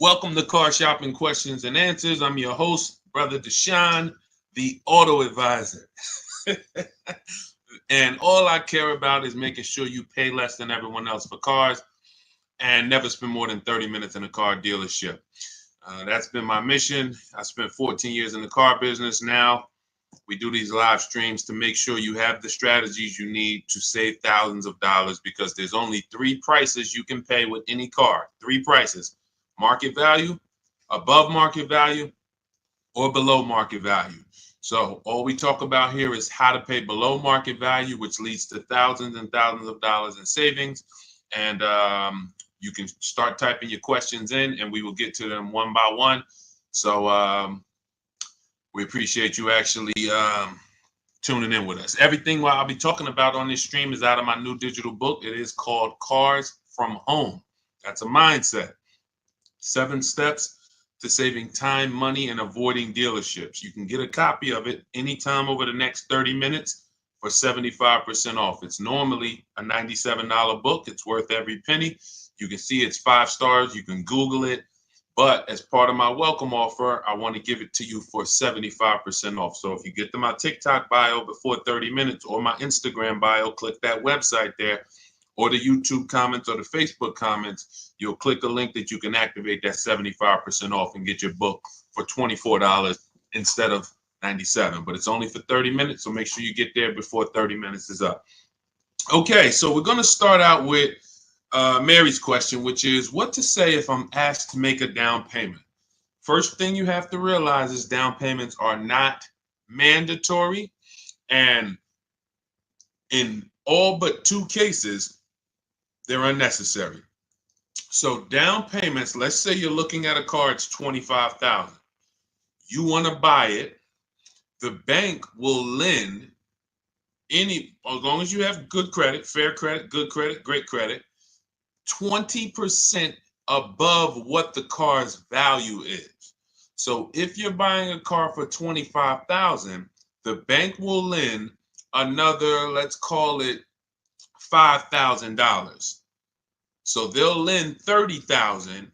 Welcome to Car Shopping Questions and Answers. I'm your host, Brother Deshone, the auto advisor. And all I care about is making sure you pay less than everyone else for cars and never spend more than 30 minutes in a car dealership. That's been my mission. I spent 14 years in the car business. Now we do these live streams to make sure you have the strategies you need to save thousands of dollars, because there's only three prices you can pay with any car. Three prices: market value, above market value, or below market value. So all we talk about here is how to pay below market value, which leads to thousands and thousands of dollars in savings. And you can start typing your questions in and we will get to them one by one. So we appreciate you actually tuning in with us. Everything what I'll be talking about on this stream is out of my new digital book. It is called Cars from Home. That's a mindset. 7 steps to saving time, money, and avoiding dealerships. You can get a copy of it anytime over the next 30 minutes for 75% off. It's normally a $97 book. It's worth every penny. You can see it's 5 stars. You can Google it. But as part of my welcome offer, I want to give it to you for 75% off. So if you get to my TikTok bio before 30 minutes or my Instagram bio, click that website there, or the YouTube comments or the Facebook comments, you'll click a link that you can activate that 75% off and get your book for $24 instead of $97. But it's only for 30 minutes, so make sure you get there before 30 minutes is up. Okay, so we're going to start out with Mary's question, which is what to say if I'm asked to make a down payment. First thing you have to realize is down payments are not mandatory, and in all but 2 cases, they're unnecessary. So down payments, let's say you're looking at a car, it's $25,000. You want to buy it. The bank will lend as long as you have good credit, fair credit, good credit, great credit, 20% above what the car's value is. So if you're buying a car for $25,000, the bank will lend another, let's call it $5,000. So they'll lend $30,000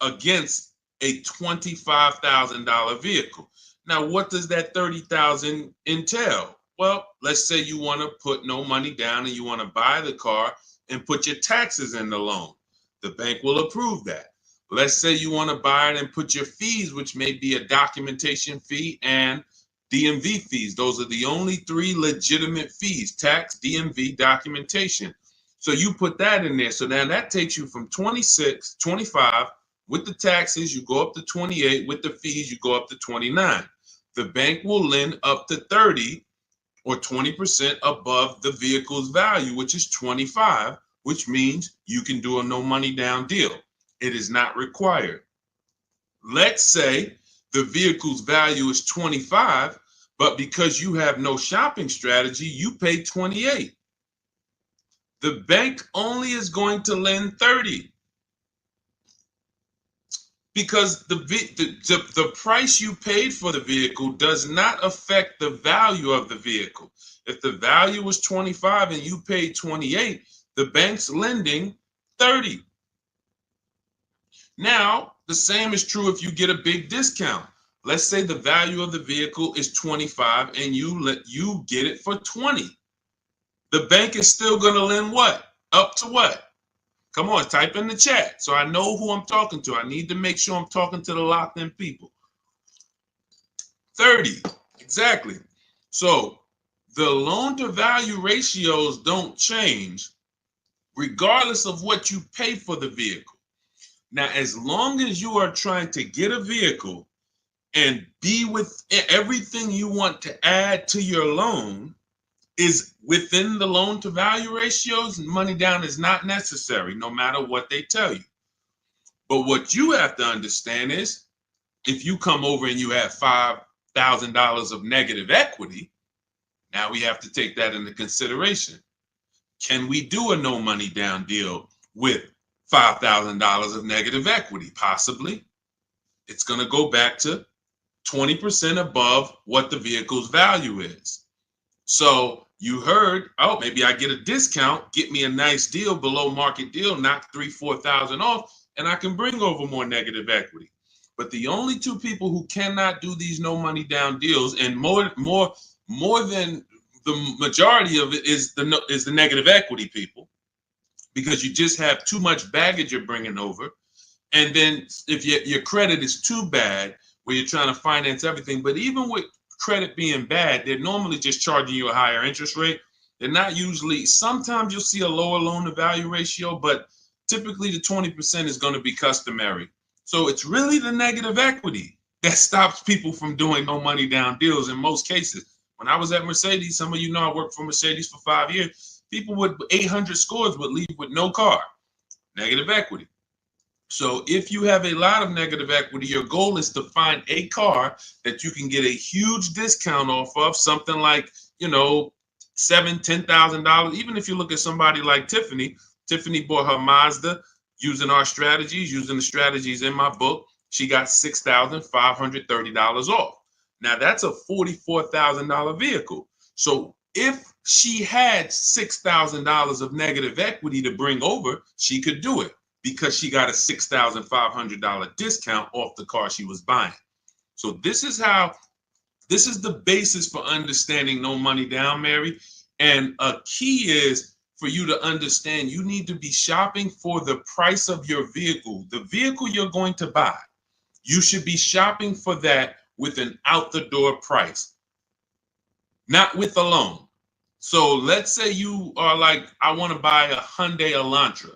against a $25,000 vehicle. Now, what does that $30,000 entail? Well, let's say you want to put no money down and you want to buy the car and put your taxes in the loan. The bank will approve that. Let's say you want to buy it and put your fees, which may be a documentation fee and DMV fees. Those are the only 3 legitimate fees: tax, DMV, documentation. So you put that in there. So now that takes you from 25 with the taxes, you go up to 28, with the fees, you go up to 29. The bank will lend up to 30 or 20% above the vehicle's value, which is 25, which means you can do a no money down deal. It is not required. Let's say the vehicle's value is 25, but because you have no shopping strategy, you pay 28. The bank only is going to lend 30 because the price you paid for the vehicle does not affect the value of the vehicle. If the value was 25 and you paid 28, the bank's lending 30. Now, the same is true if you get a big discount. Let's say the value of the vehicle is 25 and you get it for 20. The bank is still going to lend what? Up to what? Come on, type in the chat so I know who I'm talking to. I need to make sure I'm talking to the locked in people. 30, exactly. So the loan to value ratios don't change regardless of what you pay for the vehicle. Now, as long as you are trying to get a vehicle and be with everything you want to add to your loan is within the loan to value ratios, money down is not necessary, no matter what they tell you. But what you have to understand is if you come over and you have $5,000 of negative equity, now we have to take that into consideration. Can we do a no money down deal with $5,000 of negative equity? Possibly. It's going to go back to 20% above what the vehicle's value is. So you heard, oh, maybe I get a discount, get me a nice deal, below market deal, knock $3,000-4,000 off. and I can bring over more negative equity. But the only two people who cannot do these no money down deals, and more than the majority of it, is the negative equity people, because you just have too much baggage you're bringing over. And then if your credit is too bad, where you're trying to finance everything, but even with credit being bad, they're normally just charging you a higher interest rate. They're not usually, sometimes you'll see a lower loan to value ratio, but typically the 20% is going to be customary. So it's really the negative equity that stops people from doing no money down deals in most cases. When I was at Mercedes, some of you know I worked for Mercedes for 5 years. People with 800 scores would leave with no car, negative equity. So if you have a lot of negative equity, your goal is to find a car that you can get a huge discount off of, something like, $7,000, $10,000. Even if you look at somebody like Tiffany bought her Mazda using our strategies, using the strategies in my book. She got $6,530 off. Now that's a $44,000 vehicle. So if she had $6,000 of negative equity to bring over, she could do it, because she got a $6,500 discount off the car she was buying. So this is the basis for understanding no money down, Mary. And a key is for you to understand you need to be shopping for the price of your vehicle. The vehicle you're going to buy, you should be shopping for that with an out the door price, not with a loan. So let's say you are like, I want to buy a Hyundai Elantra.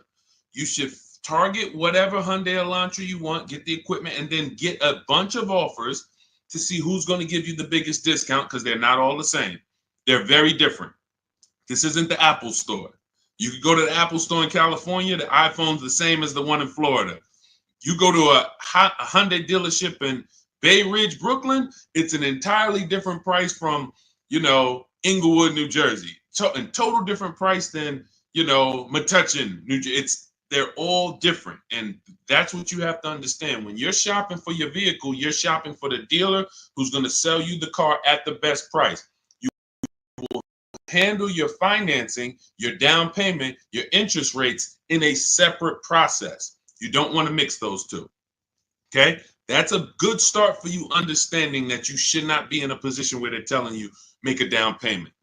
You should target whatever Hyundai Elantra you want, get the equipment, and then get a bunch of offers to see who's going to give you the biggest discount, because they're not all the same. They're very different. This isn't the Apple store. You could go to the Apple store in California, the iPhone's the same as the one in Florida. You go to a Hyundai dealership in Bay Ridge, Brooklyn, it's an entirely different price from, Inglewood, New Jersey. A total different price than, Metuchen, New Jersey. They're all different. And that's what you have to understand. When you're shopping for your vehicle, you're shopping for the dealer who's going to sell you the car at the best price. You will handle your financing, your down payment, your interest rates in a separate process. You don't want to mix those two. Okay? That's a good start for you understanding that you should not be in a position where they're telling you make a down payment,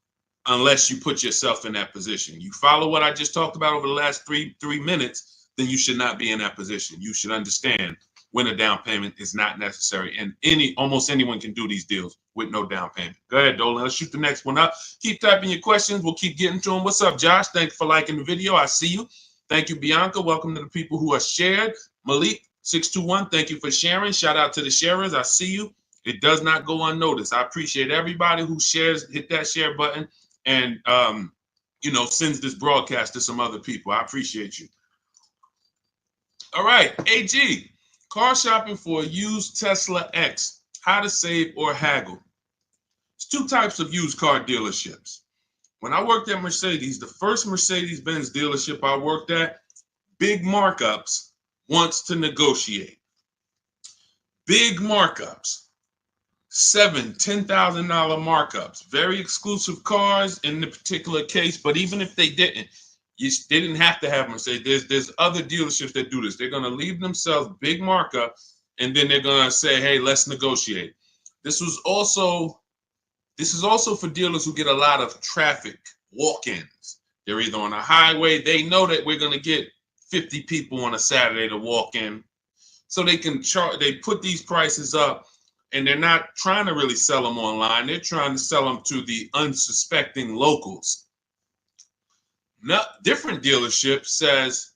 unless you put yourself in that position. You follow what I just talked about over the last three minutes, then you should not be in that position. You should understand when a down payment is not necessary. And almost anyone can do these deals with no down payment. Go ahead, Dolan. Let's shoot the next one up. Keep typing your questions. We'll keep getting to them. What's up, Josh? Thank you for liking the video. I see you. Thank you, Bianca. Welcome to the people who are shared. Malik, 621, thank you for sharing. Shout out to the sharers. I see you. It does not go unnoticed. I appreciate everybody who shares, hit that share button, and sends this broadcast to some other people. I appreciate you. All right, AG, car shopping for a used Tesla X, how to save or haggle. There's two types of used car dealerships. When I worked at Mercedes, the first Mercedes-Benz dealership I worked at, big markups, wants to negotiate. Big markups. $7,000, $10,000 markups, very exclusive cars in the particular case. But even if they didn't, they didn't have to have Mercedes. There's other dealerships that do this. They're going to leave themselves big markup, and then they're going to say, hey, let's negotiate. This is also for dealers who get a lot of traffic walk-ins. They're either on a highway. They know that we're going to get 50 people on a Saturday to walk in, so they can charge. They put these prices up. And they're not trying to really sell them online. They're trying to sell them to the unsuspecting locals. Now, different dealership says,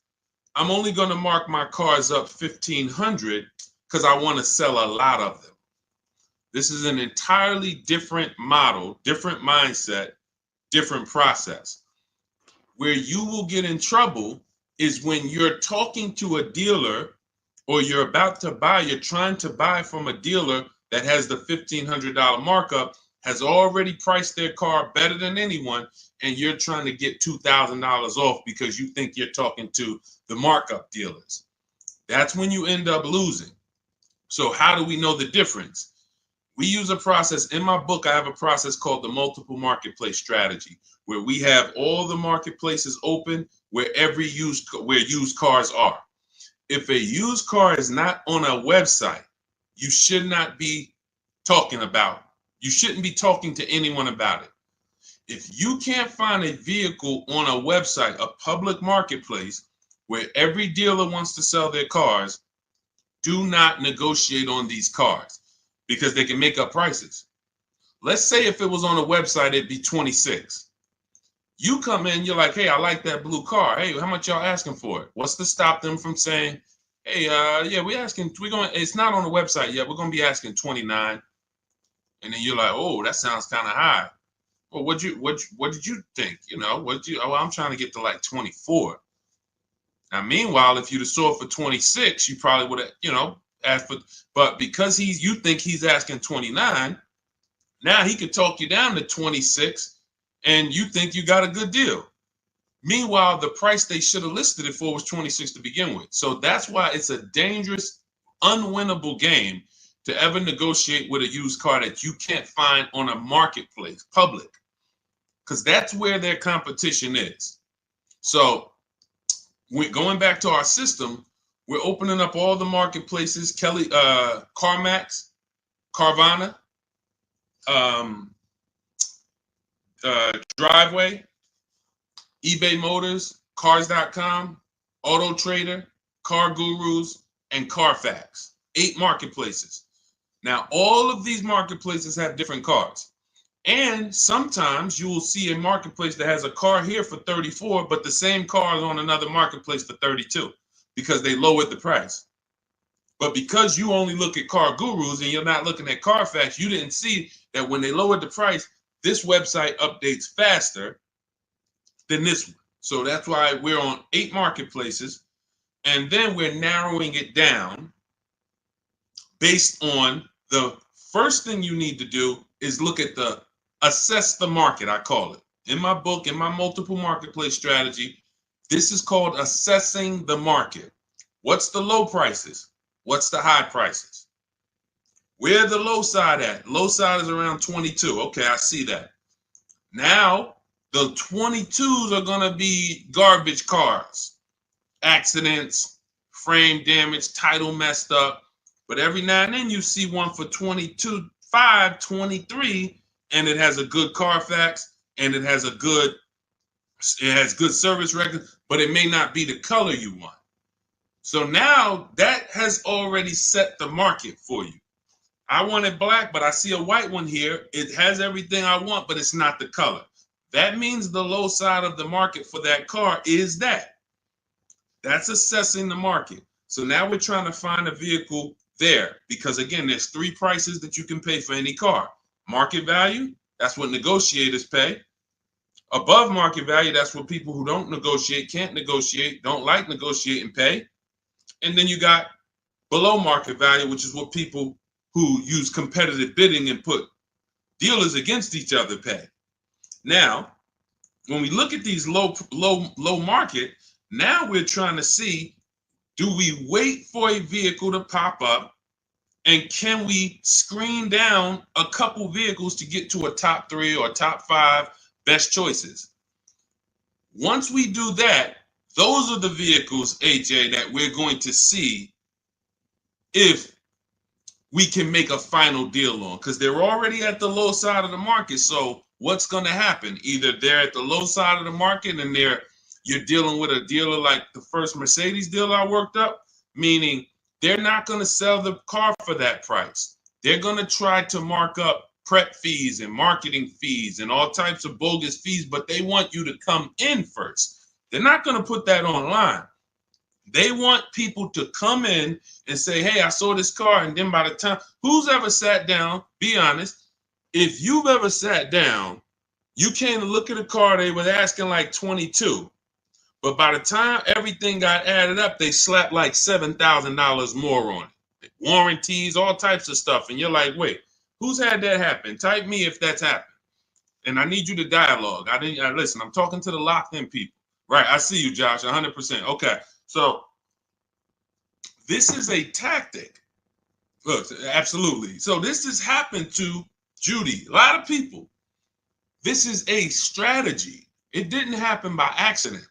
I'm only going to mark my cars up $1,500 because I want to sell a lot of them. This is an entirely different model, different mindset, different process. Where you will get in trouble is when you're talking to a dealer, or you're about to buy, you're trying to buy from a dealer that has the $1,500 markup, has already priced their car better than anyone, and you're trying to get $2,000 off because you think you're talking to the markup dealers. That's when you end up losing. So how do we know the difference? We use a process. In my book, I have a process called the multiple marketplace strategy, where we have all the marketplaces open where used cars are. if a used car is not on a website, you should not be talking about. You shouldn't be talking to anyone about it. If you can't find a vehicle on a website, a public marketplace, where every dealer wants to sell their cars, do not negotiate on these cars because they can make up prices. Let's say if it was on a website, it'd be 26. You come in, you're like, hey, I like that blue car. Hey, how much y'all asking for it? What's to stop them from saying, hey, yeah, it's not on the website yet. We're going to be asking 29. And then you're like, oh, that sounds kind of high. Well, what did you think? I'm trying to get to like 24. Now, meanwhile, if you'd have sold for 26, you probably would have, asked for, but because you think he's asking 29, now he could talk you down to 26 and you think you got a good deal. Meanwhile, the price they should have listed it for was 26 to begin with. So that's why it's a dangerous, unwinnable game to ever negotiate with a used car that you can't find on a marketplace, public, because that's where their competition is. So we're going back to our system. We're opening up all the marketplaces, CarMax, Carvana, Driveway, eBay Motors, Cars.com, Auto Trader, Car Gurus, and Carfax. 8 marketplaces. Now, all of these marketplaces have different cars. And sometimes you will see a marketplace that has a car here for 34, but the same car is on another marketplace for 32 because they lowered the price. But because you only look at Car Gurus and you're not looking at Carfax, you didn't see that when they lowered the price, this website updates faster than this one. So that's why we're on 8 marketplaces. And then we're narrowing it down based on the first thing you need to do is look at assess the market, I call it. In my book, in my multiple marketplace strategy, this is called assessing the market. What's the low prices? What's the high prices? Where the low side at? Low side is around 22. Okay, I see that. Now, the 22s are going to be garbage cars, accidents, frame damage, title messed up. But every now and then you see one for 22.5, 23, and it has a good Carfax and it has good service record, but it may not be the color you want. So now that has already set the market for you. I want it black, but I see a white one here. It has everything I want, but it's not the color. That means the low side of the market for that car is that. That's assessing the market. So now we're trying to find a vehicle there because, again, there's 3 prices that you can pay for any car. Market value, that's what negotiators pay. Above market value, that's what people who don't negotiate, can't negotiate, don't like negotiating pay. And then you got below market value, which is what people who use competitive bidding and put dealers against each other pay. Now, when we look at these low market, now we're trying to see, do we wait for a vehicle to pop up and can we screen down a couple vehicles to get to a top 3 or top 5 best choices? Once we do that, those are the vehicles, AJ, that we're going to see if we can make a final deal on, because they're already at the low side of the market. So what's going to happen? Either they're at the low side of the market and you're dealing with a dealer like the first Mercedes dealer I worked up, meaning they're not going to sell the car for that price. They're going to try to mark up prep fees and marketing fees and all types of bogus fees, but they want you to come in first. They're not going to put that online. They want people to come in and say, hey, I saw this car. And then by the time, who's ever sat down, be honest, if you've ever sat down, you came to look at a car, they were asking like 22. But by the time everything got added up, they slapped like $7,000 more on it. Warranties, all types of stuff. And you're like, wait, who's had that happen? Type me if that's happened. And I need you to dialogue. Listen, I'm talking to the locked in people. Right, I see you, Josh, 100%. Okay, so this is a tactic. Look, absolutely. So this has happened to Judy, a lot of people. This is a strategy. It didn't happen by accident.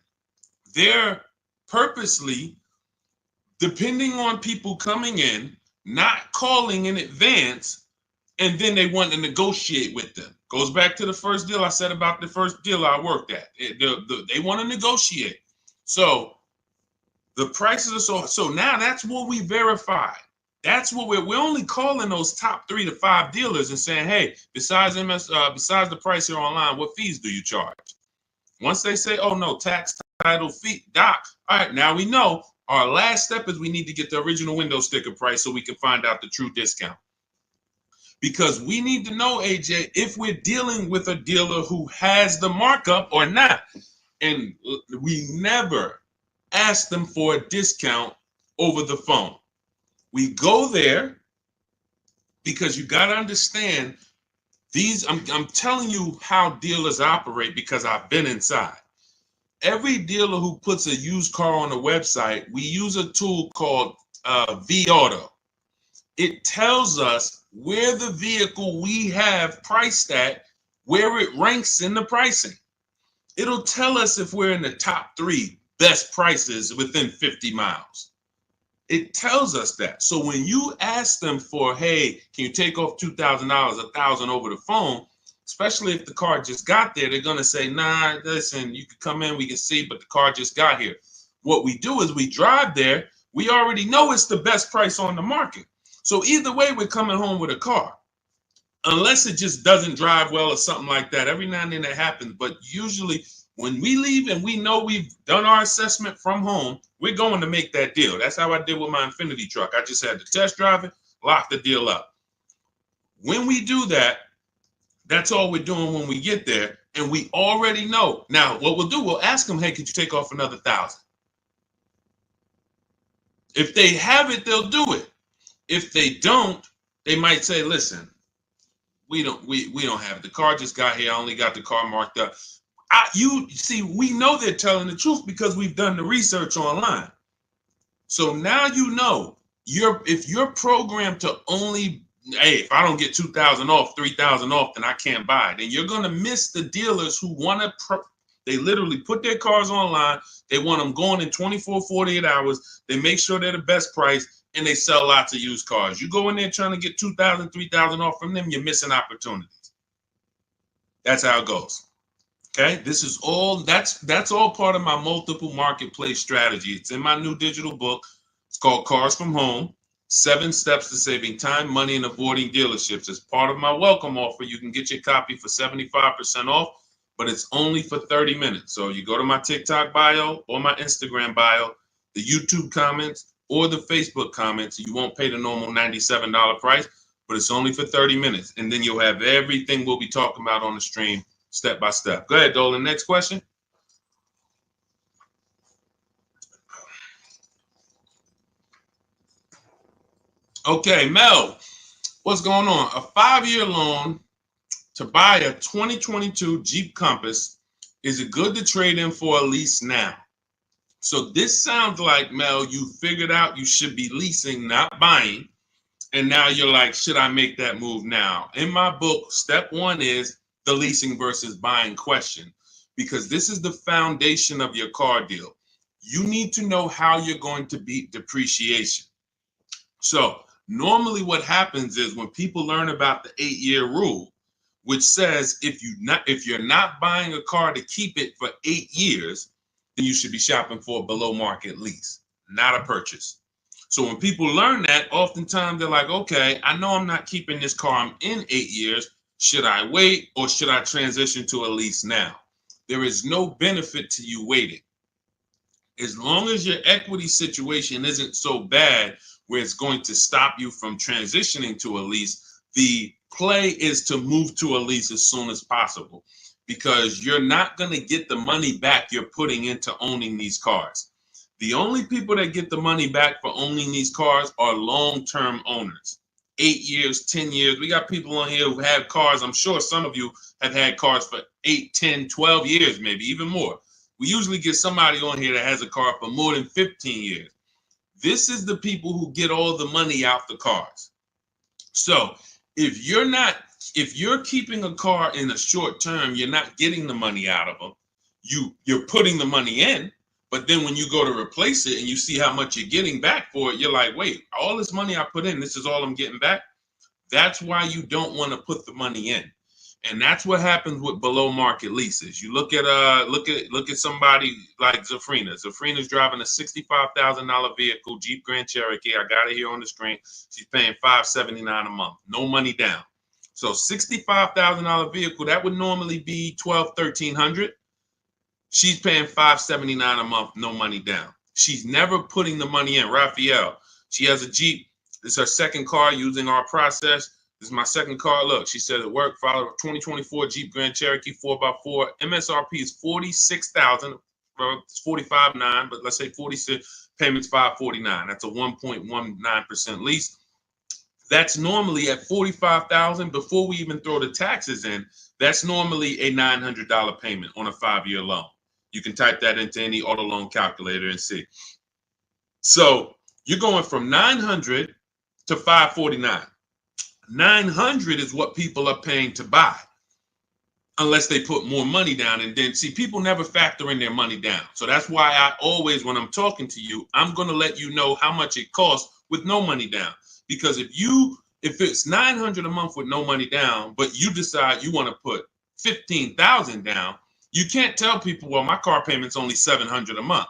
They're purposely depending on people coming in, not calling in advance, and then they want to negotiate with them. Goes back to the first deal I said about the first deal I worked at. They want to negotiate. So the prices are so now that's what we verify. That's what we're only calling those top 3 to 5 dealers and saying, hey, besides besides the price here online, what fees do you charge? Once they say, oh no, tax, title, fee, doc, all right, now we know our last step is we need to get the original window sticker price so we can find out the true discount. Because we need to know, AJ, if we're dealing with a dealer who has the markup or not. And we never ask them for a discount over the phone. We go there because you got to understand these. I'm telling you how dealers operate because I've been inside. Every dealer who puts a used car on a website, we use a tool called V-Auto. It tells us where the vehicle we have priced at, where it ranks in the pricing. It'll tell us if we're in the top 3 best prices within 50 miles. It tells us that. So when you ask them for, hey, can you take off $2,000, $1,000 over the phone, especially if the car just got there, they're going to say, nah, listen, you can come in, we can see, but the car just got here. What we do is we drive there. We already know it's the best price on the market. So either way, we're coming home with a car. Unless it just doesn't drive well or something like that. Every now and then that happens. But usually when we leave and we know we've done our assessment from home, we're going to make that deal. That's how I did with my Infinity truck. I just had to test drive it, lock the deal up. When we do that, that's all we're doing when we get there. And we already know. Now, what we'll do, we'll ask them, hey, could you take off another $1,000? If they have it, they'll do it. If they don't, they might say, listen, we don't have it. The car just got here. I only got the car marked up. You see, we know they're telling the truth because we've done the research online. So now you know if you're programmed to only, hey, if I don't get 2,000 off, 3,000 off, then I can't buy it. And you're going to miss the dealers who want to, they literally put their cars online. They want them going in 24, 48 hours. They make sure they're the best price, and they sell lots of used cars. You go in there trying to get 2,000, 3,000 off from them, you're missing opportunities. That's how it goes. Okay, this is all, that's all part of my multiple marketplace strategy. It's in my new digital book. It's called Cars from Home, 7 Steps to Saving Time, Money, and Avoiding Dealerships. As part of my welcome offer, you can get your copy for 75% off, but it's only for 30 minutes. So you go to my TikTok bio or my Instagram bio, the YouTube comments, or the Facebook comments. You won't pay the normal $97 price, but it's only for 30 minutes. And then you'll have everything we'll be talking about on the stream step by step. Go ahead, Dolan. Next question. Okay, Mel, what's going on? A 5-year loan to buy a 2022 Jeep Compass. Is it good to trade in for a lease now? So this sounds like, Mel, you figured out you should be leasing, not buying. And now you're like, should I make that move now? In my book, step 1 is the leasing versus buying question, because this is the foundation of your car deal. You need to know how you're going to beat depreciation. So normally what happens is when people learn about the 8-year rule, which says if you're not buying a car to keep it for 8 years, then you should be shopping for a below market lease, not a purchase. So when people learn that, oftentimes they're like, okay, I know I'm not keeping this car. I'm in 8 years. Should I wait or should I transition to a lease now? There is no benefit to you waiting. As long as your equity situation isn't so bad where it's going to stop you from transitioning to a lease, the play is to move to a lease as soon as possible, because you're not going to get the money back you're putting into owning these cars. The only people that get the money back for owning these cars are long-term owners. 8 years, 10 years. We got people on here who have cars. I'm sure some of you have had cars for 8, 10, 12 years, maybe even more. We usually get somebody on here that has a car for more than 15 years. This is the people who get all the money out the cars. So if you're keeping a car in the short term, you're not getting the money out of them. You're putting the money in, But then when you go to replace it and you see how much you're getting back for it, you're like, wait, all this money I put in, this is all I'm getting back. That's why you don't want to put the money in. And that's what happens with below market leases. You look at somebody like Zafrina. Zafrina's driving a $65,000 vehicle, Jeep Grand Cherokee. I got it here on the screen. She's paying $579 a month, no money down. So $65,000 vehicle, that would normally be $1,200-1,300. She's paying $579 a month, no money down. She's never putting the money in. Raphael, she has a Jeep. This is her second car using our process. This is my second car. Look, she said it worked. Follow 2024 Jeep Grand Cherokee 4x4. MSRP is $46,000. Well, it's $45,900, but let's say 46. Payments $549. That's a 1.19% lease. That's normally at $45,000 before we even throw the taxes in. That's normally a $900 payment on a 5-year loan. You can type that into any auto loan calculator and see. So you're going from $900 to $549. $900 is what people are paying to buy, unless they put more money down. And then see, people never factor in their money down. So that's why I always, when I'm talking to you, I'm going to let you know how much it costs with no money down. Because if it's $900 a month with no money down, but you decide you want to put $15,000 down, you can't tell people, well, my car payment's only $700 a month.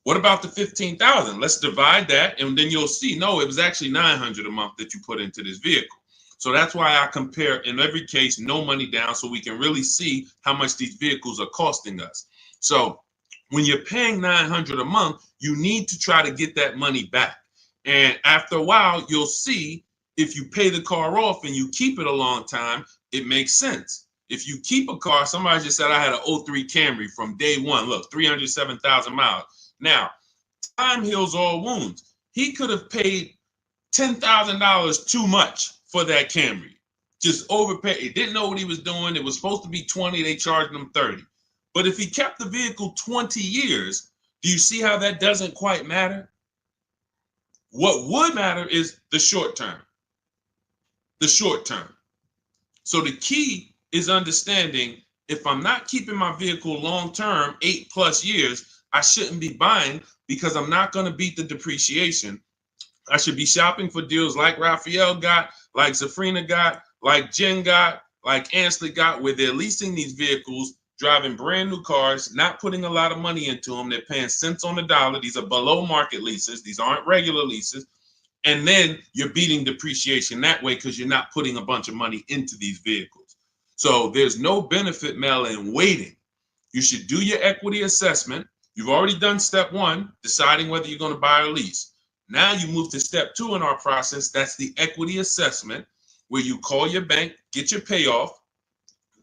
What about the $15,000? Let's divide that, and then you'll see, no, it was actually $900 a month that you put into this vehicle. So that's why I compare, in every case, no money down, so we can really see how much these vehicles are costing us. So when you're paying $900 a month, you need to try to get that money back. And after a while, you'll see if you pay the car off and you keep it a long time, it makes sense. If you keep a car, somebody just said I had an 03 Camry from day one. Look, 307,000 miles. Now, time heals all wounds. He could have paid $10,000 too much for that Camry. Just overpaid. He didn't know what he was doing. It was supposed to be 20. They charged him 30. But if he kept the vehicle 20 years, do you see how that doesn't quite matter? What would matter is the short term. The short term. So the key is understanding, if I'm not keeping my vehicle long term, 8+ years, I shouldn't be buying, because I'm not going to beat the depreciation. I should be shopping for deals like Raphael got, like Zafrina got, like Jen got, like Ansley got, where they're leasing these vehicles, driving brand new cars, not putting a lot of money into them. They're paying cents on the dollar. These are below market leases. These aren't regular leases. And then you're beating depreciation that way because you're not putting a bunch of money into these vehicles. So there's no benefit, Mel, in waiting. You should do your equity assessment. You've already done step 1, deciding whether you're going to buy or lease. Now you move to step 2 in our process. That's the equity assessment, where you call your bank, get your payoff,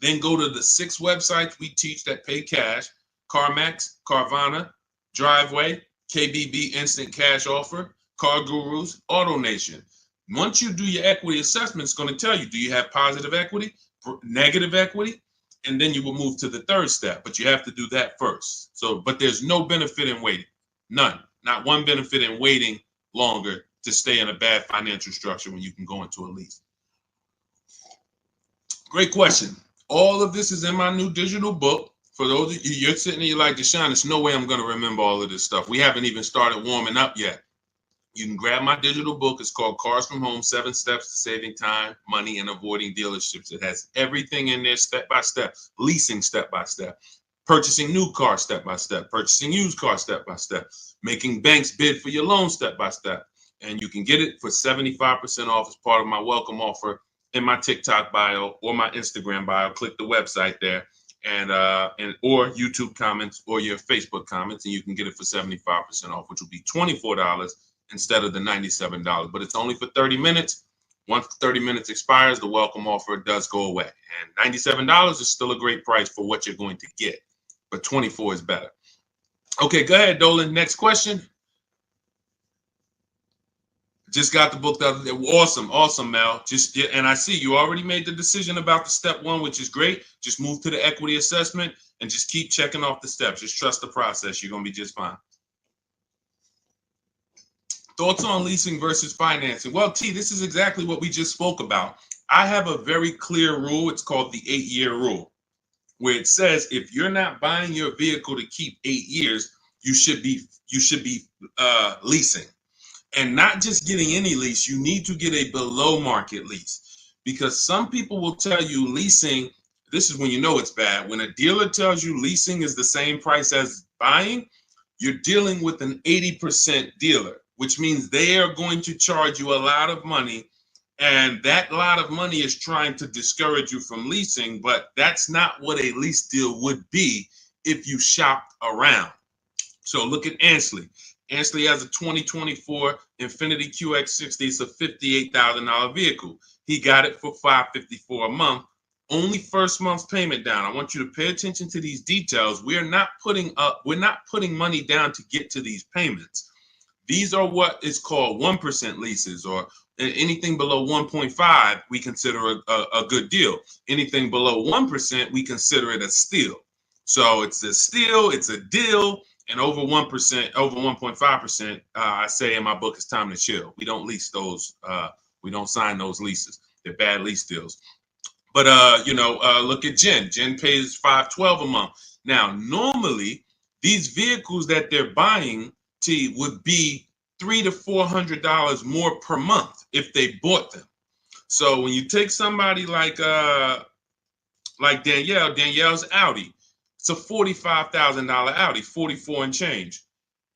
then go to the 6 websites we teach that pay cash: CarMax, Carvana, Driveway, KBB Instant Cash Offer, Car Gurus, AutoNation. Once you do your equity assessment, it's going to tell you, do you have positive equity, negative equity? And then you will move to the 3rd step, but you have to do that first. So, but there's no benefit in waiting. None. Not one benefit in waiting longer to stay in a bad financial structure when you can go into a lease. Great question. All of this is in my new digital book. For those of you, you're sitting there, you're like, Deshone, there's no way I'm going to remember all of this stuff. We haven't even started warming up yet. You can grab my digital book. It's called Cars from Home, 7 Steps to Saving Time, Money, and Avoiding Dealerships. It has everything in there step by step. Leasing step by step. Purchasing new cars step by step. Purchasing used cars step by step. Making banks bid for your loan step by step. And you can get it for 75% off as part of my welcome offer in my TikTok bio or my Instagram bio. Click the website there, and or YouTube comments or your Facebook comments, and you can get it for 75% off, which will be $24 instead of the $97. But it's only for 30 minutes. Once 30 minutes expires, the welcome offer does go away. And $97 is still a great price for what you're going to get, but 24 is better. Okay, go ahead, Dolan. Next question. Just got the book the other day. Awesome, Mel. And I see you already made the decision about the step 1, which is great. Just move to the equity assessment and just keep checking off the steps. Just trust the process. You're going to be just fine. Thoughts on leasing versus financing? Well, T, this is exactly what we just spoke about. I have a very clear rule. It's called the 8-year rule. where it says if you're not buying your vehicle to keep 8 years, you should be leasing. And not just getting any lease, you need to get a below market lease, because some people will tell you leasing, this is when you know it's bad. When a dealer tells you leasing is the same price as buying, you're dealing with an 80% dealer, which means they are going to charge you a lot of money. And that lot of money is trying to discourage you from leasing, but that's not what a lease deal would be if you shopped around. So look at Ansley. Ansley has a 2024 Infiniti QX60. It's a $58,000 vehicle. He got it for $554 a month. Only first month's payment down. I want you to pay attention to these details. We're not putting money down to get to these payments. These are what is called 1% leases, or anything below 1.5 we consider a good deal. Anything below 1% we consider it a steal. So it's a steal, it's a deal, and over 1%, over 1.5%, I say in my book, it's time to chill. We don't lease those. We don't sign those leases. They're bad lease deals. But look at Jen. Jen pays $512 a month. Now, normally these vehicles that they're buying would be $300 to $400 more per month if they bought them. So when you take somebody like Danielle, Danielle's Audi, it's a $45,000 Audi, 44 and change.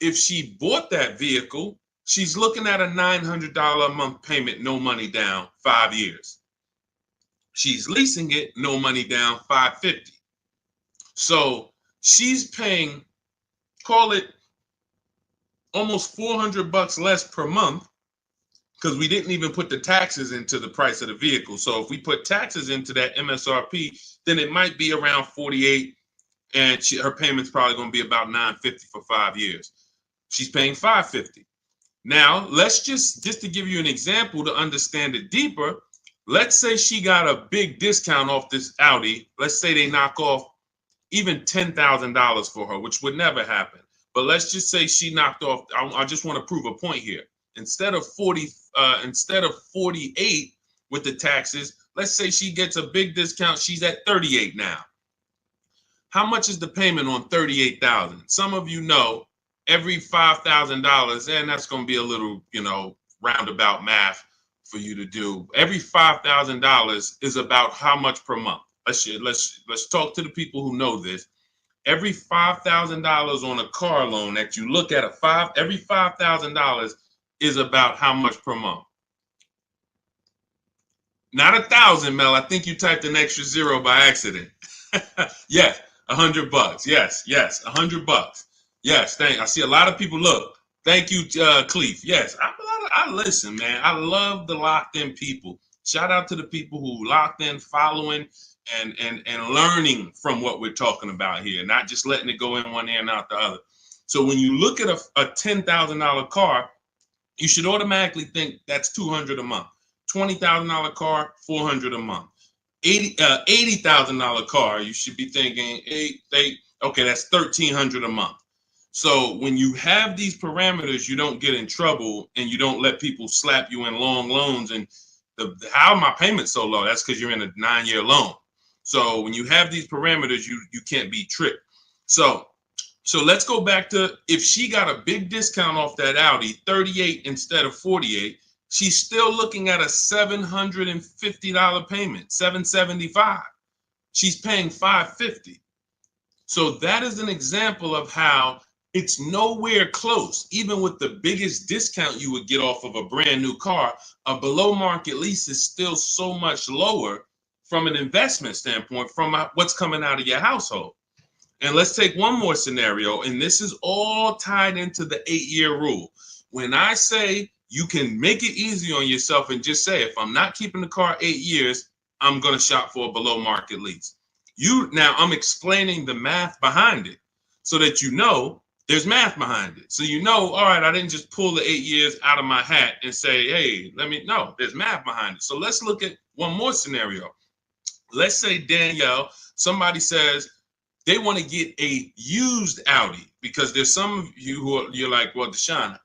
If she bought that vehicle, she's looking at a $900 a month payment, no money down, 5 years. She's leasing it, no money down, $550. So she's paying, call it almost $400 less per month, because we didn't even put the taxes into the price of the vehicle. So if we put taxes into that MSRP, then it might be around 48, and her payment's probably going to be about $950 for 5 years. She's paying $550. Now, let's just to give you an example to understand it deeper, let's say she got a big discount off this Audi. Let's say they knock off even $10,000 for her, which would never happen. But let's just say she knocked off, I just want to prove a point here. Instead of 48 with the taxes, let's say she gets a big discount. She's at 38 now. How much is the payment on 38,000? Some of you know every $5,000, and that's going to be a little, roundabout math for you to do. Every $5,000 is about how much per month? Let's talk to the people who know this. Every $5,000 on a car loan that you look at, every $5,000 is about how much per month? Not 1,000, Mel. I think you typed an extra zero by accident. Yes, $100. Yes, $100. Yes, I see a lot of people. Look, thank you, Cleef. Yes, I listen, man. I love the locked in people. Shout out to the people who locked in, following, and learning from what we're talking about here, not just letting it go in one ear and out the other. So when you look at a $10,000 car, you should automatically think that's $200 a month. $20,000 car, $400 a month. $80,000 car, you should be thinking, okay, that's $1,300 a month. So when you have these parameters, you don't get in trouble, and you don't let people slap you in long loans. And how my payment so low? That's because you're in a 9-year loan. So when you have these parameters, you can't be tricked. So let's go back to, if she got a big discount off that Audi, 38 instead of 48, she's still looking at a $750 payment, $775. She's paying $550. So that is an example of how it's nowhere close. Even with the biggest discount you would get off of a brand new car, a below market lease is still so much lower from an investment standpoint, from what's coming out of your household. And let's take one more scenario, and this is all tied into the 8-year rule. When I say you can make it easy on yourself and just say, if I'm not keeping the car 8 years, I'm going to shop for a below market lease. Now I'm explaining the math behind it so that you know there's math behind it. So all right, I didn't just pull the 8 years out of my hat and say, hey, no, there's math behind it. So let's look at one more scenario. Let's say, Danielle, somebody says they want to get a used Audi, because there's some of you you're like, well, Deshone,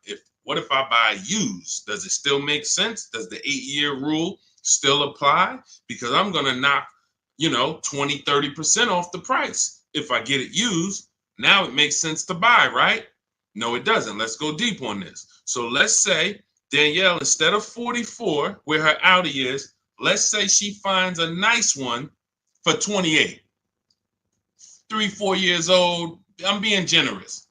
what if I buy used? Does it still make sense? Does the 8-year rule still apply? Because I'm going to knock 20, 30% off the price. If I get it used, now it makes sense to buy, right? No, it doesn't. Let's go deep on this. So let's say Danielle, instead of 44, where her Audi is, let's say she finds a nice one for 28. 3-4 years old. I'm being generous.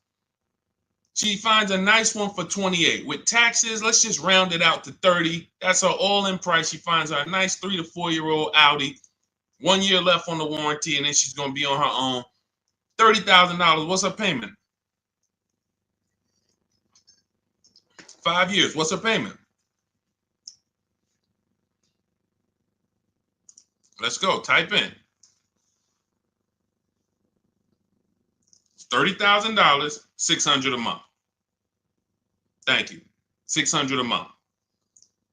She finds a nice one for 28. With taxes, let's just round it out to 30. That's her all-in price. She finds her a nice 3 to 4-year-old Audi. 1 year left on the warranty, and then she's going to be on her own. $30,000. What's her payment? 5 years. What's her payment? Let's go. Type in. $30,000, $600 a month. Thank you. $600 a month.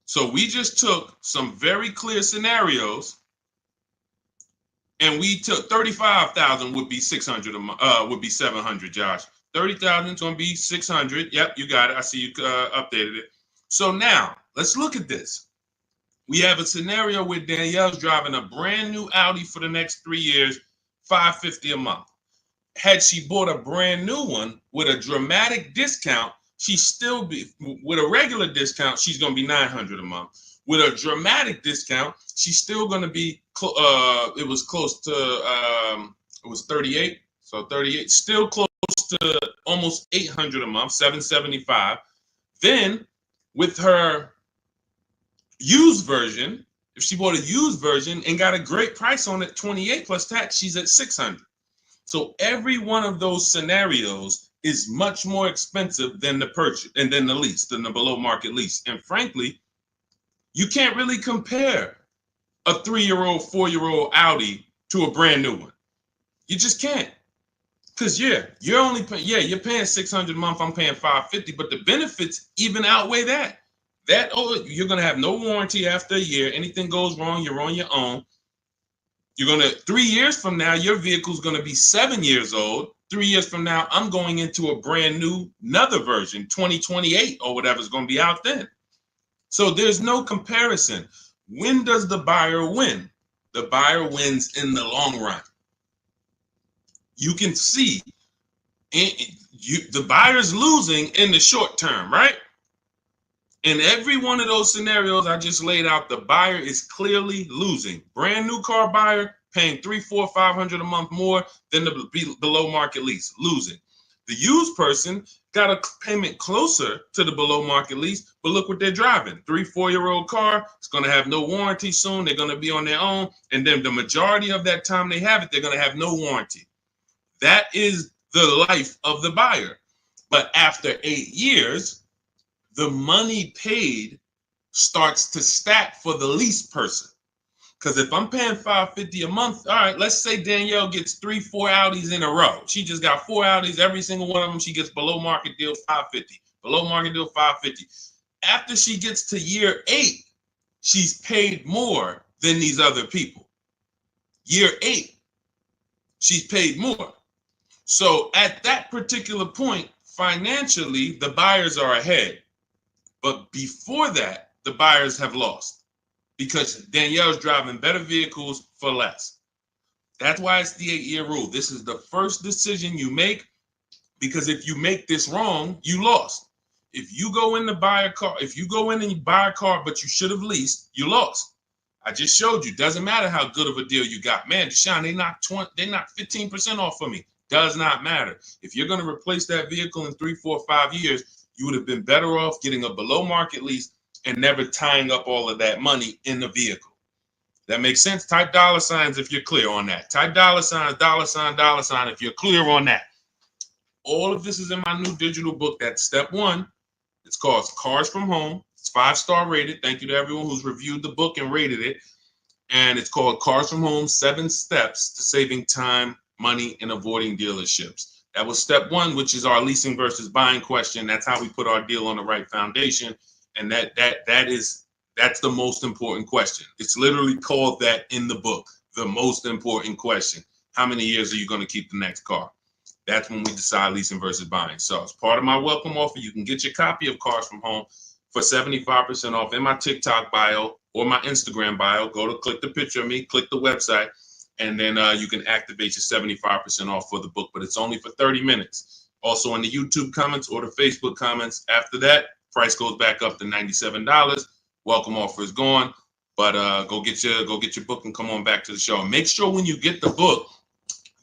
So we just took some very clear scenarios, and we took 35,000 would be 600 a month. Would be 700. Josh, 30,000 is going to be 600. Yep, you got it. I see you updated it. So now let's look at this. We have a scenario where Danielle's driving a brand new Audi for the next 3 years, $550 a month. Had she bought a brand new one with a dramatic discount, she still be with a regular discount, she's going to be $900 a month. With a dramatic discount, she's still going to be it was close to it was 38, so 38, still close to almost $800 a month, $775. Then with her used version, if she bought a used version and got a great price on it, 28 plus tax, she's at $600. So every one of those scenarios is much more expensive than the purchase and then the lease, than the below market lease. And frankly, you can't really compare a 3-year-old, 4-year-old Audi to a brand new one. You just can't. Because you're paying $600 a month, I'm paying $550, but the benefits even outweigh that. You're gonna have no warranty after a year. Anything goes wrong, you're on your own. 3 years from now, your vehicle's gonna be 7 years old. 3 years from now, I'm going into a brand new, another version, 2028 or whatever's gonna be out then. So there's no comparison. When does the buyer win? The buyer wins in the long run. You can see the buyer's losing in the short term, right? In every one of those scenarios I just laid out, the buyer is clearly losing. Brand new car buyer paying $300, $400, $500 a month more than the below market lease, losing. The used person got a payment closer to the below market lease, but look what they're driving. 3-4-year-old car. It's going to have no warranty soon. They're going to be on their own. And then the majority of that time they have it, they're going to have no warranty. That is the life of the buyer. But after 8 years, the money paid starts to stack for the lease person. Because if I'm paying $550 a month, all right, let's say Danielle gets 3-4 Audis in a row. She just got 4 Audis, every single one of them, she gets below market deal $550. Below market deal $550. After she gets to year 8, she's paid more than these other people. Year 8, she's paid more. So at that particular point, financially, the buyers are ahead. But before that, the buyers have lost because Danielle's driving better vehicles for less. That's why it's the 8-year rule. This is the first decision you make, because if you make this wrong, you lost. If you go in to buy a car, if you go in and you buy a car, but you should have leased, you lost. I just showed you. Doesn't matter how good of a deal you got. Man, Deshone, they knocked 15% off for me. Does not matter. If you're going to replace that vehicle in 3, 4, 5 years, you would have been better off getting a below market lease and never tying up all of that money in the vehicle. That makes sense? Type $signs if you're clear on that. Type $sign, $sign if you're clear on that. All of this is in my new digital book. That's step 1. It's called Cars from Home. It's 5-star rated. Thank you to everyone who's reviewed the book and rated it. And it's called Cars from Home, 7 Steps to Saving Time, Money, and Avoiding Dealerships. That was step 1, which is our leasing versus buying question. That's how we put our deal on the right foundation. And that's the most important question. It's literally called that in the book, the most important question. How many years are you going to keep the next car? That's when we decide leasing versus buying. So as part of my welcome offer, you can get your copy of Cars from Home for 75% off in my TikTok bio or my Instagram bio. Go to click the picture of me, click the website. and then you can activate your 75% off for the book, but it's only for 30 minutes. Also in the YouTube comments or the Facebook comments. After that, price goes back up to $97. Welcome offer is gone, but go get your book and come on back to the show. And make sure when you get the book,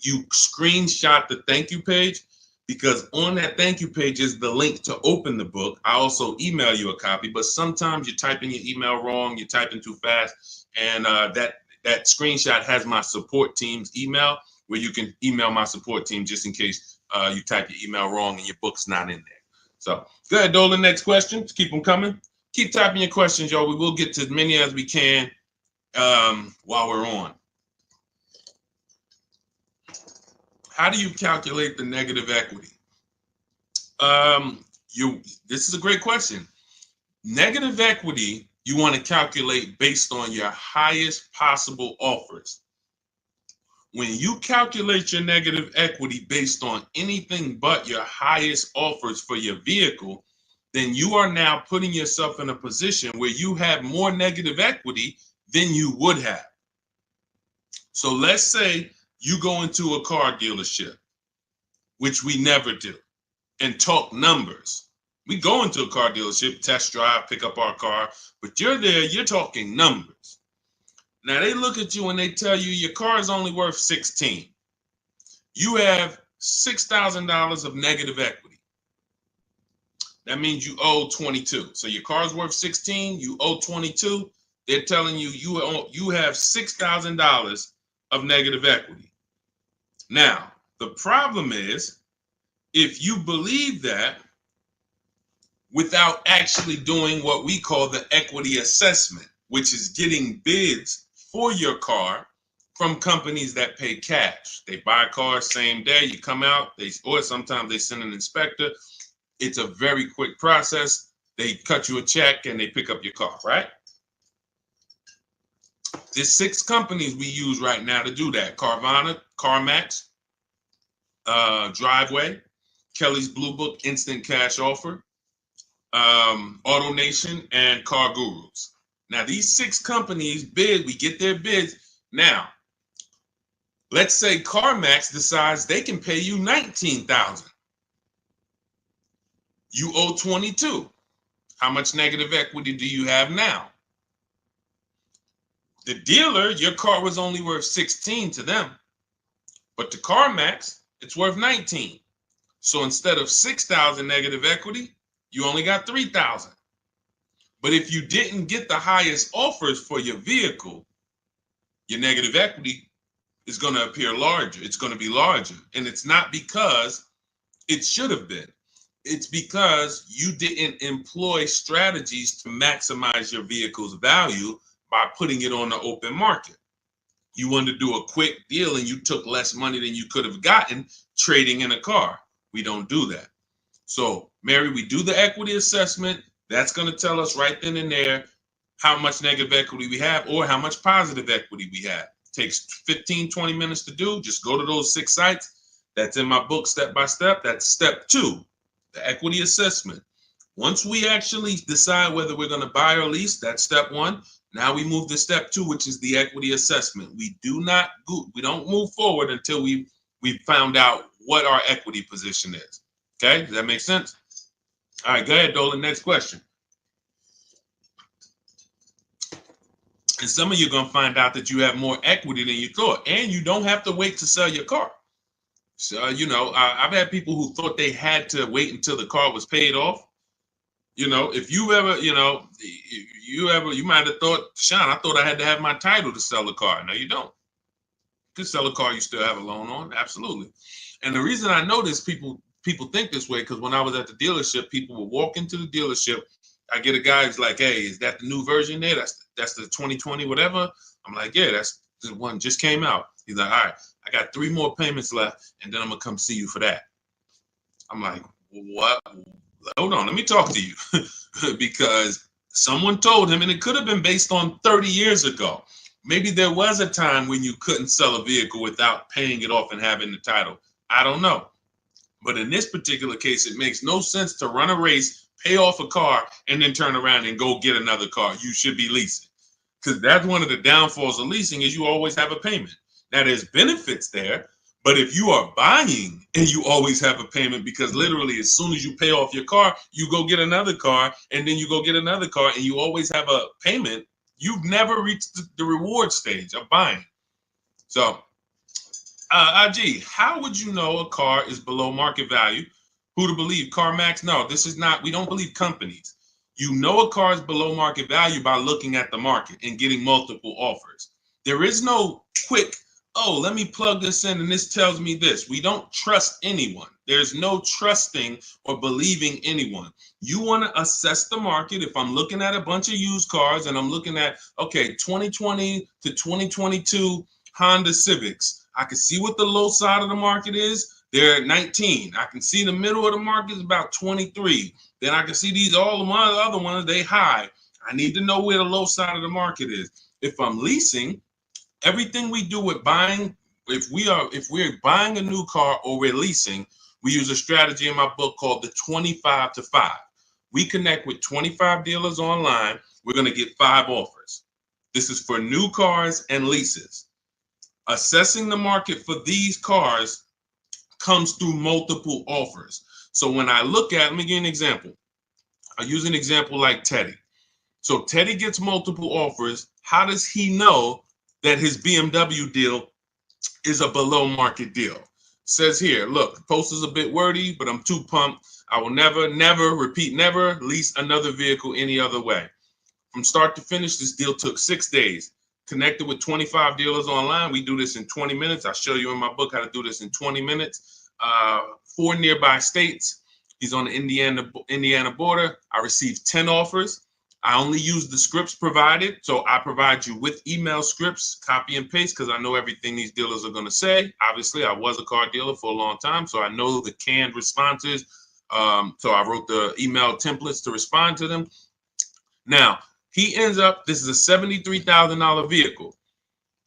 you screenshot the thank you page, because on that thank you page is the link to open the book. I also email you a copy, but sometimes you type in your email wrong, you type in too fast, and that screenshot has my support team's email, where you can email my support team just in case you type your email wrong and your book's not in there. So go ahead, Dolan. Next question. Keep them coming. Keep typing your questions, y'all. We will get to as many as we can while we're on. How do you calculate the negative equity? This is a great question. Negative equity, you want to calculate based on your highest possible offers. When you calculate your negative equity based on anything but your highest offers for your vehicle, then you are now putting yourself in a position where you have more negative equity than you would have. So let's say you go into a car dealership, which we never do, and talk numbers. We go into a car dealership, test drive, pick up our car, but you're there, you're talking numbers. Now they look at you and they tell you your car is only worth 16. You have $6,000 of negative equity. That means you owe 22. So your car's worth 16, you owe 22. They're telling you you have $6,000 of negative equity. Now, the problem is, if you believe that without actually doing what we call the equity assessment, which is getting bids for your car from companies that pay cash. They buy cars same day, you come out, or sometimes they send an inspector. It's a very quick process. They cut you a check and they pick up your car, right? There's 6 companies we use right now to do that. Carvana, CarMax, Driveway, Kelly's Blue Book, Instant Cash Offer, AutoNation, and Car Gurus. Now, these 6 companies bid, we get their bids. Now, let's say CarMax decides they can pay you $19,000. You owe 22. How much negative equity do you have now? The dealer, your car was only worth 16 to them, but to CarMax, it's worth 19. So instead of 6,000 negative equity, you only got 3,000. But if you didn't get the highest offers for your vehicle, your negative equity is going to appear larger. It's going to be larger. And it's not because it should have been. It's because you didn't employ strategies to maximize your vehicle's value by putting it on the open market. You wanted to do a quick deal and you took less money than you could have gotten trading in a car. We don't do that. So, Mary, we do the equity assessment. That's going to tell us right then and there how much negative equity we have or how much positive equity we have. It takes 15, 20 minutes to do. Just go to those 6 sites. That's in my book, step by step. That's step 2, the equity assessment. Once we actually decide whether we're going to buy or lease, that's step 1. Now we move to step 2, which is the equity assessment. We don't move forward until we found out what our equity position is. Okay, does that make sense? All right, go ahead, Dolan. Next question. And some of you are going to find out that you have more equity than you thought, and you don't have to wait to sell your car. So, I've had people who thought they had to wait until the car was paid off. If you ever, you might have thought, Sean, I thought I had to have my title to sell a car. No, you don't. You can sell a car you still have a loan on. Absolutely. And the reason I know this, people think this way, because when I was at the dealership, people would walk into the dealership. I get a guy who's like, hey, is that the new version there? That's the 2020 whatever. I'm like, yeah, that's the one just came out. He's like, all right, I got 3 more payments left, and then I'm gonna come see you for that. I'm like, what? Hold on, let me talk to you. Because someone told him, and it could have been based on 30 years ago. Maybe there was a time when you couldn't sell a vehicle without paying it off and having the title. I don't know. But in this particular case, it makes no sense to run a race, pay off a car, and then turn around and go get another car. You should be leasing. Because that's one of the downfalls of leasing is you always have a payment. Now there's benefits there, but if you are buying and you always have a payment, because literally as soon as you pay off your car, you go get another car, and then you go get another car, and you always have a payment, you've never reached the reward stage of buying. So, IG, how would you know a car is below market value? Who to believe? CarMax? No, this is not. We don't believe companies. You know a car is below market value by looking at the market and getting multiple offers. There is no quick, oh, let me plug this in and this tells me this. We don't trust anyone. There's no trusting or believing anyone. You want to assess the market. If I'm looking at a bunch of used cars and I'm looking at, okay, 2020 to 2022 Honda Civics, I can see what the low side of the market is. They're at 19. I can see the middle of the market is about 23. Then I can see these all of my other ones, they high. I need to know where the low side of the market is. If I'm leasing, everything we do with buying, if we're buying a new car or we're leasing, we use a strategy in my book called the 25 to 5. We connect with 25 dealers online. We're going to get 5 offers. This is for new cars and leases. Assessing the market for these cars comes through multiple offers. So when I look at, let me give you an example. I'll use an example like Teddy. So Teddy gets multiple offers. How does he know that his BMW deal is a below market deal? Says here, look, the post is a bit wordy, but I'm too pumped. I will never, repeat, never lease another vehicle any other way. From start to finish, this deal took 6 days. Connected with 25 dealers online. We do this in 20 minutes. I show you in my book how to do this in 20 minutes. 4 nearby states. He's on the Indiana border. I received 10 offers. I only use the scripts provided. So I provide you with email scripts, copy and paste, because I know everything these dealers are going to say. Obviously, I was a car dealer for a long time, so I know the canned responses. So I wrote the email templates to respond to them. Now, he ends up, this is a $73,000 vehicle.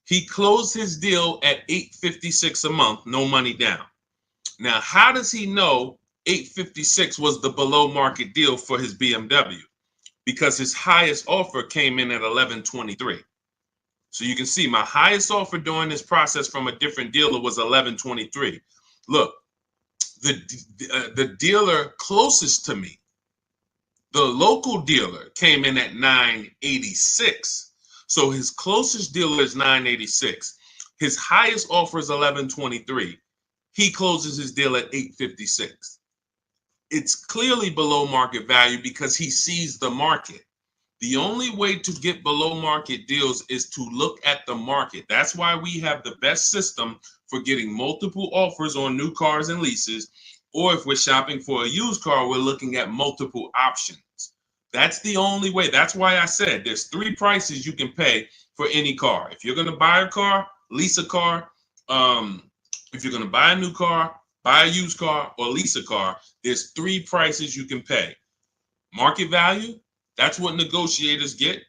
He closed his deal at $856 a month, no money down. Now, how does he know $856 was the below market deal for his BMW? Because his highest offer came in at $1123. So you can see my highest offer during this process from a different dealer was $1123. Look, the dealer closest to me, the local dealer, came in at $986. So his closest dealer is $986. His highest offer is $1123. He closes his deal at $856. It's clearly below market value because he sees the market. The only way to get below market deals is to look at the market. That's why we have the best system for getting multiple offers on new cars and leases. Or if we're shopping for a used car, we're looking at multiple options. That's the only way. That's why I said there's 3 prices you can pay for any car. If you're going to buy a car, lease a car, if you're going to buy a new car, buy a used car, or lease a car, there's 3 prices you can pay. Market value, that's what negotiators get.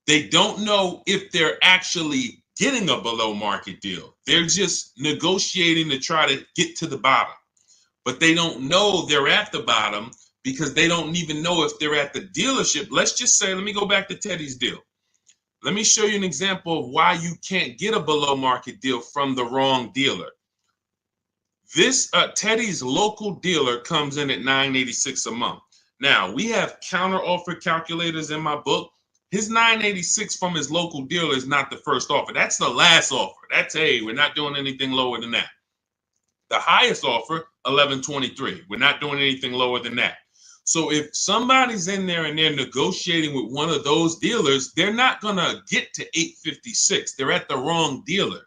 They don't know if they're actually getting a below market deal. They're just negotiating to try to get to the bottom. But they don't know they're at the bottom because they don't even know if they're at the dealership. Let's just say, let me go back to Teddy's deal. Let me show you an example of why you can't get a below market deal from the wrong dealer. This Teddy's local dealer comes in at $986 a month. Now, we have counter offer calculators in my book. His $986 from his local dealer is not the first offer. That's the last offer. That's, hey, we're not doing anything lower than that. The highest offer, $1123. We're not doing anything lower than that. So if somebody's in there and they're negotiating with one of those dealers, they're not going to get to $856. They're at the wrong dealer.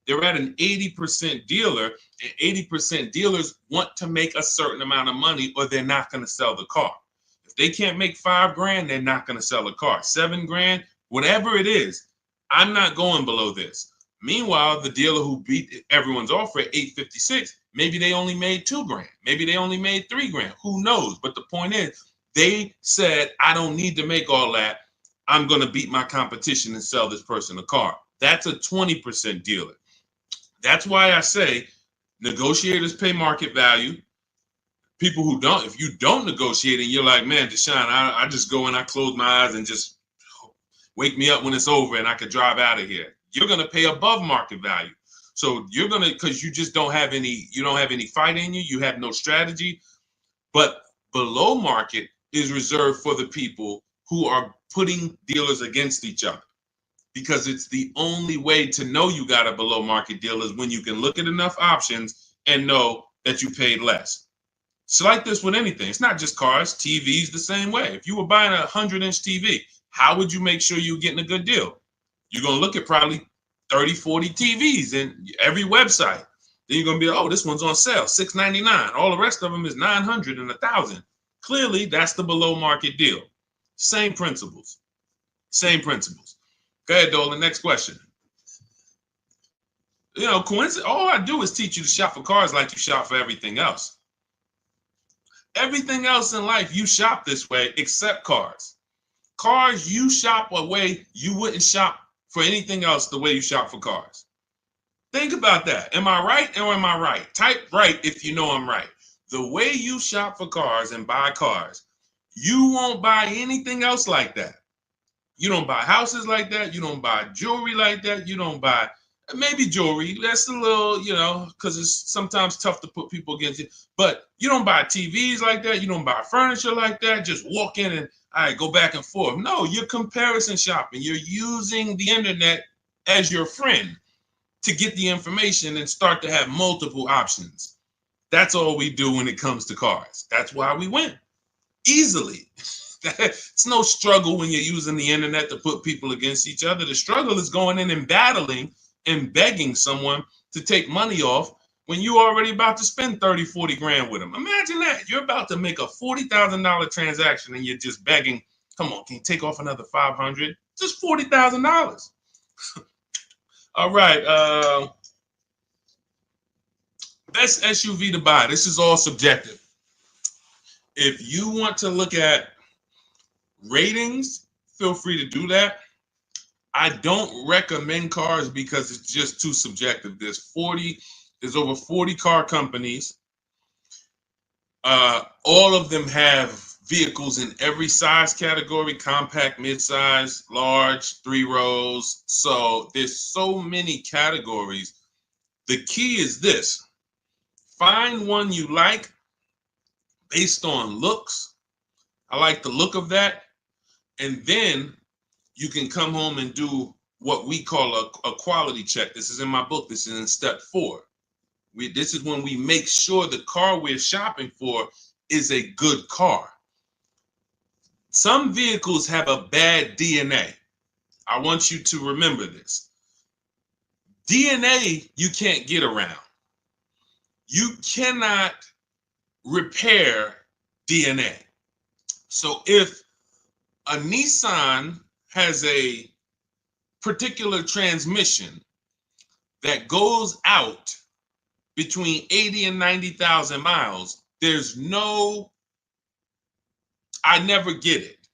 They're at an 80% dealer, and 80% dealers want to make a certain amount of money or they're not going to sell the car. If they can't make $5,000, they're not going to sell a car. $7,000, whatever it is, I'm not going below this. Meanwhile, the dealer who beat everyone's offer at $856, maybe they only made $2,000. Maybe they only made $3,000. Who knows? But the point is, they said, I don't need to make all that. I'm going to beat my competition and sell this person a car. That's a 20% dealer. That's why I say negotiators pay market value. People who don't, if you don't negotiate and you're like, man, Deshone, I just go and I close my eyes and just wake me up when it's over and I could drive out of here. You're going to pay above market value. So you're gonna, because you just don't have any, you don't have any fight in you, you have no strategy. But below market is reserved for the people who are putting dealers against each other, because it's the only way to know you got a below market deal is when you can look at enough options and know that you paid less. It's like this with anything. It's not just cars, TVs the same way. If you were buying a 100-inch TV, how would you make sure you're getting a good deal? You're going to look at probably 30, 40 TVs in every website. Then you're going to be, oh, this one's on sale, $699. All the rest of them is $900 and $1,000. Clearly, that's the below market deal. Same principles. Same principles. Go ahead, Dolan. Next question. You know, coincidence. All I do is teach you to shop for cars like you shop for everything else. Everything else in life, you shop this way except cars. Cars, you shop a way you wouldn't shop for anything else the way you shop for cars. Think about that. Am I right or am I right? Type right if you know I'm right. The way you shop for cars and buy cars, you won't buy anything else like that. You don't buy houses like that. You don't buy jewelry like that. You don't buy maybe jewelry. That's a little, you know, because it's sometimes tough to put people against it. But you don't buy TVs like that. You don't buy furniture like that. Just walk in and all right, go back and forth. No, you're comparison shopping. You're using the internet as your friend to get the information and start to have multiple options. That's all we do when it comes to cars. That's why we win easily. It's no struggle when you're using the internet to put people against each other. The struggle is going in and battling and begging someone to take money off when you're already about to spend 30, 40 grand with them. Imagine that. You're about to make a $40,000 transaction and you're just begging, come on, can you take off another 500? Just $40,000. All right. Best SUV to buy. This is all subjective. If you want to look at ratings, feel free to do that. I don't recommend cars because it's just too subjective. There's over 40 car companies. All of them have vehicles in every size category: compact, midsize, large, 3 rows. So there's so many categories. The key is this: find one you like based on looks. I like the look of that. And then you can come home and do what we call a quality check. This is in my book. This is in step 4. This is when we make sure the car we're shopping for is a good car. Some vehicles have a bad DNA. I want you to remember this. DNA you can't get around. You cannot repair DNA. So if a Nissan has a particular transmission that goes out between 80 and 90,000 miles, I never get it,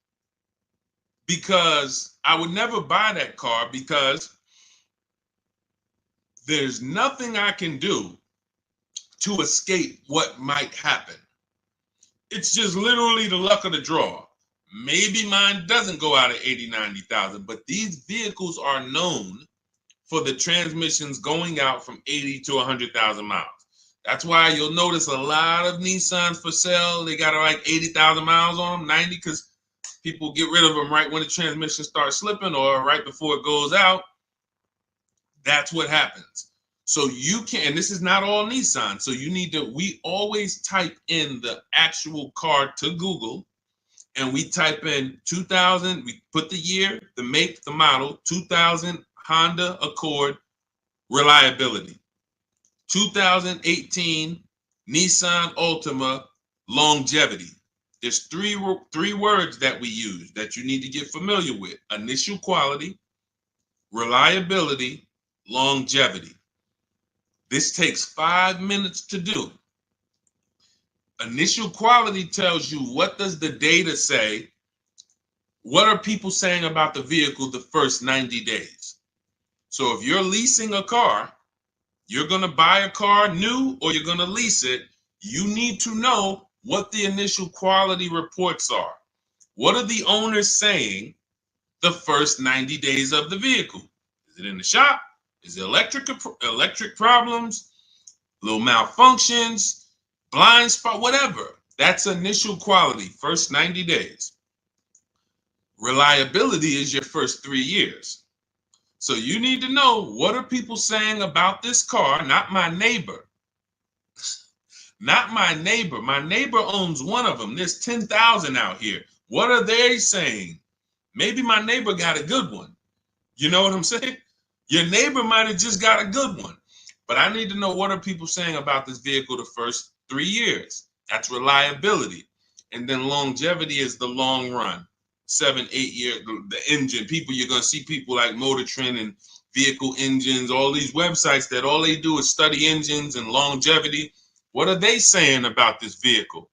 because I would never buy that car, because there's nothing I can do to escape what might happen. It's just literally the luck of the draw. Maybe mine doesn't go out at 80, 90,000, but these vehicles are known for the transmissions going out from 80 to 100,000 miles. That's why you'll notice a lot of Nissans for sale. They got like 80,000 miles on them, 90, because people get rid of them right when the transmission starts slipping or right before it goes out. That's what happens. So you can, and this is not all Nissan. So you need to, we always type in the actual car to Google, and we type in 2000, we put the year, the make, the model, 2000 Honda Accord reliability, 2018 Nissan Altima longevity. There's three words that we use that you need to get familiar with: initial quality, reliability, longevity. This takes 5 minutes to do. Initial quality tells you, what does the data say? What are people saying about the vehicle the first 90 days? So if you're leasing a car, you're going to buy a car new or you're going to lease it, you need to know what the initial quality reports are. What are the owners saying the first 90 days of the vehicle? Is it in the shop? Is it electric problems, little malfunctions, blind spot, whatever? That's initial quality, first 90 days. Reliability is your first 3 years. So you need to know, what are people saying about this car? Not my neighbor. Not my neighbor. My neighbor owns one of them. There's 10,000 out here. What are they saying? Maybe my neighbor got a good one. You know what I'm saying? Your neighbor might have just got a good one. But I need to know, what are people saying about this vehicle the first 3 years? That's reliability. And then longevity is the long run. 7, 8 years, the engine. People, you're going to see people like Motor Trend and Vehicle Engines, all these websites that all they do is study engines and longevity. What are they saying about this vehicle?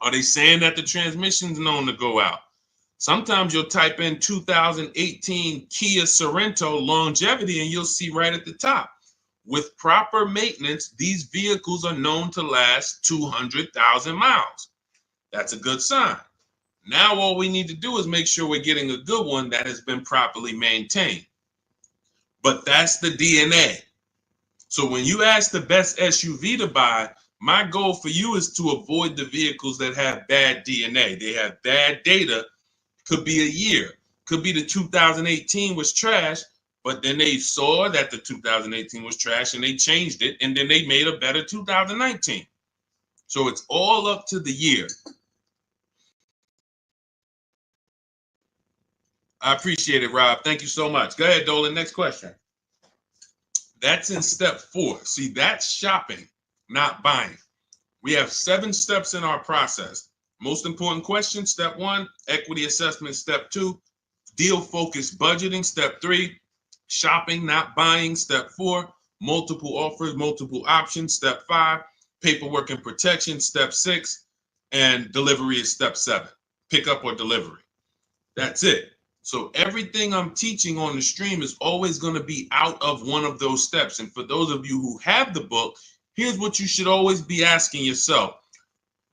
Are they saying that the transmission's known to go out? Sometimes you'll type in 2018 Kia Sorento longevity and you'll see right at the top, with proper maintenance, these vehicles are known to last 200,000 miles. That's a good sign. Now all we need to do is make sure we're getting a good one that has been properly maintained. But that's the DNA. So when you ask the best SUV to buy, my goal for you is to avoid the vehicles that have bad DNA. They have bad data. Could be a year. Could be the 2018 was trash, but then they saw that the 2018 was trash and they changed it, and then they made a better 2019. So it's all up to the year. I appreciate it, Rob. Thank you so much. Go ahead, Dolan. Next question. That's in step 4. See, that's shopping, not buying. We have 7 steps in our process. Most important question, step 1, equity assessment, step 2, deal focused budgeting, step 3, shopping, not buying, step 4, multiple offers, multiple options, step 5, paperwork and protection, step 6, and delivery is step 7, pickup or delivery. That's it. So everything I'm teaching on the stream is always going to be out of one of those steps. And for those of you who have the book, here's what you should always be asking yourself.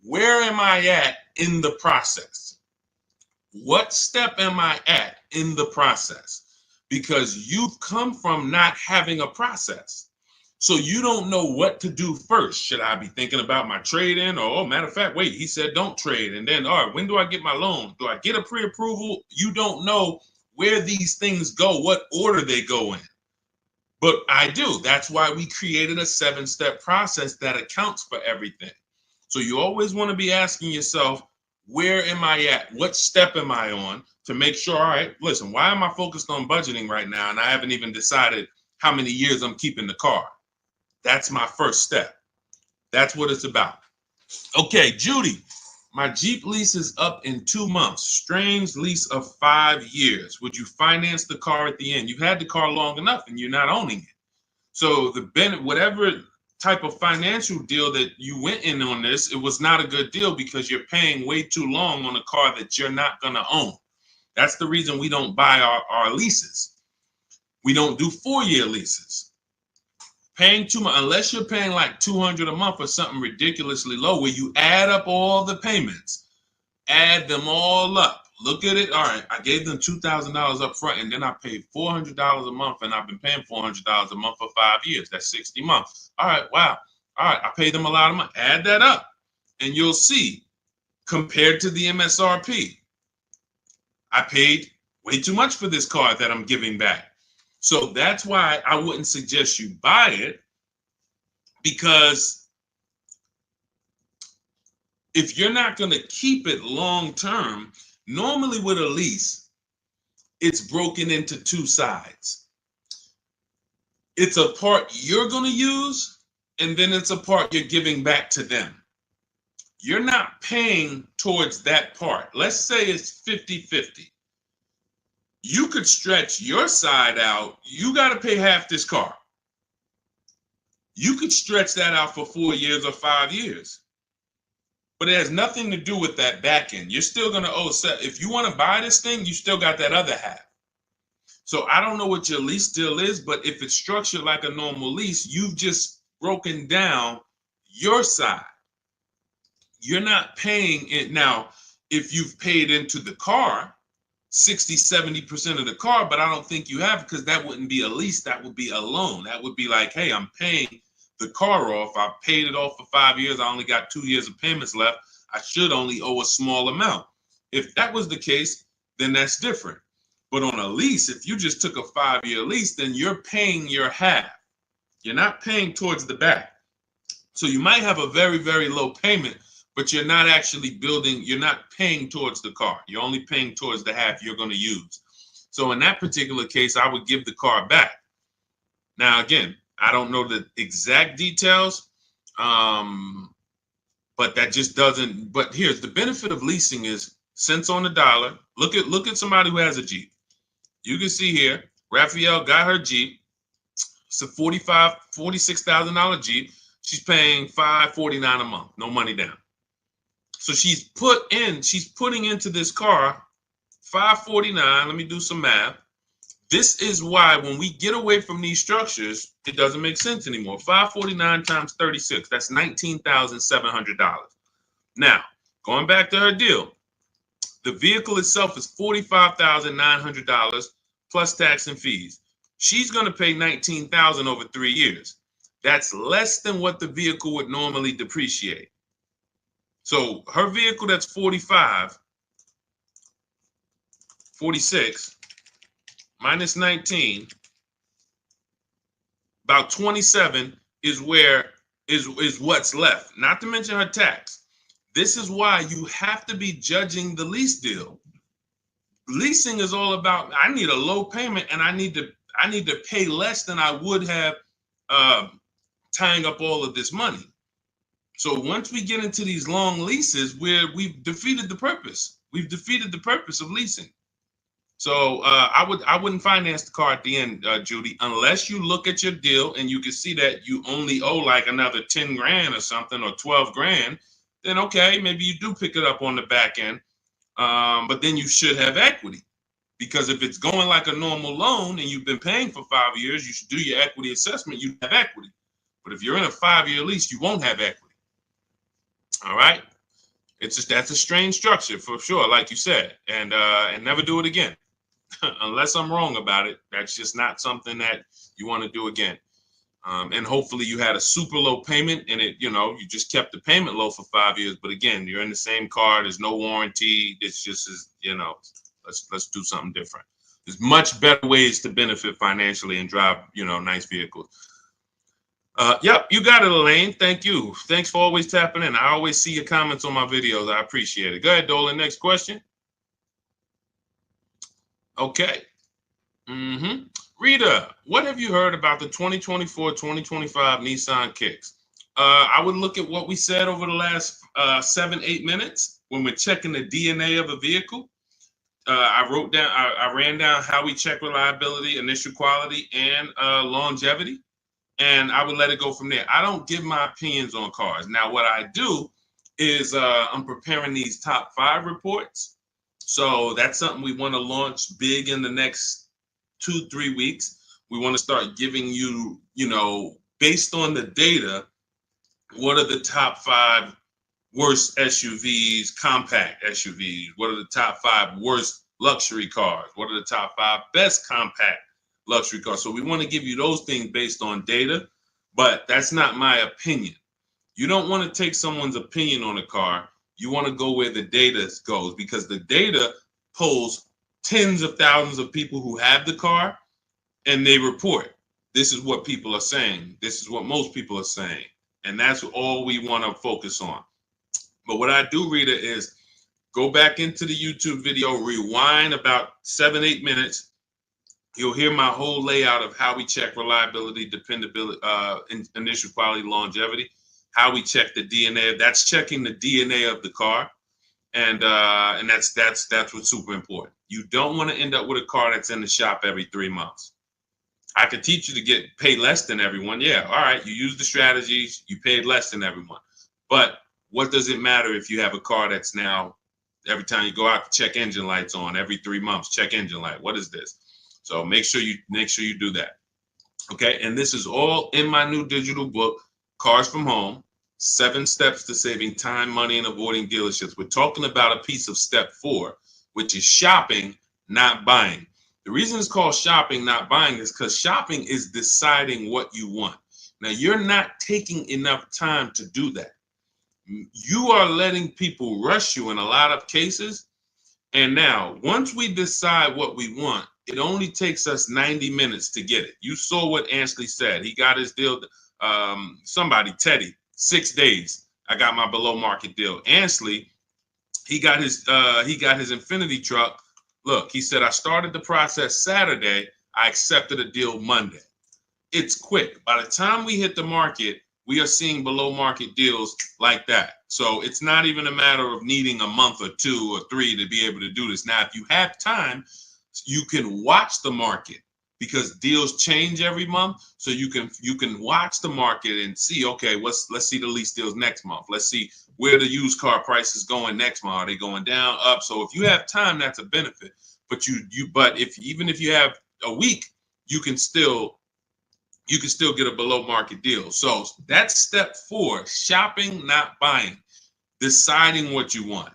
Where am I at in the process? What step am I at in the process? Because you've come from not having a process. So you don't know what to do first. Should I be thinking about my trade-in? Or, oh, matter of fact, wait, he said don't trade. And then, all right, when do I get my loan? Do I get a pre-approval? You don't know where these things go, what order they go in. But I do. That's why we created a 7-step process that accounts for everything. So you always want to be asking yourself, where am I at? What step am I on to make sure, all right, listen, why am I focused on budgeting right now? And I haven't even decided how many years I'm keeping the car. That's my first step. That's what it's about. Okay, Judy, my Jeep lease is up in 2 months. Strange lease of 5 years. Would you finance the car at the end? You've had the car long enough and you're not owning it. So whatever type of financial deal that you went in on this, it was not a good deal because you're paying way too long on a car that you're not going to own. That's the reason we don't buy our leases. We don't do 4-year leases. Paying too much, unless you're paying like $200 a month or something ridiculously low, where you add up all the payments, add them all up. Look at it. All right, I gave them $2,000 up front, and then I paid $400 a month, and I've been paying $400 a month for 5 years. That's 60 months. All right, wow. All right, I paid them a lot of money. Add that up, and you'll see, compared to the MSRP, I paid way too much for this car that I'm giving back. So that's why I wouldn't suggest you buy it, because if you're not going to keep it long term, normally with a lease, it's broken into 2 sides. It's a part you're going to use, and then it's a part you're giving back to them. You're not paying towards that part. Let's say it's 50-50. You could stretch your side out. You got to pay half this car. You could stretch that out for 4 years or 5 years. But it has nothing to do with that back end. You're still going to owe. If you want to buy this thing, you still got that other half. So I don't know what your lease deal is, but if it's structured like a normal lease, you've just broken down your side. You're not paying it. Now, if you've paid into the car, 60-70% of the car, but I don't think you have, because that wouldn't be a lease. That would be a loan. That would be like, hey, I'm paying the car off. I paid it off for 5 years. I only got 2 years of payments left. I should only owe a small amount. If that was the case, then that's different. But on a lease, if you just took a 5-year lease, then you're paying your half. You're not paying towards the back. So you might have a very, very low payment, but you're not actually building, you're not paying towards the car. You're only paying towards the half you're going to use. So in that particular case, I would give the car back. Now, again, I don't know the exact details, but that just doesn't, but here's the benefit of leasing is cents on the dollar. Look at somebody who has a Jeep. You can see here, Raphael got her Jeep. It's a $46,000 Jeep. She's paying $549 a month, no money down. So she's putting into this car $549. Let me do some math. This is why when we get away from these structures, it doesn't make sense anymore. $549 times 36, that's $19,700. Now, going back to her deal, the vehicle itself is $45,900 plus tax and fees. She's going to pay $19,000 over 3 years. That's less than what the vehicle would normally depreciate. So her vehicle that's 46 minus 19, about 27 is what's left, not to mention her tax. This is why you have to be judging the lease deal. Leasing is all about, I need a low payment and I need to pay less than I would have tying up all of this money. So once we get into these long leases, we've defeated the purpose. We've defeated the purpose of leasing. So I wouldn't finance the car at the end, Judy, unless you look at your deal and you can see that you only owe like another 10 grand or something, or 12 grand. Then okay, maybe you do pick it up on the back end, but then you should have equity. Because if it's going like a normal loan and you've been paying for 5 years, you should do your equity assessment. You have equity. But if you're in a 5-year lease, you won't have equity. All right. That's a strange structure for sure, like you said, and never do it again. Unless I'm wrong about it. That's just not something that you want to do again. And hopefully you had a super low payment and you just kept the payment low for 5 years. But again, you're in the same car. There's no warranty. It's just, let's do something different. There's much better ways to benefit financially and drive, nice vehicles. Yep, you got it, Elaine. Thank you. Thanks for always tapping in. I always see your comments on my videos. I appreciate it. Go ahead, Dolan. Next question. Okay. Rita, what have you heard about the 2024-2025 Nissan Kicks? I would look at what we said over the last 7-8 minutes when we're checking the DNA of a vehicle. I ran down how we check reliability, initial quality, and longevity, and I would let it go from there. I don't give my opinions on cars. Now, what I do is I'm preparing these top 5 reports. So that's something we want to launch big in the next 2-3 weeks. We want to start giving you, based on the data, what are the top 5 worst SUVs, compact SUVs? What are the top 5 worst luxury cars? What are the top 5 best compact luxury cars? So we want to give you those things based on data, but that's not my opinion. You don't want to take someone's opinion on a car. You want to go where the data goes, because the data polls tens of thousands of people who have the car, and they report, this is what people are saying. This is what most people are saying. And that's all we want to focus on. But what I do, Rita, is go back into the YouTube video, rewind about 7-8 minutes. You'll hear my whole layout of how we check reliability, dependability, initial quality, longevity, how we check the DNA. That's checking the DNA of the car. And that's what's super important. You don't want to end up with a car that's in the shop every 3 months. I could teach you to pay less than everyone. Yeah, all right. You use the strategies. You paid less than everyone. But what does it matter if you have a car that's now, every time you go out, check engine lights on, every 3 months, check engine light. What is this? So make sure you do that. Okay. And this is all in my new digital book, Cars from Home, 7 Steps to Saving Time, Money, and Avoiding Dealerships. We're talking about a piece of step 4, which is shopping, not buying. The reason it's called shopping, not buying, is because shopping is deciding what you want. Now, you're not taking enough time to do that. You are letting people rush you in a lot of cases. And now, once we decide what we want, it only takes us 90 minutes to get it. You saw what Ansley said. He got his deal, Teddy, 6 days. I got my below market deal. Ansley, he got his Infinity truck. Look, he said, I started the process Saturday. I accepted a deal Monday. It's quick. By the time we hit the market, we are seeing below market deals like that. So it's not even a matter of needing a month or 2 or 3 to be able to do this. Now, if you have time, you can watch the market, because deals change every month. So you can watch the market and see, okay, let's see the lease deals next month. Let's see where the used car price is going next month. Are they going down, up? So if you have time, that's a benefit. But even if you have a week, you can still get a below market deal. So that's step 4, shopping, not buying, deciding what you want.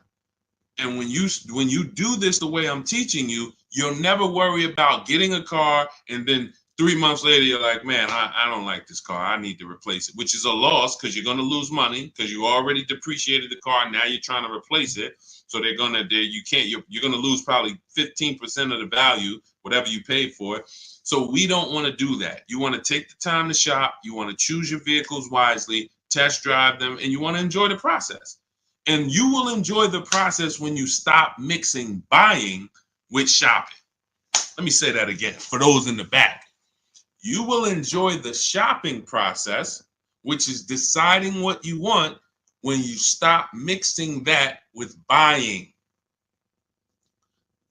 And when you do this the way I'm teaching you, you'll never worry about getting a car and then 3 months later you're like, man, I don't like this car. I need to replace it, which is a loss, because you're going to lose money, because you already depreciated the car. Now you're trying to replace it. So you're going to lose probably 15% of the value, whatever you paid for it. So we don't want to do that. You want to take the time to shop. You want to choose your vehicles wisely, test drive them, and you want to enjoy the process. And you will enjoy the process when you stop mixing buying with shopping. Let me say that again for those in the back. You will enjoy the shopping process, which is deciding what you want, when you stop mixing that with buying.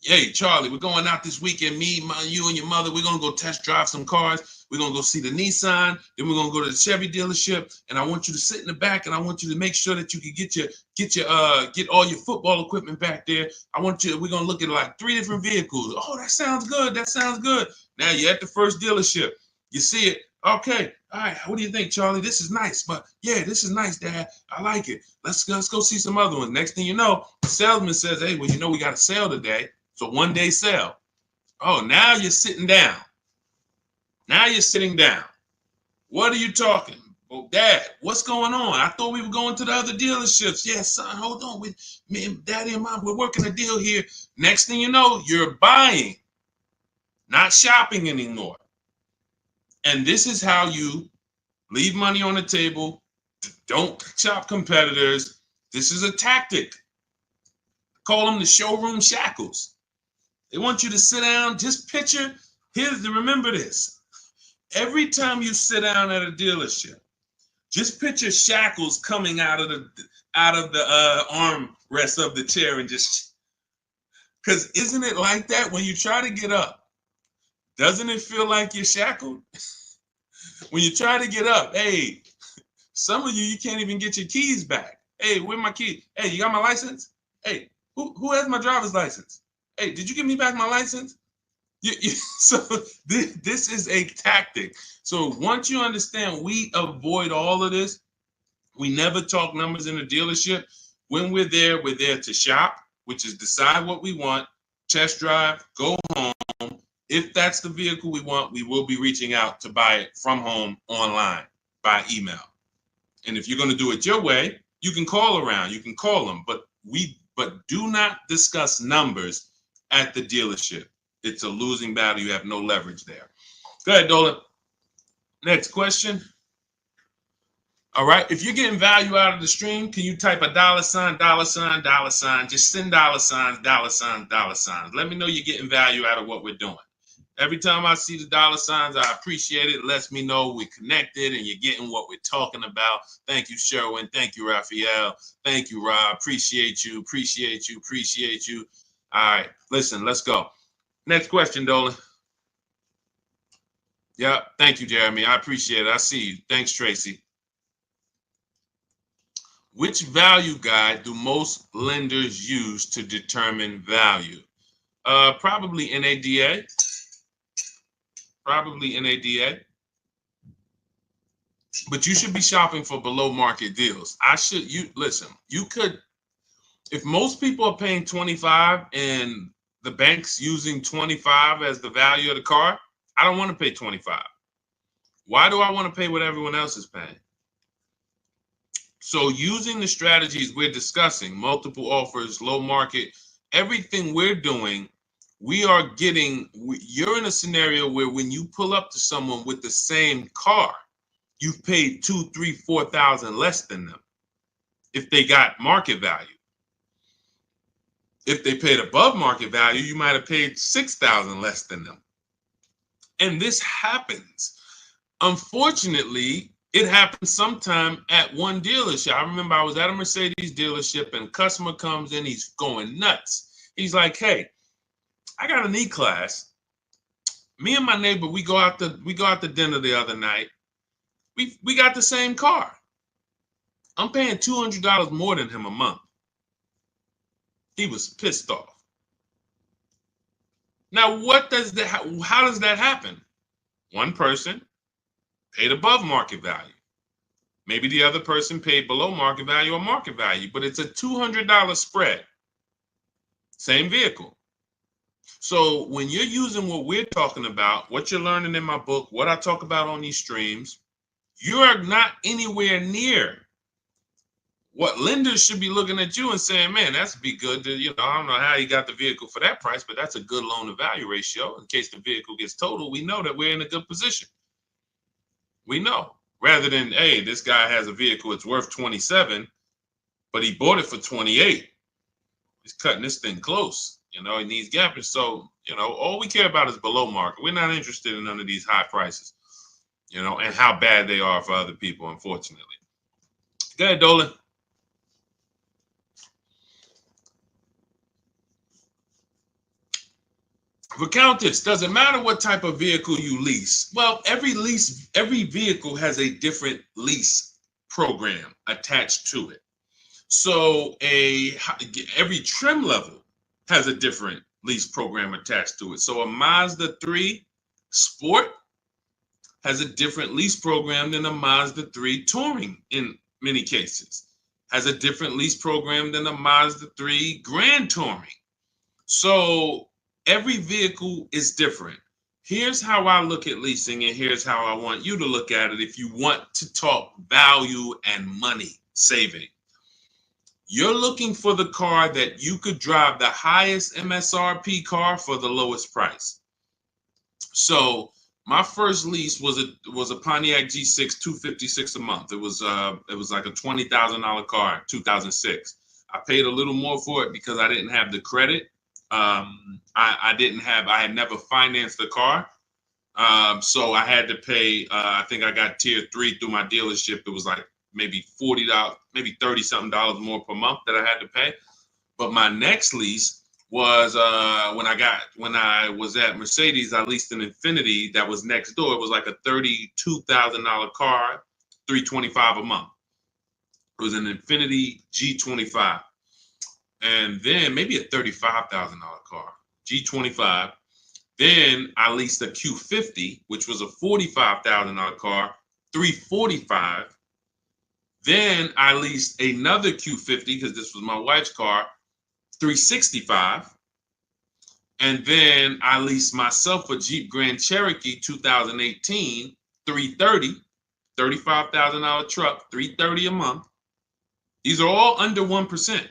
Hey, Charlie, we're going out this weekend. You and your mother, we're going to go test drive some cars. We're going to go see the Nissan. Then we're going to go to the Chevy dealership. And I want you to sit in the back, and I want you to make sure that you can get all your football equipment back there. We're going to look at like 3 different vehicles. Oh, that sounds good. That sounds good. Now you're at the first dealership. You see it. Okay. All right. What do you think, Charlie? This is nice. But yeah, this is nice, Dad. I like it. Let's go see some other ones. Next thing you know, the salesman says, hey, well, we got a sale today. So 1-day sale. Oh, now you're sitting down. Now you're sitting down. What are you talking? Well, Dad, what's going on? I thought we were going to the other dealerships. Yeah, son, hold on. Me, Daddy and Mom, we're working a deal here. Next thing you know, you're buying, not shopping anymore. And this is how you leave money on the table. Don't shop competitors. This is a tactic. Call them the showroom shackles. They want you to sit down. Just picture. Remember this. Every time you sit down at a dealership, just picture shackles coming out of the armrest of the chair, and because isn't it like that when you try to get up? Doesn't it feel like you're shackled? When you try to get up, hey, some of you can't even get your keys back. Hey, where my key? Hey, you got my license? Hey, who has my driver's license? Hey, did you give me back my license? So this is a tactic. So once you understand, we avoid all of this. We never talk numbers in the dealership. When we're there to shop, which is decide what we want, test drive, go home. If that's the vehicle we want, we will be reaching out to buy it from home, online, by email. And if you're going to do it your way, you can call around, you can call them, but do not discuss numbers at the dealership. It's a losing battle. You have no leverage there. Go ahead, Dolan. Next question. All right. If you're getting value out of the stream, can you type a $, $, $, just send $, $. Let me know you're getting value out of what we're doing. Every time I see the $, I appreciate it. It lets me know we're connected and you're getting what we're talking about. Thank you, Sherwin. Thank you, Raphael. Thank you, Rob. Appreciate you. All right. Listen, let's go. Next question, Dolan. Yeah. Thank you, Jeremy. I appreciate it. I see you. Thanks, Tracy. Which value guide do most lenders use to determine value? Probably NADA. But you should be shopping for below market deals. Listen, you could, if most people are paying 25 and the bank's using 25 as the value of the car, I don't want to pay 25. Why do I want to pay what everyone else is paying? So using the strategies we're discussing, multiple offers, low market, everything we're doing, you're in a scenario where when you pull up to someone with the same car, you've paid 2, 3, 4,000 less than them if they got market value. If they paid above market value, you might have paid 6,000 less than them. And this happens. Unfortunately, it happens sometime at one dealership. I remember I was at a Mercedes dealership and a customer comes in, he's going nuts. He's like, hey, I got an E-Class. Me and my neighbor, we go out to dinner the other night. We got the same car. I'm paying $200 more than him a month. He was pissed off. Now, how does that happen? One person paid above market value. Maybe the other person paid below market value or market value, but it's a $200 spread. Same vehicle. So when you're using what we're talking about, what you're learning in my book, what I talk about on these streams, you are not anywhere near what lenders should be looking at you and saying, man, that's be good. I don't know how you got the vehicle for that price, but that's a good loan to value ratio. In case the vehicle gets totaled, we know that we're in a good position. We know, rather than, hey, this guy has a vehicle, it's worth 27, but he bought it for 28. He's cutting this thing close. He needs gapping. So, all we care about is below market. We're not interested in none of these high prices, and how bad they are for other people, unfortunately. Go ahead, Dolan. For Countess, does it matter what type of vehicle you lease? Well, every vehicle has a different lease program attached to it. So every trim level has a different lease program attached to it. So a Mazda 3 Sport has a different lease program than a Mazda 3 Touring in many cases. Has a different lease program than a Mazda 3 Grand Touring. So every vehicle is different. Here's how I look at leasing, and here's how I want you to look at it if you want to talk value and money saving. You're looking for the car that you could drive the highest MSRP car for the lowest price. So my first lease was a Pontiac G6 $256 a month. It was like a $20,000 car in 2006. I paid a little more for it because I didn't have the credit. I had never financed the car. So I had to pay, I think I got tier 3 through my dealership. It was like maybe $40, maybe $30-something more per month that I had to pay. But my next lease was when I was at Mercedes, I leased an Infiniti that was next door. It was like a $32,000 car, $325 a month. It was an Infiniti G25. And then maybe a $35,000 car, G25. Then I leased a Q50, which was a $45,000 car, $345. Then I leased another Q50 because this was my wife's car, $365. And then I leased myself a Jeep Grand Cherokee 2018, $330, $35,000 truck, $330 a month. These are all under 1%.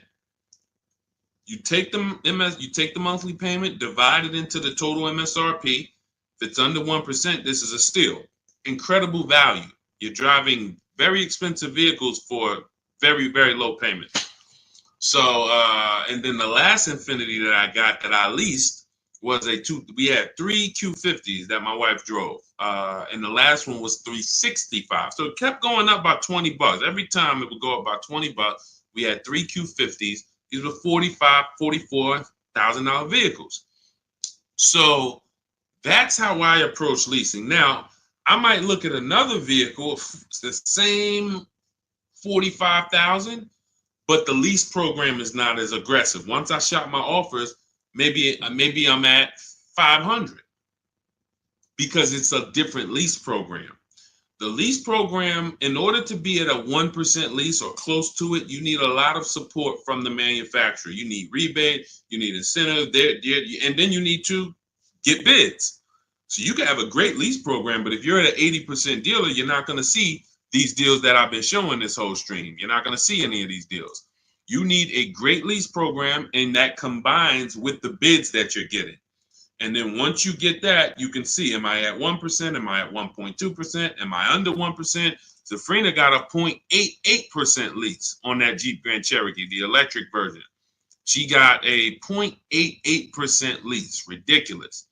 You take the monthly payment, divide it into the total MSRP. If it's under 1%, this is a steal. Incredible value. You're driving very expensive vehicles for very, very low payment. So, and then the last Infiniti that I got that I leased was we had 3 Q50s that my wife drove. And the last one was $365. So it kept going up by $20. Every time it would go up by $20. We had 3 Q50s. These were $44,000 vehicles. So that's how I approach leasing. Now, I might look at another vehicle, the same $45,000, but the lease program is not as aggressive. Once I shop my offers, maybe I'm at $500 because it's a different lease program. The lease program, in order to be at a 1% lease or close to it, you need a lot of support from the manufacturer. You need rebate, you need incentive, and then you need to get bids. So you can have a great lease program, but if you're at an 80% dealer, you're not going to see these deals that I've been showing this whole stream. You're not going to see any of these deals. You need a great lease program, and that combines with the bids that you're getting. And then once you get that, you can see, am I at 1%? Am I at 1.2%? Am I under 1%? Zafrina got a 0.88% lease on that Jeep Grand Cherokee, the electric version. She got a 0.88% lease. Ridiculous.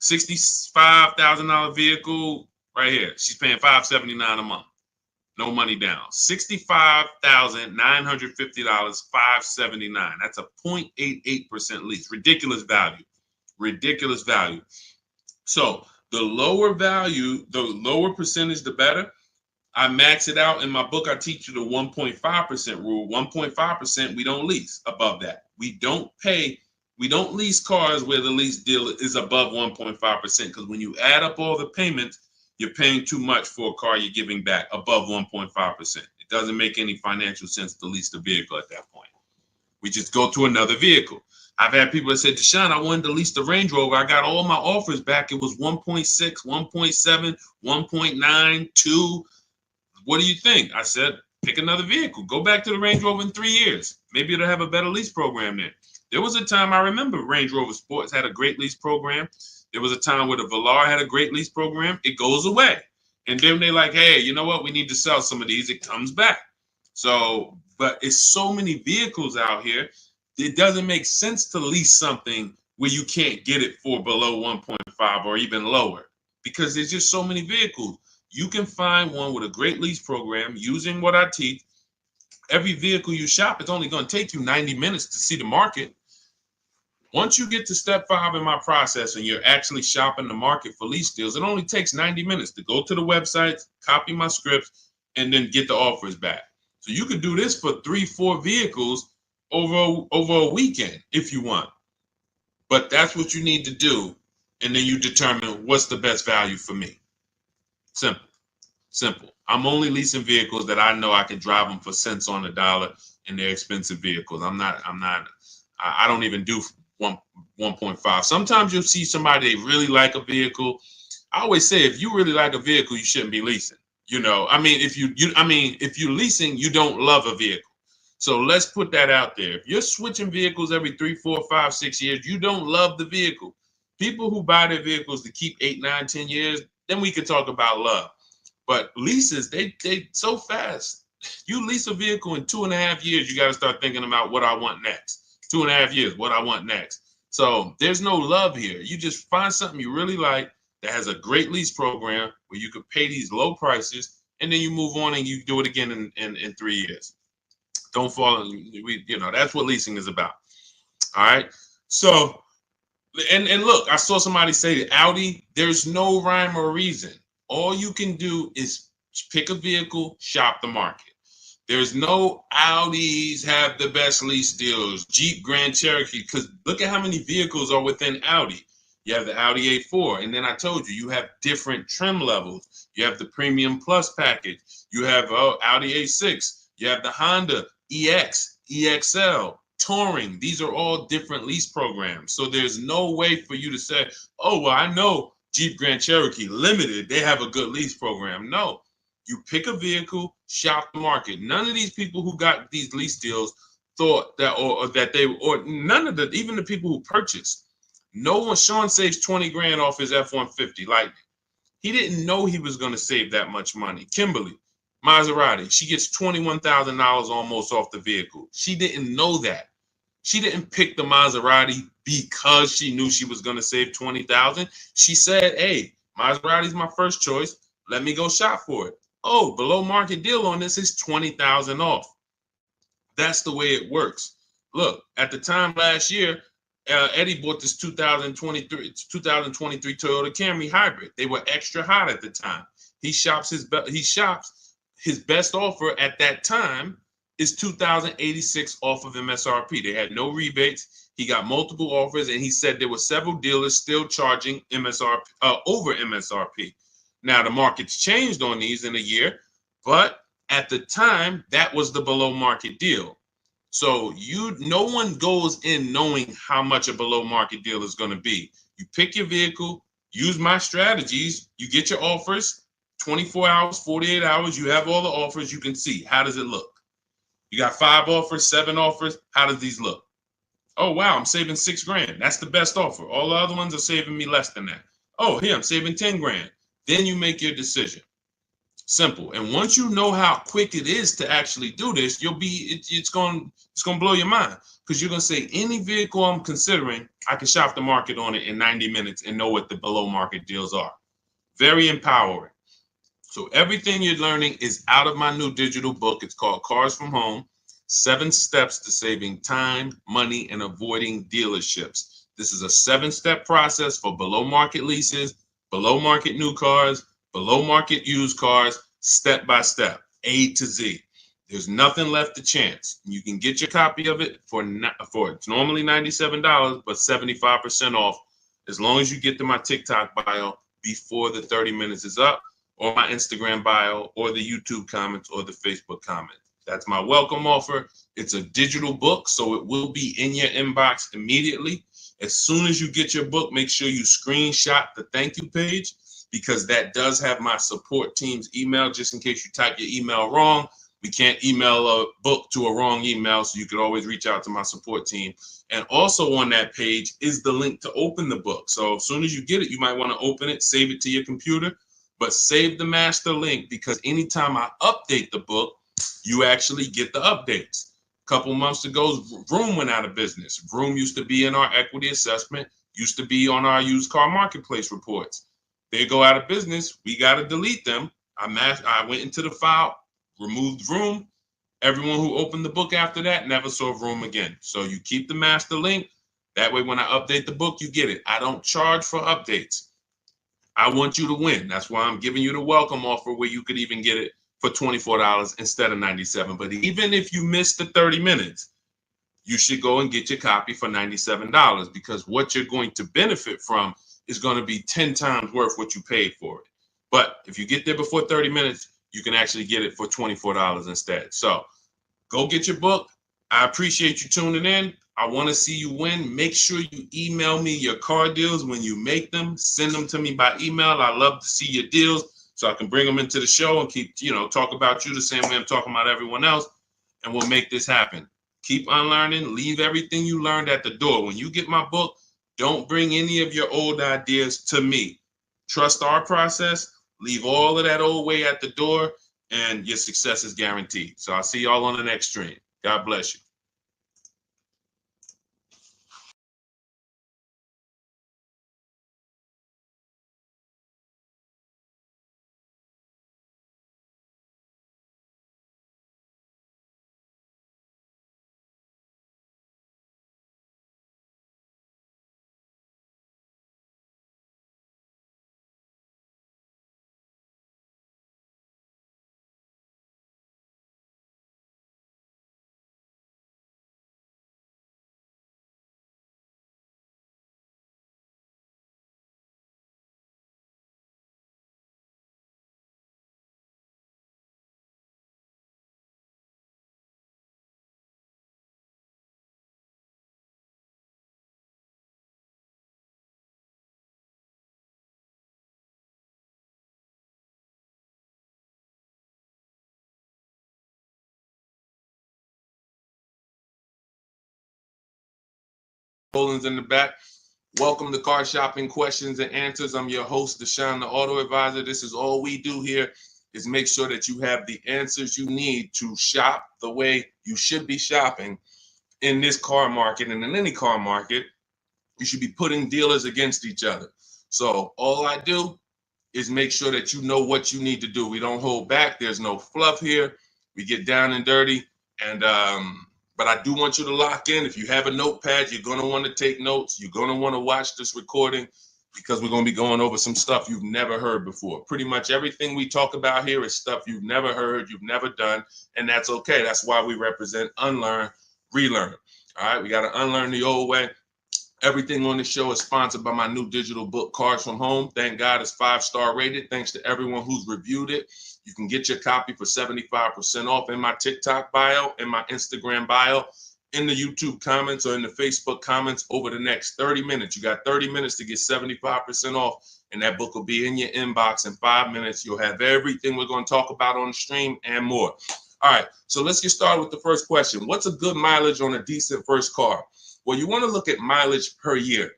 $65,000 vehicle right here. She's paying $579 a month. No money down. $65,950, $579. That's a 0.88% lease. Ridiculous value. Ridiculous value. So the lower value, the lower percentage, the better. I max it out in my book. I teach you the 1.5% rule. 1.5%, we don't lease above that. We don't lease cars where the lease deal is above 1.5%, because when you add up all the payments, you're paying too much for a car you're giving back above 1.5%. It doesn't make any financial sense to lease the vehicle at that point. We just go to another vehicle. I've had people that said, Deshone, I wanted to lease the Range Rover. I got all my offers back. It was 1.6, 1.7, 1.9, 2. What do you think? I said, pick another vehicle. Go back to the Range Rover in 3 years. Maybe it'll have a better lease program there. There was a time, I remember Range Rover Sports had a great lease program. There was a time where the Velar had a great lease program. It goes away. And then they're like, hey, you know what? We need to sell some of these. It comes back. So, but it's so many vehicles out here. It doesn't make sense to lease something where you can't get it for below 1.5 or even lower, because there's just so many vehicles. You can find one with a great lease program using what I teach. Every vehicle you shop, it's only going to take you 90 minutes to see the market. Once you get to step 5 in my process and you're actually shopping the market for lease deals, it only takes 90 minutes to go to the website, copy my scripts, and then get the offers back. So you could do this for 3-4 vehicles over a weekend if you want. But that's what you need to do. And then you determine what's the best value for me. Simple. I'm only leasing vehicles that I know I can drive them for cents on the dollar, and they're expensive vehicles. I don't even do 1.5. Sometimes you'll see somebody, they really like a vehicle. I always say, if you really like a vehicle, you shouldn't be leasing. You know, I mean, if you're leasing, you don't love a vehicle. So let's put that out there. If you're switching vehicles every 3, 4, 5, 6 years, you don't love the vehicle. People who buy their vehicles to keep 8, 9, 10 years, then we can talk about love. But leases, they so fast. You lease a vehicle in 2.5 years, you got to start thinking about what I want next. 2.5 years, what I want next. So there's no love here. You just find something you really like that has a great lease program where you could pay these low prices, and then you move on and you do it again in 3 years. Don't fall in, that's what leasing is about. All right. So, and look, I saw somebody say Audi, there's no rhyme or reason. All you can do is pick a vehicle, shop the market. There's no Audis have the best lease deals, Jeep Grand Cherokee, because look at how many vehicles are within Audi. You have the Audi A4, and then I told you, you have different trim levels. You have the Premium Plus package. You have Audi A6. You have the Honda EX, EXL, Touring. These are all different lease programs. So there's no way for you to say, oh, well, I know Jeep Grand Cherokee Limited, they have a good lease program. No, you pick a vehicle, shop the market. None of these people who got these lease deals thought that, or none of the, even the people who purchased, no one, Sean saves 20 grand off his F-150 Lightning. He didn't know he was going to save that much money. Kimberly, Maserati, she gets $21,000 almost off the vehicle. She didn't know that. She didn't pick the Maserati because she knew she was going to save $20,000. She said, hey, Maserati's my first choice. Let me go shop for it. Oh, below market deal on this is $20,000 off. That's the way it works. Look, at the time last year, Eddie bought this 2023 Toyota Camry hybrid. They were extra hot at the time. He shops his best offer at that time is $2,086 off of MSRP. They had no rebates. He got multiple offers, and he said there were several dealers still charging MSRP over MSRP. Now, the market's changed on these in a year, but at the time, that was the below market deal. So no one goes in knowing how much a below market deal is going to be. You pick your vehicle, use my strategies, you get your offers, 24 hours, 48 hours, you have all the offers, you can see, how does it look? You got 5 offers, 7 offers, how does these look? Oh, wow, I'm saving 6 grand. That's the best offer. All the other ones are saving me less than that. Oh, here, I'm saving 10 grand. Then you make your decision. Simple. And once you know how quick it is to actually do this, it's going to blow your mind, because you're going to say, any vehicle I'm considering, I can shop the market on it in 90 minutes and know what the below market deals are. Very empowering. So everything you're learning is out of my new digital book. It's called Cars from Home: 7 Steps to Saving Time, Money, and Avoiding Dealerships. This is a 7-step process for below market leases, below market new cars, below market used cars, step by step, A to Z. There's nothing left to chance. You can get your copy of it for it's normally $97, but 75% off, as long as you get to my TikTok bio before the 30 minutes is up, or my Instagram bio, or the YouTube comments, or the Facebook comment. That's my welcome offer. It's a digital book, so it will be in your inbox immediately. As soon as you get your book, make sure you screenshot the thank you page, because that does have my support team's email, just in case you type your email wrong. We can't email a book to a wrong email, so you could always reach out to my support team. And also on that page is the link to open the book. So as soon as you get it, you might want to open it, save it to your computer, but save the master link, because anytime I update the book, you actually get the updates. A couple months ago, Vroom went out of business. Vroom used to be in our equity assessment, used to be on our used car marketplace reports. They go out of business. We got to delete them. I went into the file, removed Vroom. Everyone who opened the book after that never saw Vroom again. So you keep the master link. That way, when I update the book, you get it. I don't charge for updates. I want you to win. That's why I'm giving you the welcome offer, where you could even get it for $24 instead of $97. But even if you miss the 30 minutes, you should go and get your copy for $97, because what you're going to benefit from is going to be 10 times worth what you paid for it. But if you get there before 30 minutes, you can actually get it for $24 instead. So go get your book. I appreciate you tuning in. I want to see you win. Make sure you email me your car deals when you make them. Send them to me by email. I love to see your deals, so I can bring them into the show and keep, talk about you the same way I'm talking about everyone else. And we'll make this happen. Keep unlearning. Leave everything you learned at the door. When you get my book, don't bring any of your old ideas to me. Trust our process. Leave all of that old way at the door, and your success is guaranteed. So I'll see y'all on the next stream. God bless you. Rollins in the back. Welcome to Car Shopping Questions and Answers. I'm your host, Deshone, the Auto Advisor. This is all we do here, is make sure that you have the answers you need to shop the way you should be shopping in this car market, and in any car market. You should be putting dealers against each other. So all I do is make sure that you know what you need to do. We don't hold back. There's no fluff here. We get down and dirty. And but I do want you to lock in. If you have a notepad, you're going to want to take notes. You're going to want to watch this recording, because we're going to be going over some stuff you've never heard before. Pretty much everything we talk about here is stuff you've never heard, you've never done, and that's okay. That's why we represent unlearn, relearn. All right, we got to unlearn the old way Everything on the show is sponsored by my new digital book, Cars from Home. Thank God it's 5-star rated. Thanks to everyone who's reviewed it. You can get your copy for 75% off in my TikTok bio, in my Instagram bio, in the YouTube comments, or in the Facebook comments over the next 30 minutes. You got 30 minutes to get 75% off, and that book will be in your inbox in 5 minutes. You'll have everything we're going to talk about on the stream and more. All right, so let's get started with the first question. What's a good mileage on a decent first car? Well, you want to look at mileage per year.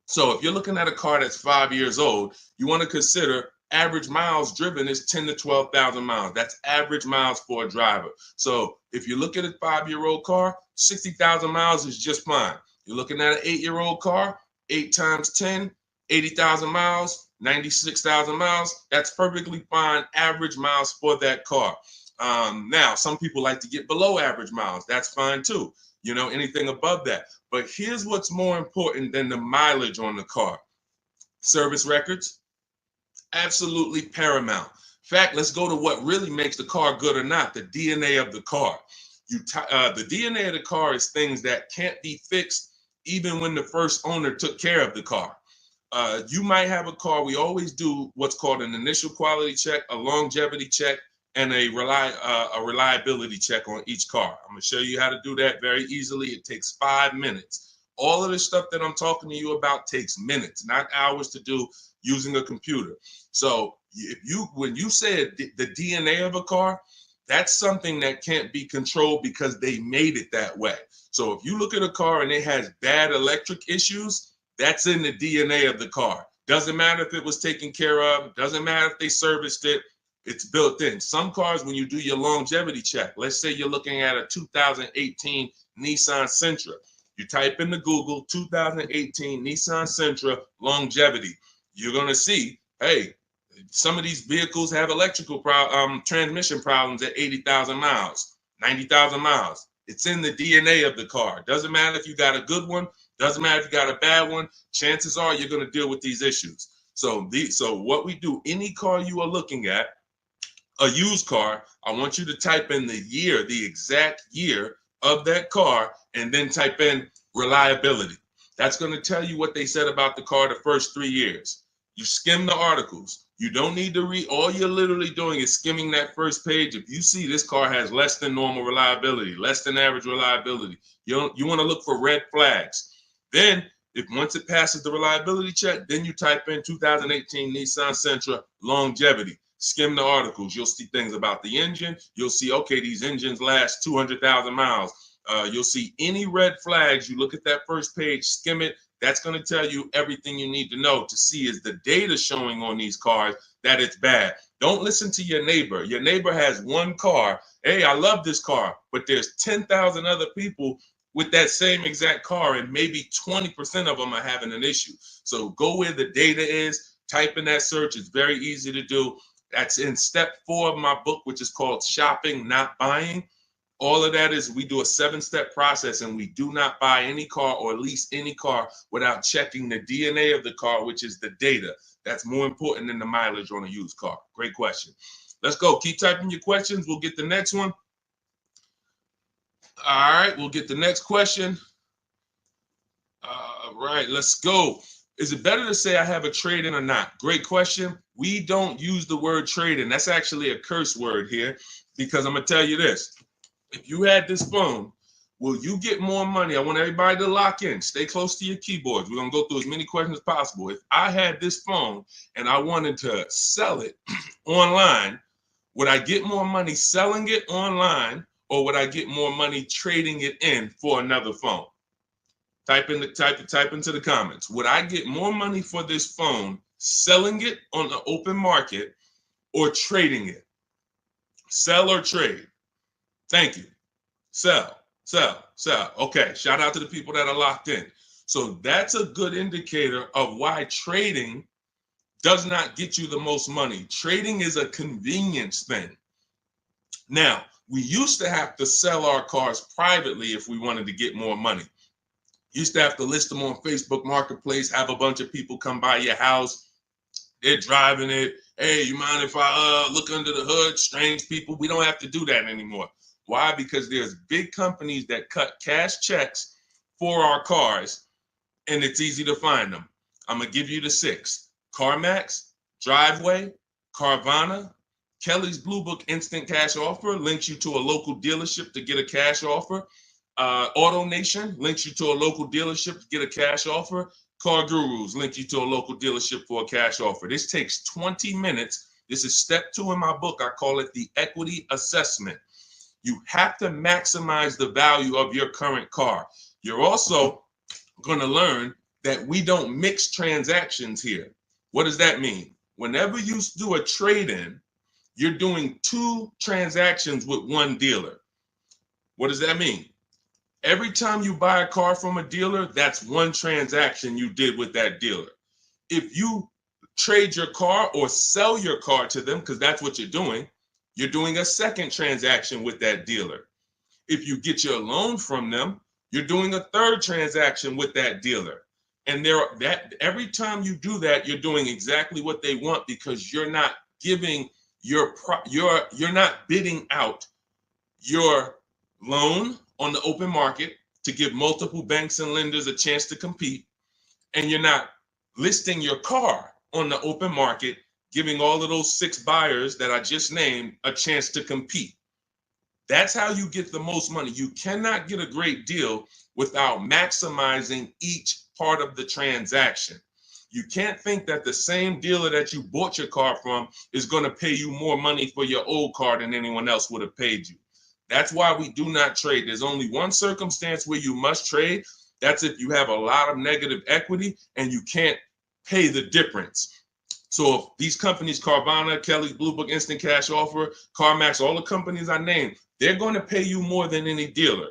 So if you're looking at a car that's 5 years old, you want to consider average miles driven is 10 to 12,000 miles. That's average miles for a driver. So if you look at a 5-year-old car, 60,000 miles is just fine. You're looking at an 8-year-old car, 8 times 10, 80,000 miles, 96,000 miles. That's perfectly fine average miles for that car. Now, some people like to get below average miles. That's fine too. You know, anything above that. But here's what's more important than the mileage on the car. Service records, absolutely paramount. In fact, let's go to what really makes the car good or not, the DNA of the car. The DNA of the car is things that can't be fixed even when the first owner took care of the car. You might have a car, we always do what's called an initial quality check, a longevity check, and a reliability check on each car. I'm going to show you how to do that very easily. It takes 5 minutes. All of the stuff that I'm talking to you about takes minutes, not hours to do using a computer. So when you said the DNA of a car, that's something that can't be controlled because they made it that way. So if you look at a car and it has bad electric issues, that's in the DNA of the car. Doesn't matter if it was taken care of, doesn't matter if they serviced it. It's built in. Some cars, when you do your longevity check, let's say you're looking at a 2018 Nissan Sentra. You type into Google 2018 Nissan Sentra longevity. You're going to see, hey, some of these vehicles have electrical transmission problems at 80,000 miles, 90,000 miles. It's in the DNA of the car. Doesn't matter if you got a good one. Doesn't matter if you got a bad one. Chances are you're going to deal with these issues. So what we do, any car you are looking at, a used car, I want you to type in the year, the exact year of that car, and then type in reliability. That's going to tell you what they said about the car the first 3 years. You skim the articles. You don't need to read. All you're literally doing is skimming that first page. If you see this car has less than normal reliability, less than average reliability, you want to look for red flags. Then, once it passes the reliability check, then you type in 2018 Nissan Sentra longevity. Skim the articles. You'll see things about the engine. You'll see, okay, these engines last 200,000 miles. You'll see any red flags. You look at that first page, skim it. That's going to tell you everything you need to know to see is the data showing on these cars that it's bad. Don't listen to your neighbor. Your neighbor has one car. Hey, I love this car, but there's 10,000 other people with that same exact car, and maybe 20% of them are having an issue. So go where the data is, type in that search. It's very easy to do. That's in step 4 of my book, which is called Shopping, Not Buying. All of that is we do a 7-step process, and we do not buy any car or lease any car without checking the DNA of the car, which is the data. That's more important than the mileage on a used car. Great question. Let's go. Keep typing your questions. We'll get the next one. All right, we'll get the next question. All right, let's go. Is it better to say I have a trade-in or not? Great question. We don't use the word trade-in. That's actually a curse word here, because I'm going to tell you this. If you had this phone, will you get more money? I want everybody to lock in. Stay close to your keyboards. We're going to go through as many questions as possible. If I had this phone and I wanted to sell it online, would I get more money selling it online, or would I get more money trading it in for another phone? Type into the comments. Would I get more money for this phone selling it on the open market or trading it? Sell or trade? Thank you. Sell. Okay, shout out to the people that are locked in. So that's a good indicator of why trading does not get you the most money. Trading is a convenience thing. Now, we used to have to sell our cars privately if we wanted to get more money. Used to have to list them on Facebook Marketplace, have a bunch of people come by your house. They're driving it. Hey, you mind if I look under the hood? Strange people. We don't have to do that anymore. Why? Because there's big companies that cut cash checks for our cars, and it's easy to find them. I'm going to give you the 6. CarMax, Driveway, Carvana, Kelly's Blue Book Instant Cash Offer links you to a local dealership to get a cash offer. Auto Nation links you to a local dealership to get a cash offer. Car Gurus link you to a local dealership for a cash offer. This takes 20 minutes. This is step 2 in my book. I call it the equity assessment. You have to maximize the value of your current car. You're also going to learn that we don't mix transactions here. What does that mean? Whenever you do a trade-in, you're doing 2 transactions with one dealer. What does that mean? Every time you buy a car from a dealer, that's 1 transaction you did with that dealer. If you trade your car or sell your car to them, because that's what you're doing a second transaction with that dealer. If you get your loan from them, you're doing a 3rd transaction with that dealer. And every time you do that, you're doing exactly what they want, because you're not giving you're not bidding out your loan on the open market to give multiple banks and lenders a chance to compete, and you're not listing your car on the open market, giving all of those 6 buyers that I just named a chance to compete. That's how you get the most money. You cannot get a great deal without maximizing each part of the transaction. You can't think that the same dealer that you bought your car from is going to pay you more money for your old car than anyone else would have paid you. That's why we do not trade. There's only one circumstance where you must trade. That's if you have a lot of negative equity and you can't pay the difference. So if these companies, Carvana, Kelly's Blue Book Instant Cash Offer, CarMax, all the companies I named, they're going to pay you more than any dealer.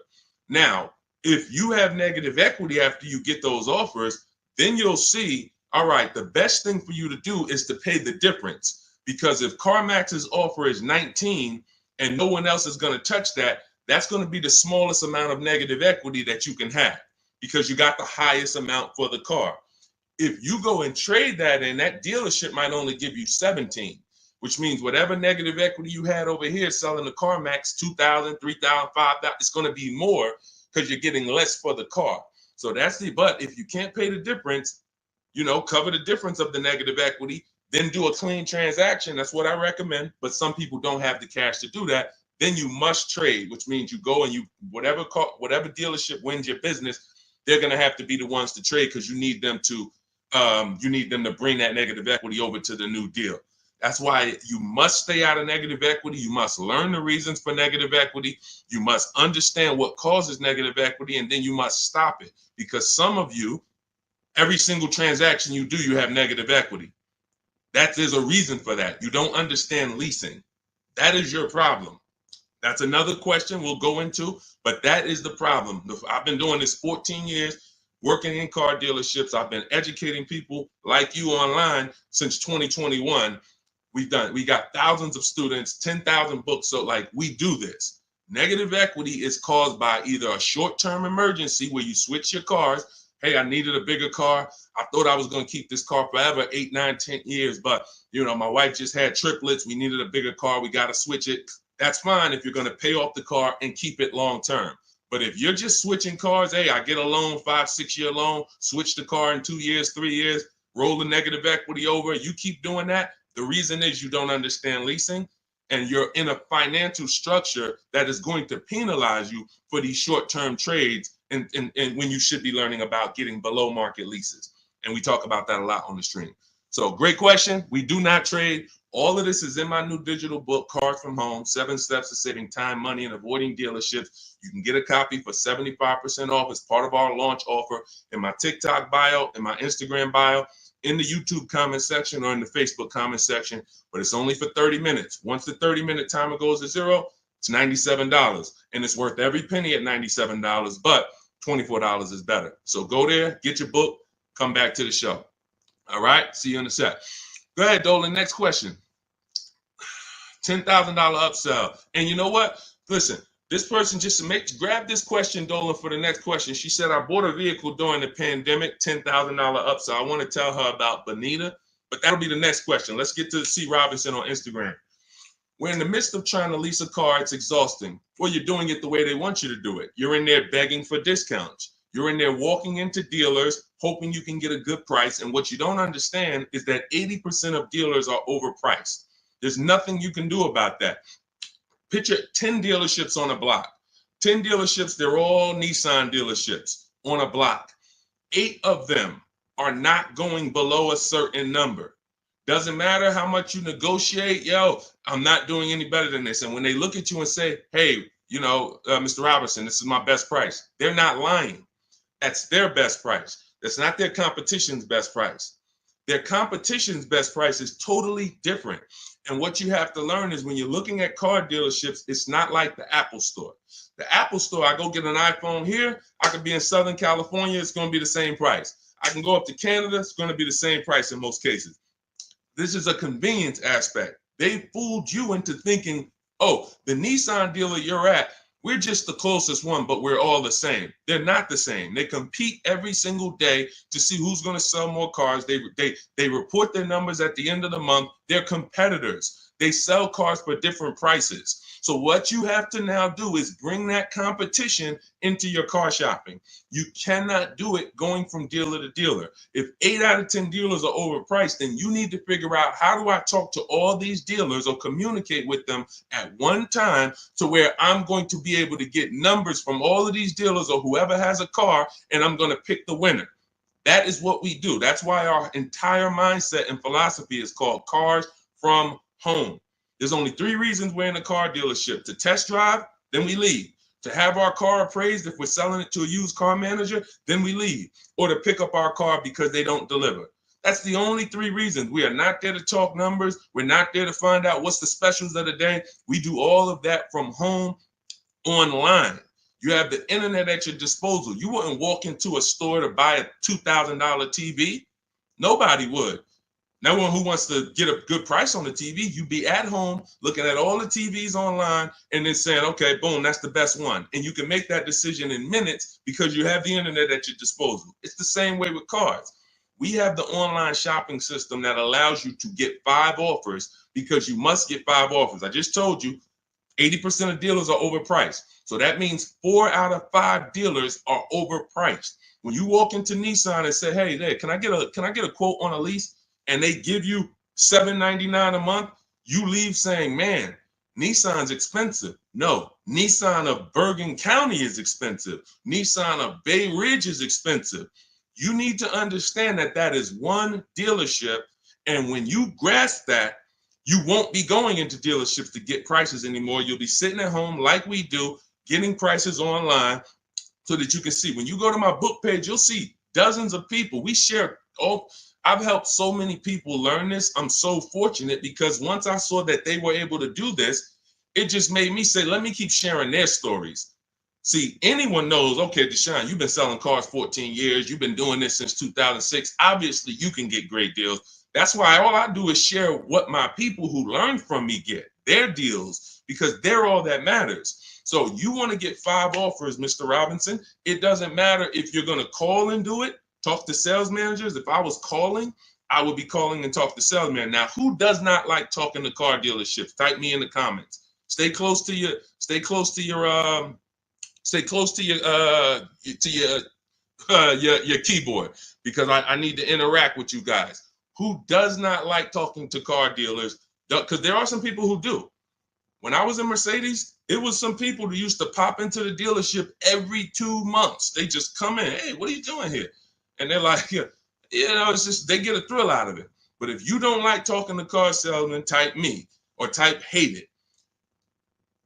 Now, if you have negative equity after you get those offers, then you'll see, all right, the best thing for you to do is to pay the difference. Because if CarMax's offer is 19 and no one else is going to touch that, that's going to be the smallest amount of negative equity that you can have, because you got the highest amount for the car. If you go and trade that in, that dealership might only give you 17, which means whatever negative equity you had over here selling the CarMax, 2,000, 3,000, 5,000, it's going to be more because you're getting less for the car. So but if you can't pay the difference, cover the difference of the negative equity, then do a clean transaction. That's what I recommend. But some people don't have the cash to do that. Then you must trade, which means you go and whatever dealership wins your business, they're going to have to be the ones to trade, because you need them to bring that negative equity over to the new deal. That's why you must stay out of negative equity. You must learn the reasons for negative equity. You must understand what causes negative equity, and then you must stop it. Because some of you, every single transaction you do, you have negative equity. There's a reason for that. You don't understand leasing. That is your problem. That's another question we'll go into, but that is the problem. I've been doing this 14 years, working in car dealerships. I've been educating people like you online since 2021. We got thousands of students, 10,000 books. So we do this. Negative equity is caused by either a short-term emergency where you switch your cars. Hey, I needed a bigger car. I thought I was going to keep this car forever, 8, 9, 10 years. But, my wife just had triplets. We needed a bigger car. We got to switch it. That's fine if you're going to pay off the car and keep it long term. But if you're just switching cars, hey, I get a loan, 5-6 year loan, switch the car in 2 years, 3 years, roll the negative equity over. You keep doing that. The reason is you don't understand leasing, and you're in a financial structure that is going to penalize you for these short-term trades, and when you should be learning about getting below market leases. And we talk about that a lot on the stream. So great question. We do not trade. All of this is in my new digital book, Cars from Home, 7 Steps to Saving Time, Money, and Avoiding Dealerships. You can get a copy for 75% off as part of our launch offer in my TikTok bio, in my Instagram bio, in the YouTube comment section, or in the Facebook comment section. But it's only for 30 minutes. Once the 30-minute timer goes to zero, it's $97. And it's worth every penny at $97, but $24 is better. So go there, get your book, come back to the show. All right, see you in a sec. Go ahead, Dolan. Next question. $10,000 upsell. And you know what? Listen, this person grab this question, Dolan, for the next question. She said, I bought a vehicle during the pandemic, $10,000 upsell. I want to tell her about Bonita, but that'll be the next question. Let's get to C. Robinson on Instagram. We're in the midst of trying to lease a car. It's exhausting. Well, you're doing it the way they want you to do it. You're in there begging for discounts. You're in there walking into dealers, hoping you can get a good price. And what you don't understand is that 80% of dealers are overpriced. There's nothing you can do about that. Picture 10 dealerships on a block. 10 dealerships, they're all Nissan dealerships on a block. 8 of them are not going below a certain number. Doesn't matter how much you negotiate, yo, I'm not doing any better than this. And when they look at you and say, hey, Mr. Robertson, this is my best price, they're not lying. That's their best price. That's not their competition's best price. Their competition's best price is totally different. And what you have to learn is when you're looking at car dealerships, it's not like the Apple store. The Apple store, I go get an iPhone here, I could be in Southern California, it's going to be the same price. I can go up to Canada, it's going to be the same price in most cases. This is a convenience aspect. They fooled you into thinking, oh, the Nissan dealer you're at, we're just the closest one, but we're all the same. They're not the same. They compete every single day to see who's going to sell more cars. They report their numbers at the end of the month. They're competitors. They sell cars for different prices. So what you have to now do is bring that competition into your car shopping. You cannot do it going from dealer to dealer. If 8 out of 10 dealers are overpriced, then you need to figure out, how do I talk to all these dealers or communicate with them at one time to where I'm going to be able to get numbers from all of these dealers or whoever has a car, and I'm going to pick the winner. That is what we do. That's why our entire mindset and philosophy is called Cars from Home. There's only 3 reasons we're in a car dealership: to test drive, then we leave; to have our car appraised if we're selling it to a used car manager, then we leave; or to pick up our car because they don't deliver. That's the only 3 reasons. We are not there to talk numbers. We're not there to find out what's the specials of the day. We do all of that from home, online. You have the internet at your disposal. You wouldn't walk into a store to buy a $2,000 TV. Nobody would. No one who wants to get a good price on the TV. You'd be at home looking at all the TVs online and then saying, okay, boom, that's the best one. And you can make that decision in minutes because you have the internet at your disposal. It's the same way with cars. We have the online shopping system that allows you to get 5 offers because you must get 5 offers. I just told you 80% of dealers are overpriced. So that means 4 out of 5 dealers are overpriced. When you walk into Nissan and say, hey, there, can I get a quote on a lease? And they give you $799 a month, you leave saying, man, Nissan's expensive. No, Nissan of Bergen County is expensive. Nissan of Bay Ridge is expensive. You need to understand that that is one dealership. And when you grasp that, you won't be going into dealerships to get prices anymore. You'll be sitting at home like we do, getting prices online so that you can see. When you go to my book page, you'll see dozens of people. We share all. I've helped so many people learn this. I'm so fortunate because once I saw that they were able to do this, it just made me say, let me keep sharing their stories. See, anyone knows, okay, Deshone, you've been selling cars 14 years. You've been doing this since 2006. Obviously, you can get great deals. That's why all I do is share what my people who learn from me get, their deals, because they're all that matters. So you want to get 5 offers, Mr. Robinson. It doesn't matter if you're going to call and do it. Talk to sales managers. If I was calling, I would be calling and talk to salesmen. Now, who does not like talking to car dealerships? Type me in the comments. Stay close to your keyboard because I need to interact with you guys. Who does not like talking to car dealers? Because there are some people who do. When I was in Mercedes, it was some people who used to pop into the dealership every 2 months. They just come in. Hey, what are you doing here? And they're like, it's just, they get a thrill out of it. But if you don't like talking to car salesmen, type me or type hate it.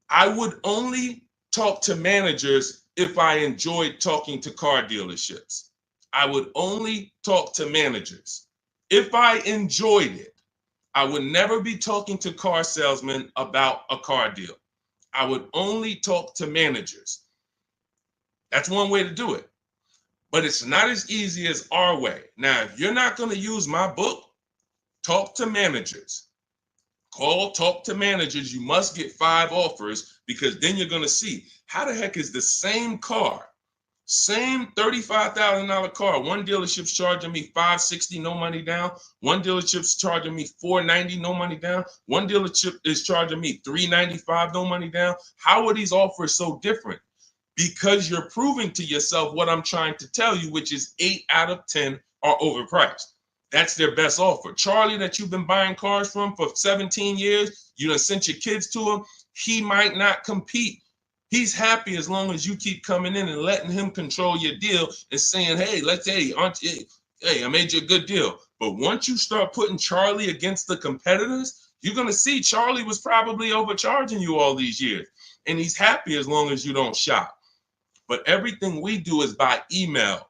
I would only talk to managers if I enjoyed talking to car dealerships. I would only talk to managers if I enjoyed it. I would never be talking to car salesmen about a car deal. I would only talk to managers. That's one way to do it. But it's not as easy as our way. Now, if you're not going to use my book, talk to managers. Talk to managers. You must get 5 offers because then you're going to see how the heck is the same car, same $35,000 car. One dealership's charging me $560, no money down. One dealership's charging me $490, no money down. One dealership is charging me $395, no money down. How are these offers so different? because you're proving to yourself what I'm trying to tell you, which is 8 out of 10 are overpriced. That's their best offer. Charlie, that you've been buying cars from for 17 years, you done sent your kids to him, he might not compete. He's happy as long as you keep coming in and letting him control your deal and saying, hey, hey, I made you a good deal. But once you start putting Charlie against the competitors, you're going to see Charlie was probably overcharging you all these years. And he's happy as long as you don't shop. But everything we do is by email.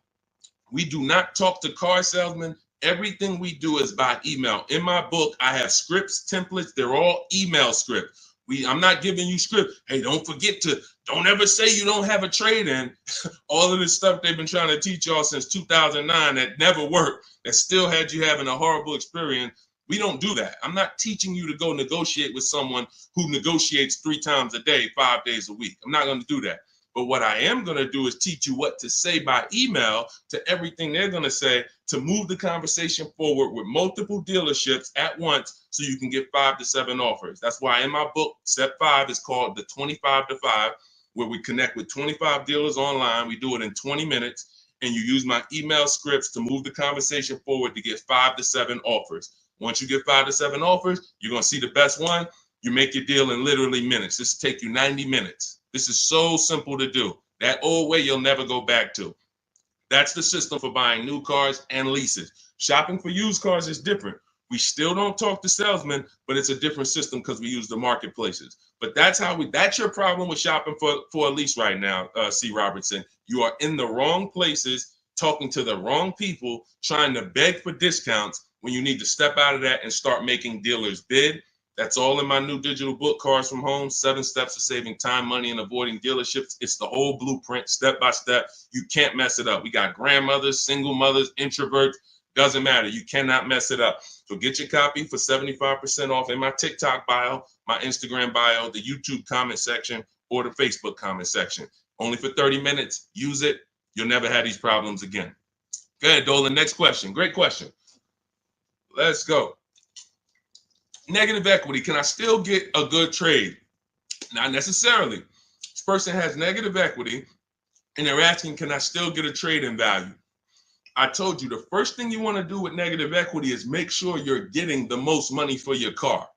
We do not talk to car salesmen. Everything we do is by email. In my book, I have scripts, templates. They're all email scripts. I'm not giving you script. Hey, don't ever say you don't have a trade-in. All of this stuff they've been trying to teach y'all since 2009 that never worked, that still had you having a horrible experience. We don't do that. I'm not teaching you to go negotiate with someone who negotiates 3 times a day, 5 days a week. I'm not going to do that. But what I am going to do is teach you what to say by email to everything they're going to say to move the conversation forward with multiple dealerships at once so you can get 5 to 7 offers. That's why in my book, step 5 is called the 25 to 5, where we connect with 25 dealers online. We do it in 20 minutes, and you use my email scripts to move the conversation forward to get 5 to 7 offers. Once you get 5 to 7 offers, you're going to see the best one. You make your deal in literally minutes. This will take you 90 minutes. This is so simple to do. That old way you'll never go back to. That's the system for buying new cars and leases. Shopping for used cars is different. We still don't talk to salesmen, but it's a different system because we use the marketplaces. But that's your problem with shopping for a lease right now, C. Robertson. You are in the wrong places, talking to the wrong people, trying to beg for discounts when you need to step out of that and start making dealers bid. That's all in my new digital book, Cars from Home, 7 Steps to Saving Time, Money, and Avoiding Dealerships. It's the whole blueprint, step by step. You can't mess it up. We got grandmothers, single mothers, introverts. Doesn't matter. You cannot mess it up. So get your copy for 75% off in my TikTok bio, my Instagram bio, the YouTube comment section, or the Facebook comment section. Only for 30 minutes. Use it. You'll never have these problems again. Go ahead, Dolan. Next question. Great question. Let's go. Negative equity. Can I still get a good trade? Not necessarily. This person has negative equity and they're asking, can I still get a trade in value? I told you the first thing you want to do with negative equity is make sure you're getting the most money for your car.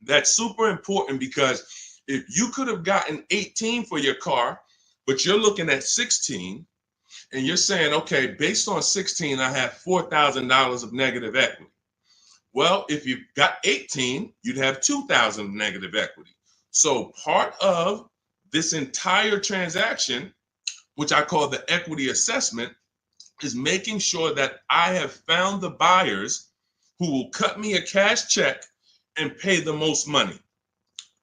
That's super important because if you could have gotten 18 for your car, but you're looking at 16 and you're saying, okay, based on 16, I have $4,000 of negative equity. Well, if you got 18, you'd have 2,000 of negative equity. So part of this entire transaction, which I call the equity assessment, is making sure that I have found the buyers who will cut me a cash check and pay the most money.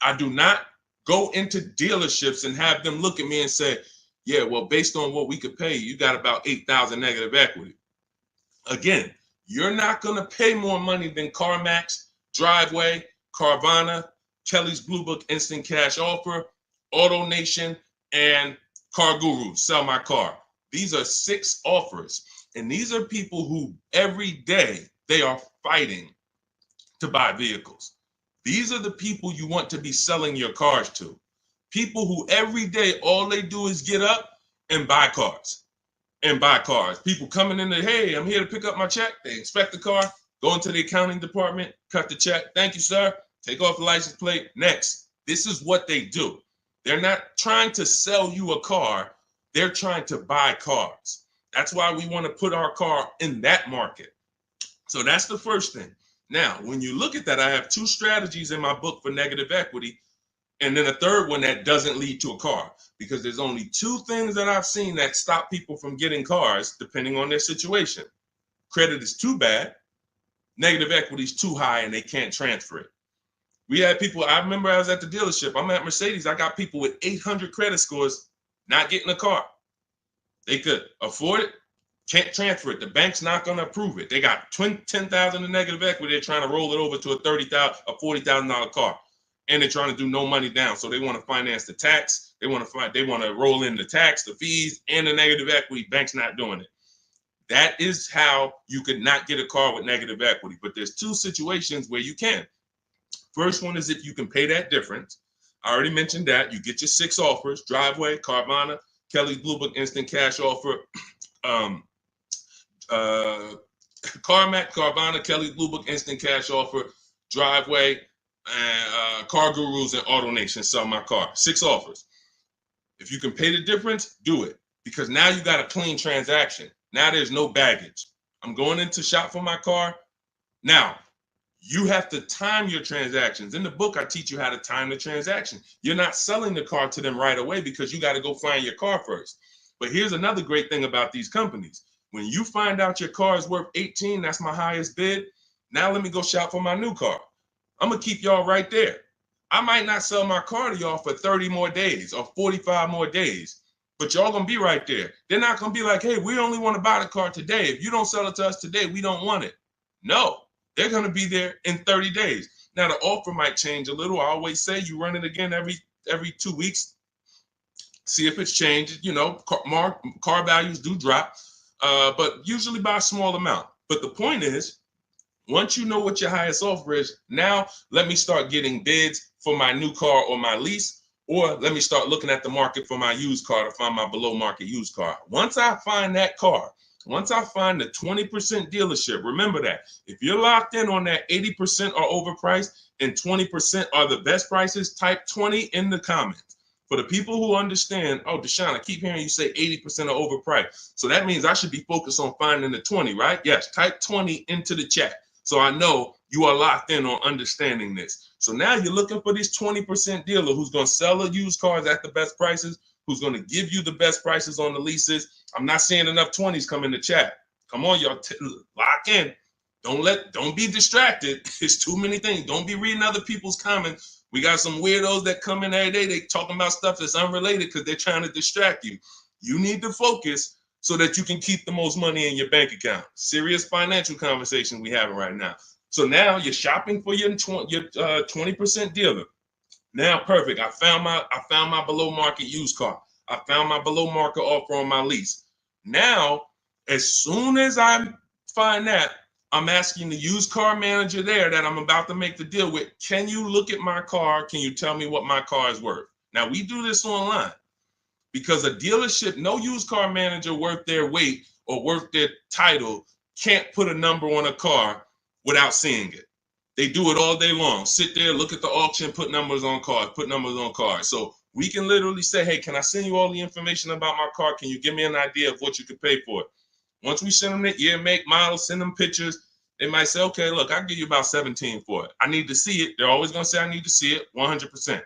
I do not go into dealerships and have them look at me and say, yeah, well, based on what we could pay, you got about 8,000 negative equity. Again, you're not going to pay more money than CarMax, Driveway, Carvana, Kelly's Blue Book Instant Cash Offer, AutoNation, and Car Guru, Sell My Car. These are 6 offers, and these are people who every day they are fighting to buy vehicles. These are the people you want to be selling your cars to. People who every day all they do is get up and buy cars. People coming in there, hey, I'm here to pick up my check. They inspect the car, go into the accounting department, cut the check. Thank you, sir. Take off the license plate. Next. This is what they do. They're not trying to sell you a car. They're trying to buy cars. That's why we want to put our car in that market. So that's the first thing. Now, when you look at that, I have 2 strategies in my book for negative equity, and then a third one that doesn't lead to a car, because there's only 2 things that I've seen that stop people from getting cars depending on their situation. Credit is too bad, negative equity is too high, and they can't transfer it. We had people, I remember I was at the dealership, I'm at Mercedes, I got people with 800 credit scores not getting a car. They could afford it, can't transfer it. The bank's not going to approve it. They got 10,000 in negative equity. They're trying to roll it over to a $40,000 car, and they're trying to do no money down. So they want to finance the tax. They want to roll in the tax, the fees, and the negative equity. Bank's not doing it. That is how you could not get a car with negative equity. But there's 2 situations where you can. First one is if you can pay that difference. I already mentioned that. You get your 6 offers: Driveway, Carvana, Kelly's Blue Book Instant Cash Offer, CarMax, Carvana, Kelly's Blue Book Instant Cash Offer, Driveway, and Car Gurus and AutoNation Sell My Car. 6 offers. If you can pay the difference, do it, because now you got a clean transaction. Now there's no baggage. I'm going in to shop for my car. Now, you have to time your transactions. In the book, I teach you how to time the transaction. You're not selling the car to them right away because you got to go find your car first. But here's another great thing about these companies. When you find out your car is worth 18, that's my highest bid. Now let me go shop for my new car. I'm going to keep y'all right there. I might not sell my car to y'all for 30 more days or 45 more days, but y'all going to be right there. They're not going to be like, hey, we only want to buy the car today. If you don't sell it to us today, we don't want it. No. They're going to be there in 30 days. Now, the offer might change a little. I always say you run it again every 2 weeks. See if it's changed. You know, car values do drop, but usually by a small amount. But the point is, once you know what your highest offer is, now let me start getting bids for my new car or my lease, or let me start looking at the market for my used car to find my below market used car. Once I find that car, once I find the 20% dealership, remember that. If you're locked in on that 80% are overpriced and 20% are the best prices, type 20 in the comments. For the people who understand, oh, Deshone, I keep hearing you say 80% are overpriced. So that means I should be focused on finding the 20, right? Yes, type 20 into the chat. So I know you are locked in on understanding this. So now you're looking for this 20% dealer who's going to sell the used cars at the best prices, who's going to give you the best prices on the leases. I'm not seeing enough 20s come in the chat. Come on, y'all, lock in. Don't be distracted. It's too many things. Don't be reading other people's comments. We got some weirdos that come in every day. They talking about stuff that's unrelated because they're trying to distract you. You need to focus so that you can keep the most money in your bank account. Serious financial conversation we having right now. So now you're shopping for your 20% dealer. Now, perfect. I found my below market used car. I found my below market offer on my lease. Now, as soon as I find that, I'm asking the used car manager there that I'm about to make the deal with, can you look at my car? Can you tell me what my car is worth? Now, we do this online because a dealership, no used car manager worth their weight or worth their title can't put a number on a car without seeing it. They do it all day long. Sit there, look at the auction, put numbers on cars. So we can literally say, hey, can I send you all the information about my car? Can you give me an idea of what you could pay for it? Once we send them the year, make, model, send them pictures, they might say, okay, look, I'll give you about 17 for it. I need to see it. They're always going to say, I need to see it 100%.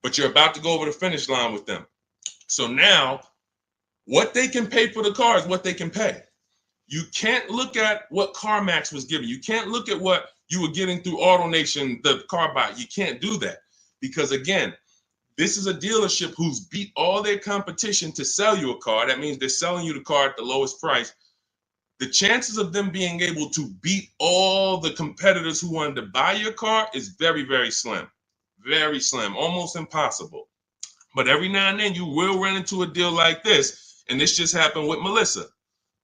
But you're about to go over the finish line with them. So now what they can pay for the car is what they can pay. You can't look at what CarMax was giving. You can't look at what you were getting through AutoNation, the car buy. You can't do that because, again, this is a dealership who's beat all their competition to sell you a car. That means they're selling you the car at the lowest price. The chances of them being able to beat all the competitors who wanted to buy your car is very, very slim. Very slim, almost impossible. But every now and then you will run into a deal like this. And this just happened with Melissa.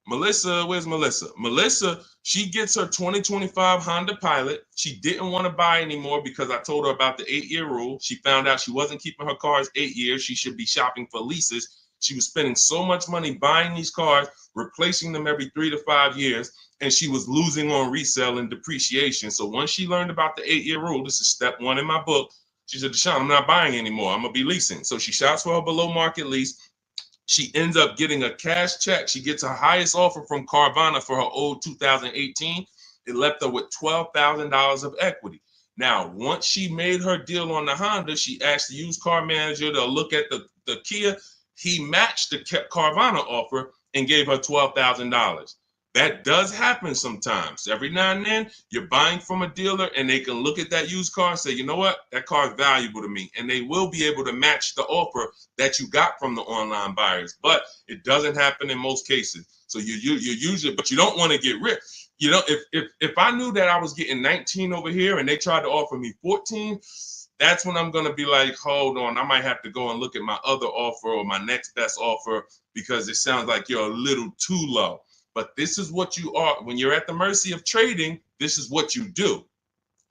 Where's Melissa? Melissa, she gets her 2025 Honda Pilot. She didn't want to buy anymore because I told her about the 8-year rule. She found out she wasn't keeping her cars 8 years. She should be shopping for leases. She was spending so much money buying these cars, replacing them every 3 to 5 years, and she was losing on resale and depreciation. So once she learned about the 8-year rule, this is step 1 in my book, she said, Deshone, I'm not buying anymore. I'm going to be leasing. So she shops for her below market lease. She ends up getting a cash check. She gets her highest offer from Carvana for her old 2018. It left her with $12,000 of equity. Now, once she made her deal on the Honda, she asked the used car manager to look at the Kia. He matched the Carvana offer and gave her $12,000. That does happen sometimes. Every now and then, you're buying from a dealer and they can look at that used car and say, you know what, that car is valuable to me. And they will be able to match the offer that you got from the online buyers. But it doesn't happen in most cases. So you usually, but you don't want to get rich. You know, if I knew that I was getting 19 over here and they tried to offer me 14, that's when I'm going to be like, hold on, I might have to go and look at my other offer or my next best offer because it sounds like you're a little too low. But this is what you are. When you're at the mercy of trading, this is what you do.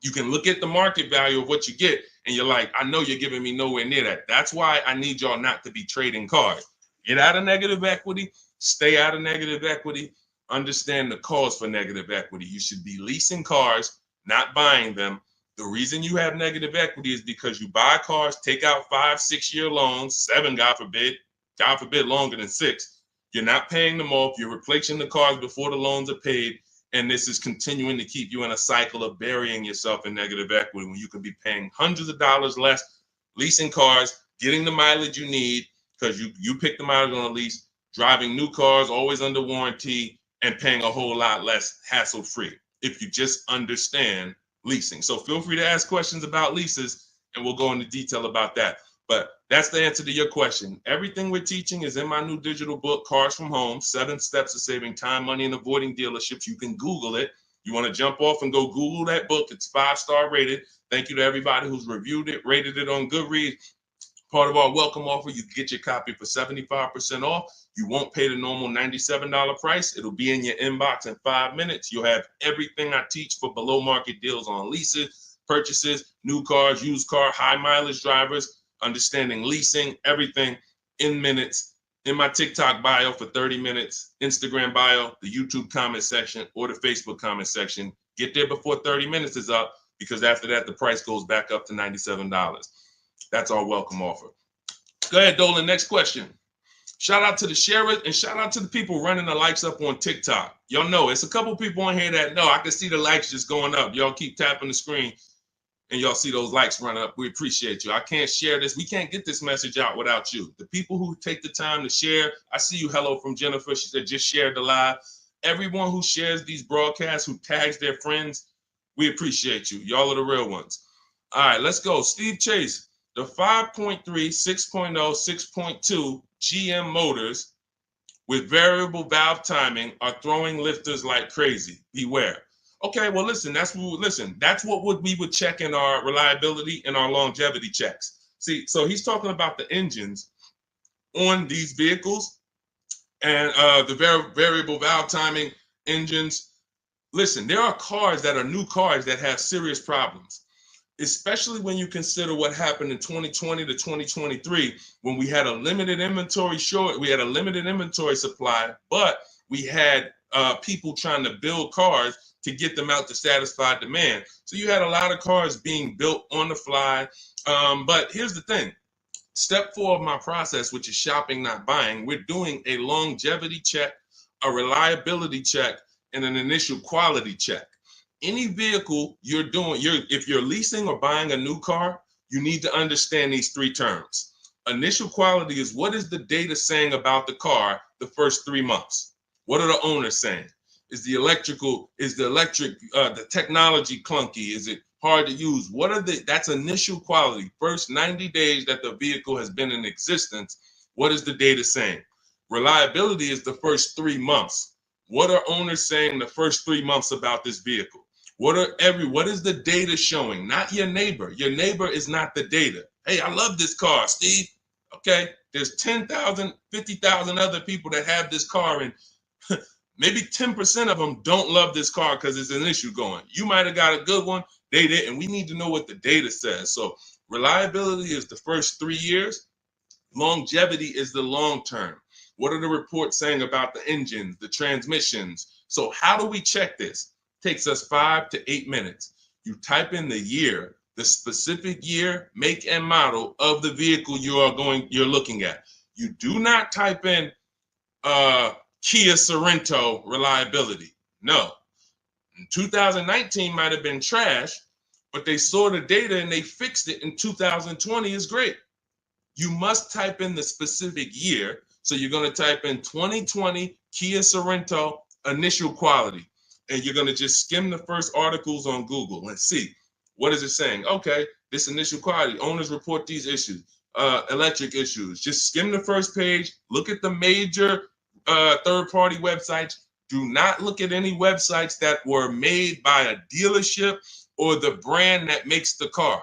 You can look at the market value of what you get, and you're like, I know you're giving me nowhere near that. That's why I need y'all not to be trading cars. Get out of negative equity, stay out of negative equity, understand the cause for negative equity. You should be leasing cars, not buying them. The reason you have negative equity is because you buy cars, take out 5-6 year loans, 7, God forbid longer than 6. You're not paying them off. You're replacing the cars before the loans are paid. And this is continuing to keep you in a cycle of burying yourself in negative equity when you can be paying hundreds of dollars less, leasing cars, getting the mileage you need because you pick the mileage on a lease, driving new cars, always under warranty, and paying a whole lot less hassle-free if you just understand leasing. So feel free to ask questions about leases, and we'll go into detail about that. But that's the answer to your question. Everything we're teaching is in my new digital book, Cars from Home, 7 Steps to Saving Time, Money, and Avoiding Dealerships. You can Google it. You want to jump off and go Google that book. It's 5-star rated. Thank you to everybody who's reviewed it, rated it on Goodreads. Part of our welcome offer, you get your copy for 75% off. You won't pay the normal $97 price. It'll be in your inbox in 5 minutes. You'll have everything I teach for below market deals on leases, purchases, new cars, used car, high mileage drivers, understanding leasing, everything in minutes, in my TikTok bio for 30 minutes, Instagram bio, the YouTube comment section, or the Facebook comment section. Get there before 30 minutes is up, because after that, the price goes back up to $97. That's our welcome offer. Go ahead, Dolan. Next question. Shout out to the sharers and shout out to the people running the likes up on TikTok. Y'all know it's a couple people on here that know. I can see the likes just going up. Y'all keep tapping the screen and y'all see those likes run up. We appreciate you. I can't share this. We can't get this message out without you. The people who take the time to share. I see you. Hello from Jennifer. She said just shared the live. Everyone who shares these broadcasts, who tags their friends, we appreciate you. Y'all are the real ones. All right, let's go. Steve Chase. The 5.3, 6.0, 6.2 GM motors with variable valve timing are throwing lifters like crazy. Beware. Okay, well, listen, that's what we would check in our reliability and our longevity checks. See, so he's talking about the engines on these vehicles and the variable valve timing engines. Listen, there are cars that are new cars that have serious problems, especially when you consider what happened in 2020 to 2023, when we had a limited inventory supply, but we had people trying to build cars to get them out to satisfy demand. So you had a lot of cars being built on the fly. But here's the thing. Step 4 of my process, which is shopping, not buying, we're doing a longevity check, a reliability check, and an initial quality check. Any vehicle you're doing, if you're leasing or buying a new car, you need to understand these 3 terms. Initial quality is, what is the data saying about the car the first 3 months? What are the owners saying? Is the technology clunky? Is it hard to use? That's initial quality. First 90 days that the vehicle has been in existence, what is the data saying? Reliability is the first 3 months. What are owners saying the first 3 months about this vehicle? What is the data showing? Not your neighbor. Your neighbor is not the data. Hey, I love this car, Steve. Okay, there's 10,000, 50,000 other people that have this car, and maybe 10% of them don't love this car because it's an issue going. You might have got a good one, they didn't. We need to know what the data says. So reliability is the first 3 years. Longevity is the long term. What are the reports saying about the engines, the transmissions? So how do we check this? It takes us 5 to 8 minutes. You type in the year, the specific year, make, and model of the vehicle you're looking at. You do not type in Kia Sorento reliability. No. 2019 might have been trash, but they saw the data and they fixed it in 2020 is great. You must type in the specific year. So you're going to type in 2020 Kia Sorento initial quality, and you're going to just skim the first articles on Google and see what is it saying. Okay, this initial quality, owners report these issues, electric issues. Just skim the first page, look at the major third-party websites. Do not look at any websites that were made by a dealership or the brand that makes the car.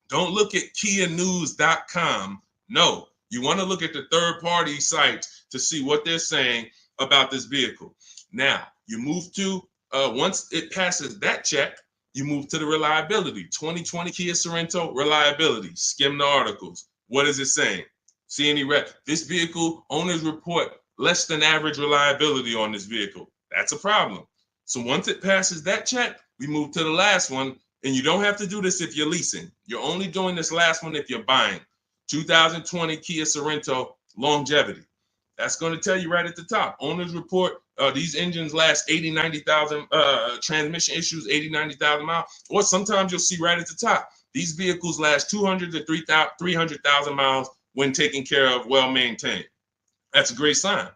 Don't look at KiaNews.com. No, you want to look at the third-party sites to see what they're saying about this vehicle. Now, you move to, once it passes that check, You move to the reliability. 2020 Kia Sorento, reliability. Skim the articles. What is it saying? See any red? This vehicle, owners report less than average reliability on this vehicle. That's a problem. So once it passes that check, we move to the last one. And you don't have to do this if you're leasing. You're only doing this last one if you're buying. 2020 Kia Sorento, longevity. That's going to tell you right at the top. Owners report these engines last 80, 90,000, transmission issues, 80, 90,000 miles. Or sometimes you'll see right at the top, these vehicles last 200 to 300,000 miles when taken care of, well maintained. That's a great sign.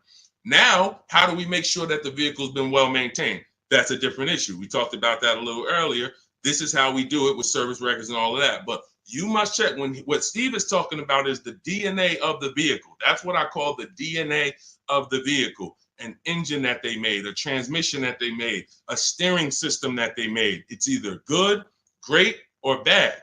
Now, how do we make sure that the vehicle's been well maintained? That's a different issue. We talked about that a little earlier. This is how we do it with service records and all of that. But you must check what Steve is talking about is the DNA of the vehicle. That's what I call the DNA of the vehicle. An engine that they made, a transmission that they made, a steering system that they made. It's either good, great, or bad.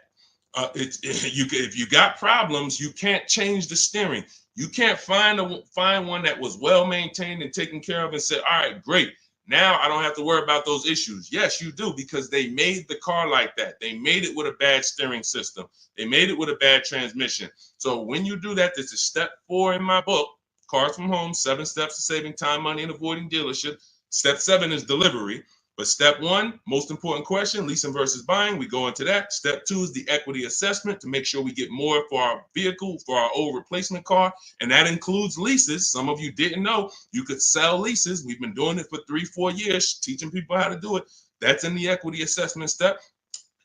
If you got problems, you can't change the steering. You can't find one that was well maintained and taken care of and say, all right, great. Now I don't have to worry about those issues. Yes, you do, because they made the car like that. They made it with a bad steering system. They made it with a bad transmission. So when you do that, this is step 4 in my book, Cars from Home, 7 Steps to Saving Time, Money, and Avoiding Dealership. Step 7 is delivery. But step 1, most important question, leasing versus buying. We go into that. Step 2 is the equity assessment to make sure we get more for our vehicle, for our old replacement car. And that includes leases. Some of you didn't know you could sell leases. We've been doing it for 3-4 years, teaching people how to do it. That's in the equity assessment step.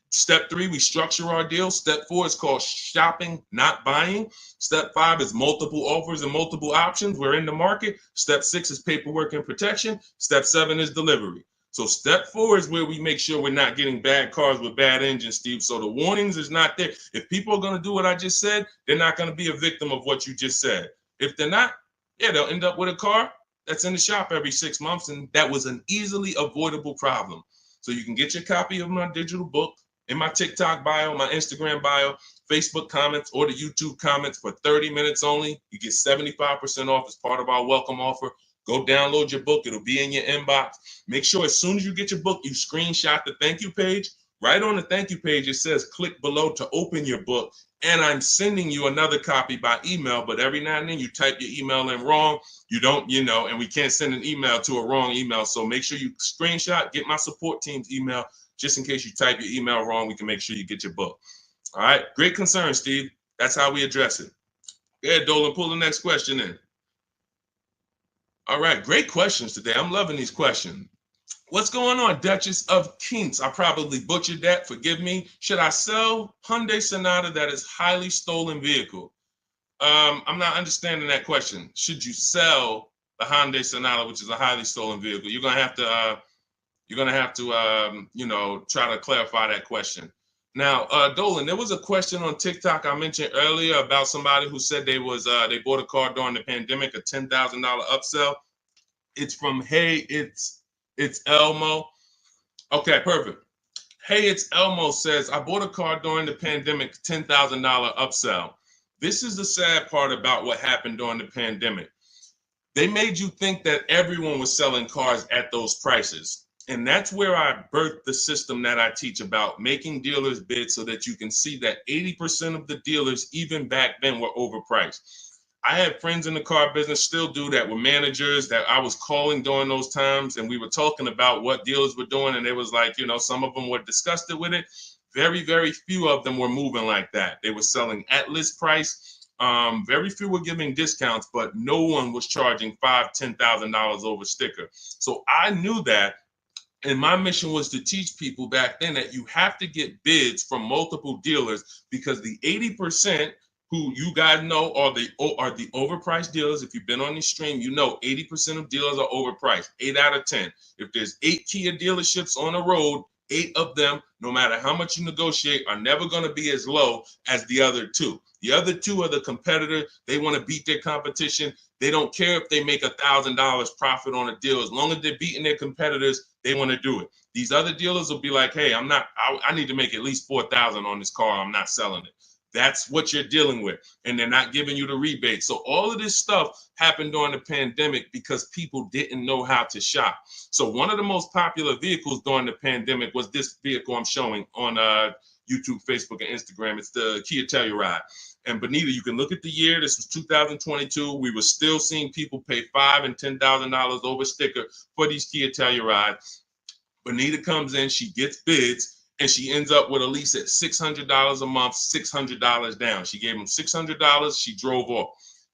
Step 3, we structure our deal. Step 4 is called shopping, not buying. Step 5 is multiple offers and multiple options. We're in the market. Step 6 is paperwork and protection. Step 7 is delivery. So step 4 is where we make sure we're not getting bad cars with bad engines, Steve. So the warnings is not there. If people are going to do what I just said, they're not going to be a victim of what you just said. If they're not, yeah, they'll end up with a car that's in the shop every 6 months. And that was an easily avoidable problem. So you can get your copy of my digital book in my TikTok bio, my Instagram bio, Facebook comments, or the YouTube comments for 30 minutes only. You get 75% off as part of our welcome offer. Go download your book. It'll be in your inbox. Make sure as soon as you get your book, you screenshot the thank you page. Right on the thank you page, it says click below to open your book. And I'm sending you another copy by email, but every now and then you type your email in wrong. You don't, and we can't send an email to a wrong email. So make sure you screenshot, get my support team's email, just in case you type your email wrong, we can make sure you get your book. All right, great concern, Steve. That's how we address it. Yeah, Dolan, pull the next question in. All right, great questions today. I'm loving these questions. What's going on, Duchess of Kings? I probably butchered that. Forgive me. Should I sell Hyundai Sonata that is highly stolen vehicle? I'm not understanding that question. Should you sell the Hyundai Sonata, which is a highly stolen vehicle? You're gonna have to, try to clarify that question. Now, Dolan, there was a question on TikTok I mentioned earlier about somebody who said they bought a car during the pandemic, a $10,000 upsell. It's from Hey, it's Elmo. Okay, perfect. Hey, it's Elmo says, I bought a car during the pandemic, $10,000 upsell. This is the sad part about what happened during the pandemic. They made you think that everyone was selling cars at those prices. And that's where I birthed the system that I teach about, making dealers bid so that you can see that 80% of the dealers, even back then, were overpriced. I had friends in the car business, still do that, with managers that I was calling during those times. And we were talking about what dealers were doing. And it was like, some of them were disgusted with it. Very, very few of them were moving like that. They were selling at list price. Very few were giving discounts, but no one was charging $5,000, $10,000 over sticker. So I knew that. And my mission was to teach people back then that you have to get bids from multiple dealers, because the 80% who you guys know are the overpriced dealers. If you've been on this stream, 80% of dealers are overpriced, 8 out of 10. If there's 8 Kia dealerships on the road, 8 of them, no matter how much you negotiate, are never going to be as low as the other 2. The other 2 are the competitor. They want to beat their competition. They don't care if they make $1,000 profit on a deal. As long as they're beating their competitors, they want to do it. These other dealers will be like, hey, I need to make at least $4,000 on this car. I'm not selling it. That's what you're dealing with. And they're not giving you the rebate. So all of this stuff happened during the pandemic because people didn't know how to shop. So one of the most popular vehicles during the pandemic was this vehicle I'm showing on YouTube, Facebook, and Instagram. It's the Kia Telluride. And Benita, you can look at the year. This was 2022. We were still seeing people pay $5,000 and $10,000 over sticker for these Kia Tellurides. Benita comes in, she gets bids, and she ends up with a lease at $600 a month, $600 down. She gave them $600. She drove off.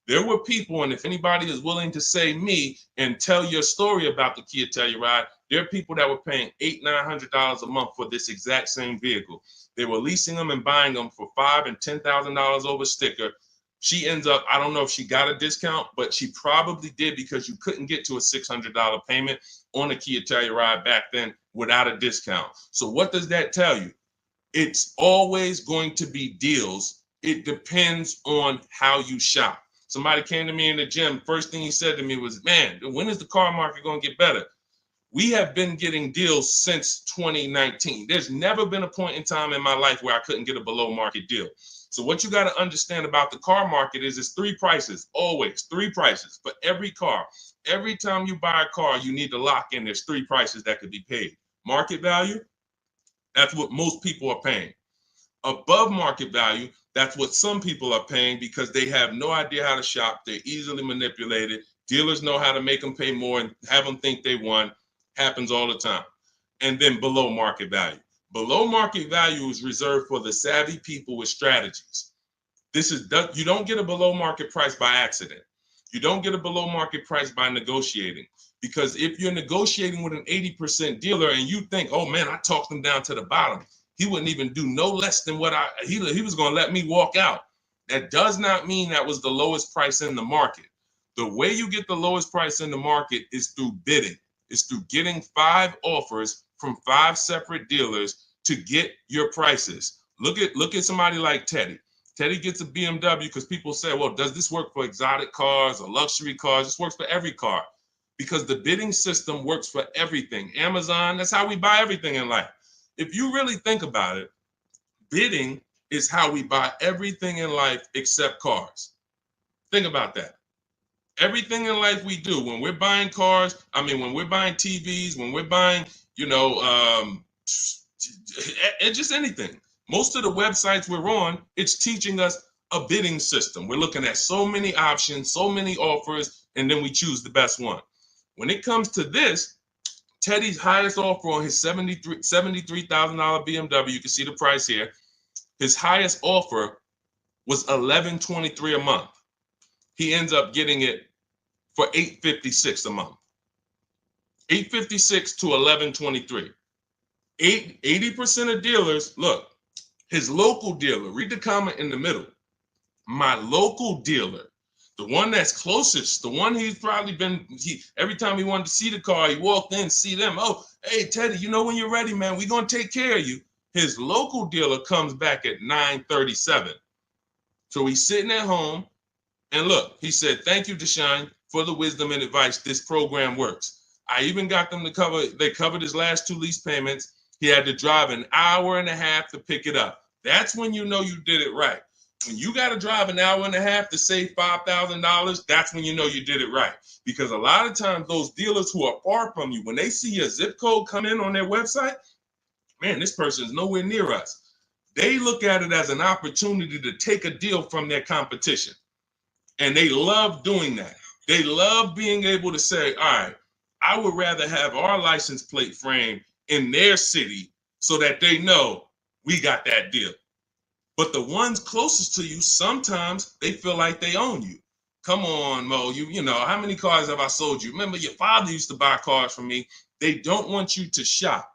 There were people, and if anybody is willing to say me and tell your story about the Kia Telluride, there are people that were paying $800, $900 a month for this exact same vehicle. They were leasing them and buying them for $5,000 and $10,000 over sticker. She ends up, I don't know if she got a discount, but she probably did because you couldn't get to a $600 payment on a Kia Telluride back then without a discount. So what does that tell you? It's always going to be deals. It depends on how you shop. Somebody came to me in the gym. First thing he said to me was, man, when is the car market going to get better? We have been getting deals since 2019. There's never been a point in time in my life where I couldn't get a below market deal. So what you got to understand about the car market is it's three prices, always three prices for every car. Every time you buy a car, you need to lock in. There's three prices that could be paid. Market value, that's what most people are paying. Above market value, that's what some people are paying because they have no idea how to shop. They're easily manipulated. Dealers know how to make them pay more and have them think they won. Happens all the time. And then below market value. Below market value is reserved for the savvy people with strategies. You don't get a below market price by accident. You don't get a below market price by negotiating. Because if you're negotiating with an 80% dealer and you think, oh man, I talked him down to the bottom, he wouldn't even do no less than what he was going to let me walk out. That does not mean that was the lowest price in the market. The way you get the lowest price in the market is through bidding. It's through getting 5 offers from 5 separate dealers to get your prices. Look at somebody like Teddy. Teddy gets a BMW because people say, well, does this work for exotic cars or luxury cars? This works for every car because the bidding system works for everything. Amazon, that's how we buy everything in life. If you really think about it, bidding is how we buy everything in life except cars. Think about that. Everything in life we do, when we're buying cars, when we're buying TVs, when we're buying, just anything. Most of the websites we're on, it's teaching us a bidding system. We're looking at so many options, so many offers, and then we choose the best one. When it comes to this, Teddy's highest offer on his $73,000 BMW, you can see the price here, his highest offer was $1,123 a month. He ends up getting it for $856 a month. $856 to $1,123. 80% of dealers, look, his local dealer, read the comment in the middle. My local dealer, the one that's closest, the one he's probably been, every time he wanted to see the car, he walked in, see them. Oh, hey, Teddy, when you're ready, man, we're going to take care of you. His local dealer comes back at $937. So he's sitting at home. And look, he said, thank you, Deshone, for the wisdom and advice. This program works. I even got them they covered his last 2 lease payments. He had to drive an hour and a half to pick it up. That's when you know you did it right. When you got to drive an hour and a half to save $5,000, that's when you know you did it right. Because a lot of times those dealers who are far from you, when they see a zip code come in on their website, man, this person is nowhere near us. They look at it as an opportunity to take a deal from their competition. And they love doing that. They love being able to say, all right, I would rather have our license plate frame in their city so that they know we got that deal. But the ones closest to you, sometimes they feel like they own you. Come on, Mo, you know, how many cars have I sold you? Remember, your father used to buy cars from me. They don't want you to shop.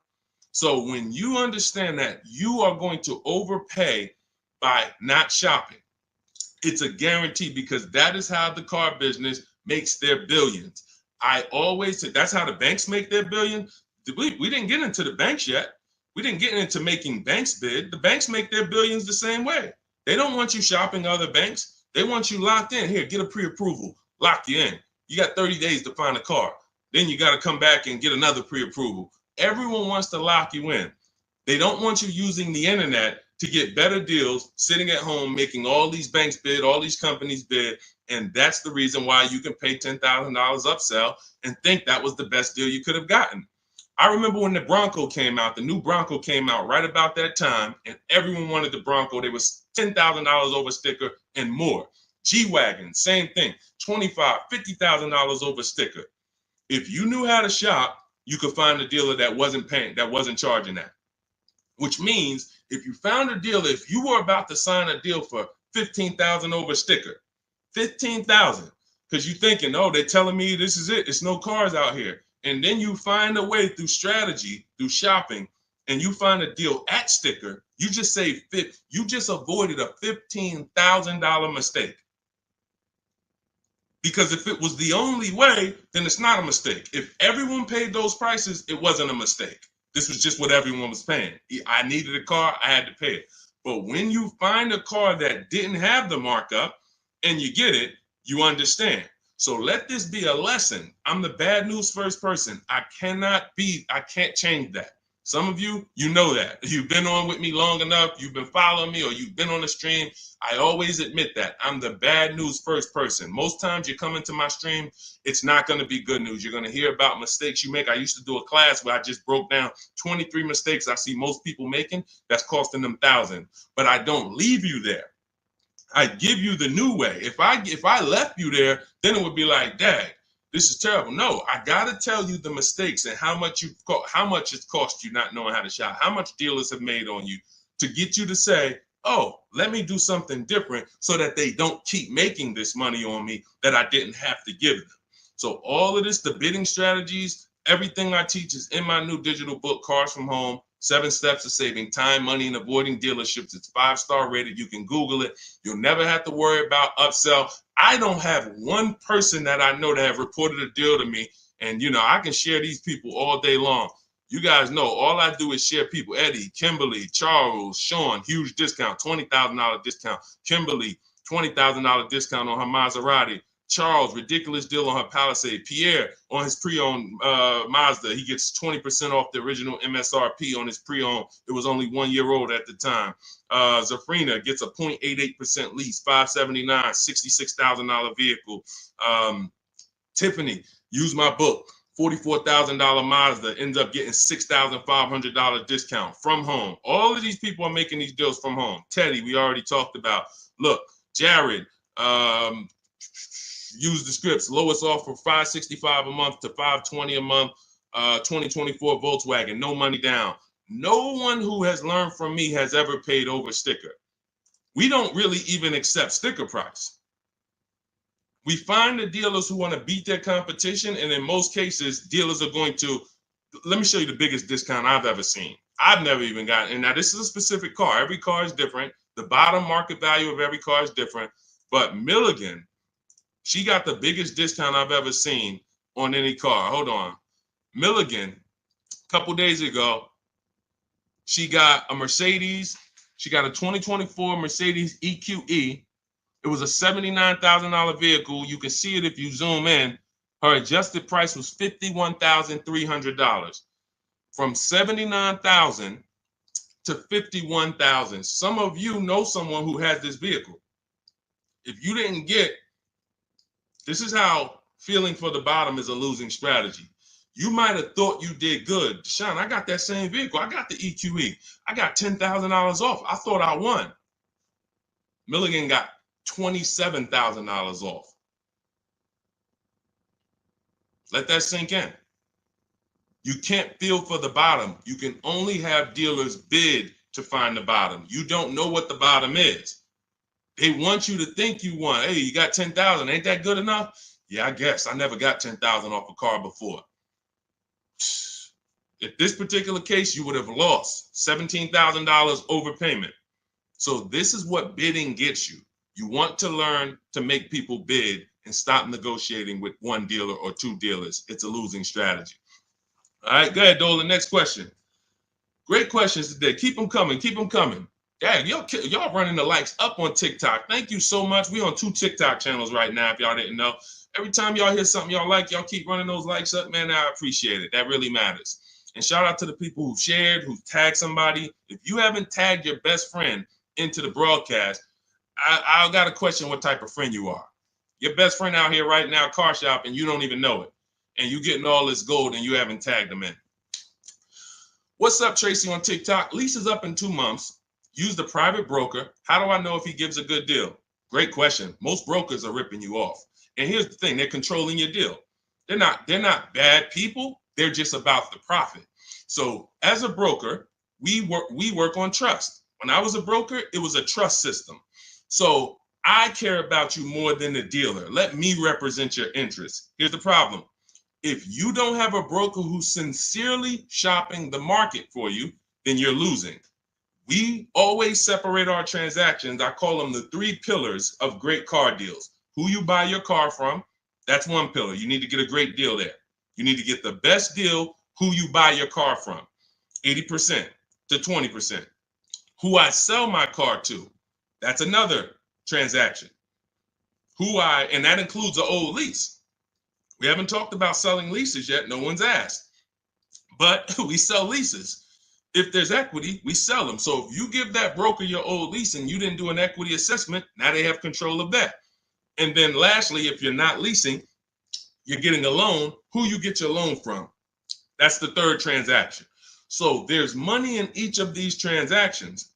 So when you understand that you are going to overpay by not shopping, it's a guarantee because that is how the car business makes their billions. I always say that's how the banks make their billions. We didn't get into the banks yet. We didn't get into making banks bid. The banks make their billions the same way. They don't want you shopping other banks. They want you locked in. Here, get a pre-approval. Lock you in. You got 30 days to find a car. Then you got to come back and get another pre-approval. Everyone wants to lock you in. They don't want you using the internet to get better deals, sitting at home, making all these banks bid, all these companies bid. And that's the reason why you can pay $10,000 upsell and think that was the best deal you could have gotten. I remember when the Bronco came out, the new Bronco came out right about that time, and everyone wanted the Bronco. There was $10,000 over sticker and more. G-Wagon, same thing, $25,000, $50,000 over sticker. If you knew how to shop, you could find a dealer that wasn't paying, that wasn't charging that. Which means if you found a dealer, if you were about to sign a deal for $15,000 over sticker, $15,000, because you're thinking, oh, they're telling me this is it. It's no cars out here. And then you find a way through strategy, through shopping, and you find a deal at sticker, you just saved you just avoided a $15,000 mistake. Because if it was the only way, then it's not a mistake. If everyone paid those prices, it wasn't a mistake. This was just what everyone was paying. I needed a car, I had to pay it. But when you find a car that didn't have the markup and you get it, you understand. So let this be a lesson. I'm the bad news first person. I can't change that. Some of you, you know that. You've been on with me long enough, you've been following me, or you've been on the stream. I always admit that. I'm the bad news first person. Most times you come into my stream, it's not going to be good news. You're going to hear about mistakes you make. I used to do a class where I just broke down 23 mistakes I see most people making that's costing them thousands. But I don't leave you there. I give you the new way. If I left you there, then it would be like, dang, this is terrible. No, I gotta tell you the mistakes and how much it's cost you not knowing how to shop, how much dealers have made on you to get you to say, oh, let me do something different so that they don't keep making this money on me that I didn't have to give them. So all of this, the bidding strategies, everything I teach is in my new digital book, Cars from Home. 7 Steps of Saving Time, Money, and Avoiding Dealerships. It's 5-star rated. You can Google it. You'll never have to worry about upsell. I don't have one person that I know that have reported a deal to me. And, I can share these people all day long. You guys know all I do is share people. Eddie, Kimberly, Charles, Sean, huge discount, $20,000 discount. Kimberly, $20,000 discount on her Maserati. Charles, ridiculous deal on her Palisade. Pierre, on his pre-owned Mazda, he gets 20% off the original MSRP on his pre-owned. It was only 1 year old at the time. Zafrina gets a 0.88% lease, $579, $66,000 vehicle. Tiffany, use my book, $44,000 Mazda, ends up getting $6,500 discount from home. All of these people are making these deals from home. Teddy, we already talked about. Look, Jared, use the scripts. Lowest offer $565 a month to $520 a month. 2024 Volkswagen, no money down. No one who has learned from me has ever paid over sticker. We don't really even accept sticker price. We find the dealers who want to beat their competition, and in most cases, dealers are going to, let me show you the biggest discount I've ever seen. I've never even gotten, and now this is a specific car. Every car is different. The bottom market value of every car is different. But Milligan, she got the biggest discount I've ever seen on any car. Hold on. Milligan, a couple days ago, she got a Mercedes. She got a 2024 Mercedes EQE. It was a $79,000 vehicle. You can see it if you zoom in. Her adjusted price was $51,300. From $79,000 to $51,000. Some of you know someone who has this vehicle. If you didn't get, this is how feeling for the bottom is a losing strategy. You might have thought you did good. Deshone, I got that same vehicle. I got the EQE. I got $10,000 off. I thought I won. Milligan got $27,000 off. Let that sink in. You can't feel for the bottom. You can only have dealers bid to find the bottom. You don't know what the bottom is. They want you to think you won. Hey, you got 10,000. Ain't that good enough? Yeah, I guess. I never got 10,000 off a car before. In this particular case, you would have lost $17,000 overpayment. So this is what bidding gets you. You want to learn to make people bid and stop negotiating with one dealer or two dealers. It's a losing strategy. All right, go ahead, Dolan. Next question. Great questions today. Keep them coming. Keep them coming. Dang, y'all running the likes up on TikTok. Thank you so much. We on 2 TikTok channels right now, if y'all didn't know. Every time y'all hear something y'all like, y'all keep running those likes up, man. I appreciate it. That really matters. And shout out to the people who shared, who tagged somebody. If you haven't tagged your best friend into the broadcast, I got to question what type of friend you are. Your best friend out here right now, car shop, and you don't even know it. And you getting all this gold and you haven't tagged them in. What's up, Tracy on TikTok? Lease is up in 2 months. Use the private broker. How do I know if he gives a good deal? Great question. Most brokers are ripping you off. And here's the thing, they're controlling your deal. They're not bad people. They're just about the profit. So as a broker, we work on trust. When I was a broker, it was a trust system. So I care about you more than the dealer. Let me represent your interests. Here's the problem. If you don't have a broker who's sincerely shopping the market for you, then you're losing. We always separate our transactions. I call them the 3 pillars of great car deals. Who you buy your car from, that's one pillar. You need to get a great deal there. You need to get the best deal, who you buy your car from, 80% to 20%. Who I sell my car to, that's another transaction. And that includes an old lease. We haven't talked about selling leases yet. No one's asked. But we sell leases. If there's equity, we sell them. So if you give that broker your old lease and you didn't do an equity assessment, now they have control of that. And then lastly, if you're not leasing, you're getting a loan, who you get your loan from. That's the 3rd transaction. So there's money in each of these transactions.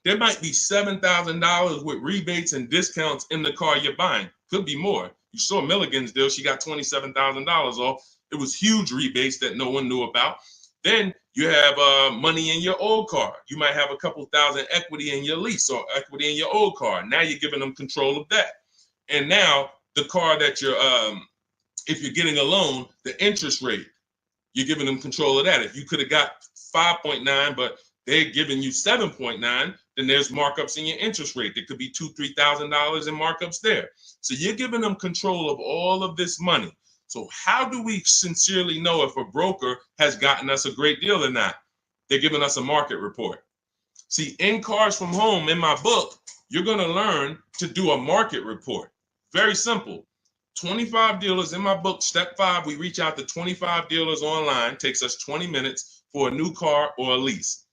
There might be $7,000 with rebates and discounts in the car you're buying. Could be more. You saw Milligan's deal. She got $27,000 off. It was huge rebates that no one knew about. Then you have money in your old car. You might have a couple thousand equity in your lease or equity in your old car. Now you're giving them control of that. And now the car that you're, if you're getting a loan, the interest rate, you're giving them control of that. If you could have got 5.9, but they're giving you 7.9, then there's markups in your interest rate. There could be $2,000, $3,000 in markups there. So you're giving them control of all of this money. So how do we sincerely know if a broker has gotten us a great deal or not? They're giving us a market report. See, in Cars from Home, in my book, you're going to learn to do a market report. Very simple. 25 dealers in my book, step 5, we reach out to 25 dealers online. Takes us 20 minutes for a new car or a lease.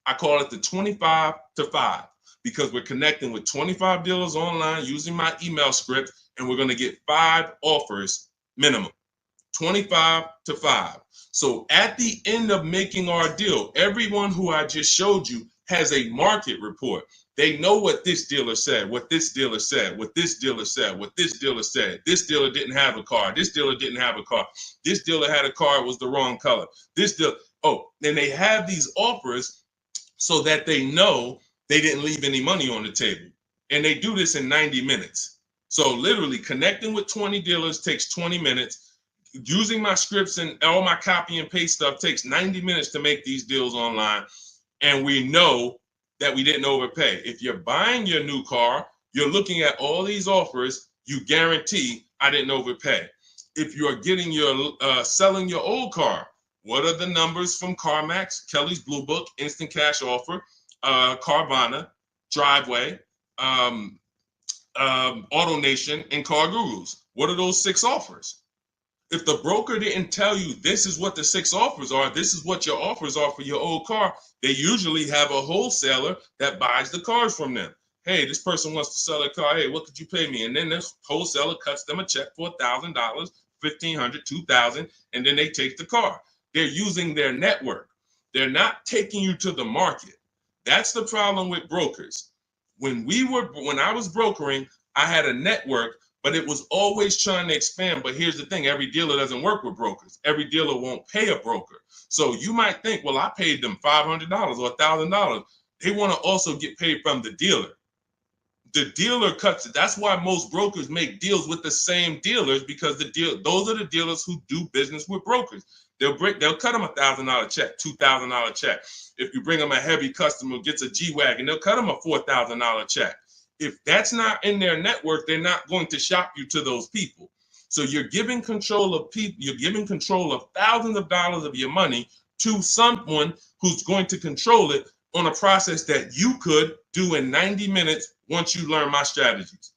I call it the 25 to 5 because we're connecting with 25 dealers online using my email script, and we're going to get 5 offers minimum. 25 to 5. So at the end of making our deal, everyone who I just showed you has a market report. They know what this dealer said, what this dealer said, what this dealer said, what this dealer said. This dealer didn't have a car. This dealer didn't have a car. This dealer had a car, it was the wrong color. This dealer, and they have these offers so that they know they didn't leave any money on the table. And they do this in 90 minutes. So literally connecting with 20 dealers takes 20 minutes. Using my scripts and all my copy and paste stuff takes 90 minutes to make these deals online. And we know that we didn't overpay. If you're buying your new car, you're looking at all these offers, you guarantee I didn't overpay. If you're getting your selling your old car, what are the numbers from CarMax, Kelly's Blue Book, Instant Cash Offer, Carvana, Driveway, AutoNation, and Car Gurus? What are those 6 offers? If the broker didn't tell you this is what the 6 offers are, this is what your offers are for your old car, they usually have a wholesaler that buys the cars from them. Hey, this person wants to sell a car. Hey, what could you pay me? And then this wholesaler cuts them a check for $1,000, $1,500, $2,000, and then they take the car. They're using their network. They're not taking you to the market. That's the problem with brokers. When I was brokering, I had a network, but it was always trying to expand. But here's the thing, every dealer doesn't work with brokers. Every dealer won't pay a broker. So you might think, well, I paid them $500 or $1,000. They want to also get paid from the dealer. The dealer cuts it. That's why most brokers make deals with the same dealers, because those are the dealers who do business with brokers. They'll cut them $1,000 check, $2,000 check. If you bring them a heavy customer who gets a G-Wagon, they'll cut them a $4,000 check. If that's not in their network, they're not going to shop you to those people. So you're giving control of people, you're giving control of thousands of dollars of your money to someone who's going to control it on a process that you could do in 90 minutes once you learn my strategies.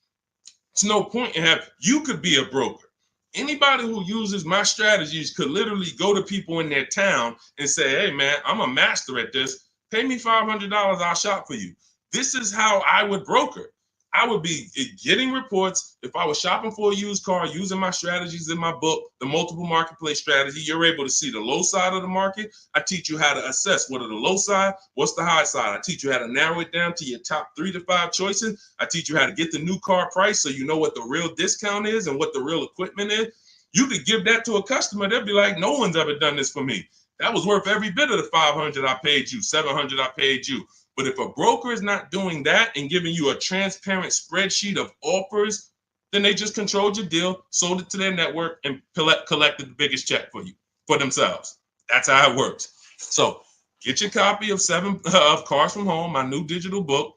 It's no point in you could be a broker Anybody who uses my strategies could literally go to people in their town and say, hey, man, I'm a master at this. Pay me $500, I'll shop for you. This is how I would broker. I would be getting reports. If I was shopping for a used car, using my strategies in my book, the multiple marketplace strategy, you're able to see the low side of the market. I teach you how to assess what are the low side, what's the high side. I teach you how to narrow it down to your top 3 to 5 choices. I teach you how to get the new car price so you know what the real discount is and what the real equipment is. You could give that to a customer. They'll be like, no one's ever done this for me. That was worth every bit of the $500 I paid you, $700 I paid you. But if a broker is not doing that and giving you a transparent spreadsheet of offers, then they just controlled your deal, sold it to their network, and collected the biggest check for you, for themselves. That's how it works. So get your copy of Cars from Home, my new digital book,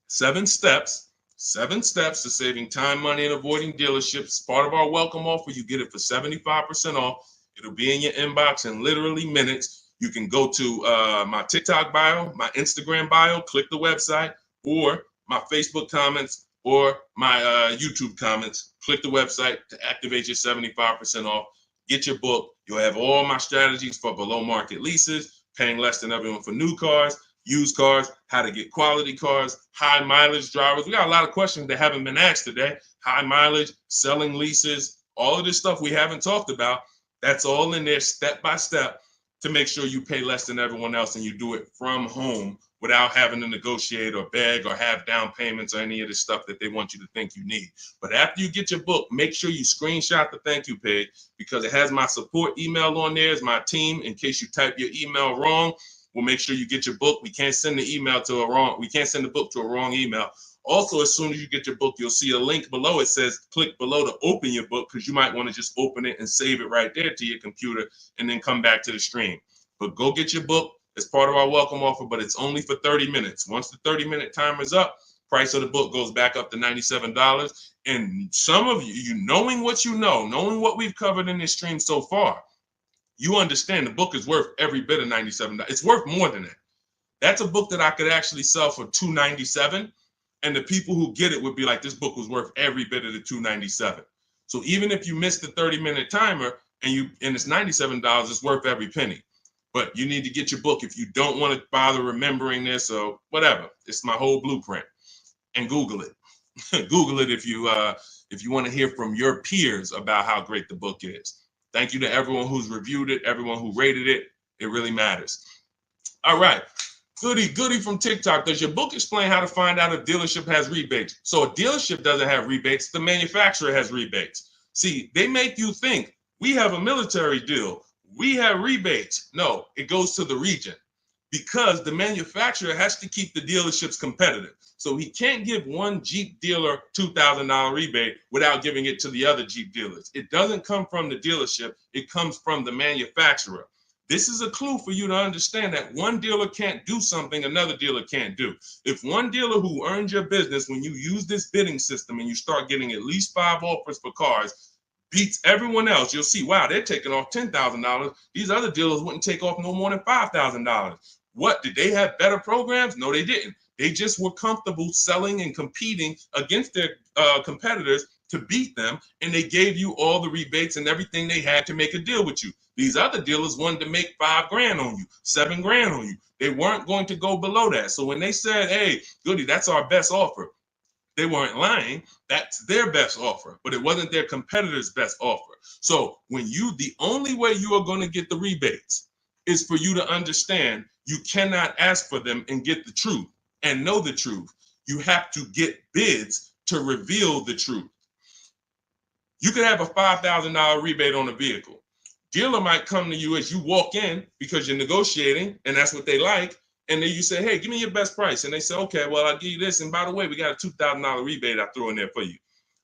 7 steps to saving time, money, and avoiding dealerships. Part of our welcome offer. You get it for 75% off. It'll be in your inbox in literally minutes. You can go to my TikTok bio, my Instagram bio, click the website, or my Facebook comments, or my YouTube comments. Click the website to activate your 75% off. Get your book. You'll have all my strategies for below market leases, paying less than everyone for new cars, used cars, how to get quality cars, high mileage drivers. We got a lot of questions that haven't been asked today. High mileage, selling leases, all of this stuff we haven't talked about. That's all in there step by step to make sure you pay less than everyone else and you do it from home without having to negotiate or beg or have down payments or any of the stuff that they want you to think you need. But after you get your book, make sure you screenshot the thank you page because it has my support email on there as my team. In case you type your email wrong, we'll make sure you get your book. We can't send the book to a wrong email. Also, as soon as you get your book, you'll see a link below. It says click below to open your book because you might want to just open it and save it right there to your computer and then come back to the stream. But go get your book. It's part of our welcome offer, but it's only for 30 minutes. Once the 30-minute timer is up, price of the book goes back up to $97. And some of you knowing what you know, knowing what we've covered in this stream so far, you understand the book is worth every bit of $97. It's worth more than that. That's a book that I could actually sell for $297. And the people who get it would be like, this book was worth every bit of the $297. So even if you miss the 30-minute timer and it's $97, it's worth every penny. But you need to get your book if you don't want to bother remembering this or whatever. It's my whole blueprint. And Google it. Google it if you want to hear from your peers about how great the book is. Thank you to everyone who's reviewed it, everyone who rated it. It really matters. All right. Goody from TikTok. Does your book explain how to find out if dealership has rebates? So a dealership doesn't have rebates. The manufacturer has rebates. See, they make you think we have a military deal. We have rebates. No, it goes to the region because the manufacturer has to keep the dealerships competitive. So he can't give one Jeep dealer $2,000 rebate without giving it to the other Jeep dealers. It doesn't come from the dealership. It comes from the manufacturer. This is a clue for you to understand that one dealer can't do something another dealer can't do. If one dealer who earned your business, when you use this bidding system and you start getting at least 5 offers for cars, beats everyone else, you'll see, wow, they're taking off $10,000. These other dealers wouldn't take off no more than $5,000. What, did they have better programs? No, they didn't. They just were comfortable selling and competing against their competitors to beat them, and they gave you all the rebates and everything they had to make a deal with you. These other dealers wanted to make $5,000 on you, $7,000 on you. They weren't going to go below that. So when they said, hey, Goody, that's our best offer, they weren't lying. That's their best offer, but it wasn't their competitor's best offer. So the only way you are going to get the rebates is for you to understand you cannot ask for them and get the truth and know the truth. You have to get bids to reveal the truth. You could have a $5,000 rebate on a vehicle. Dealer might come to you as you walk in because you're negotiating and that's what they like. And then you say, hey, give me your best price. And they say, okay, well, I'll give you this. And by the way, we got a $2,000 rebate I threw in there for you.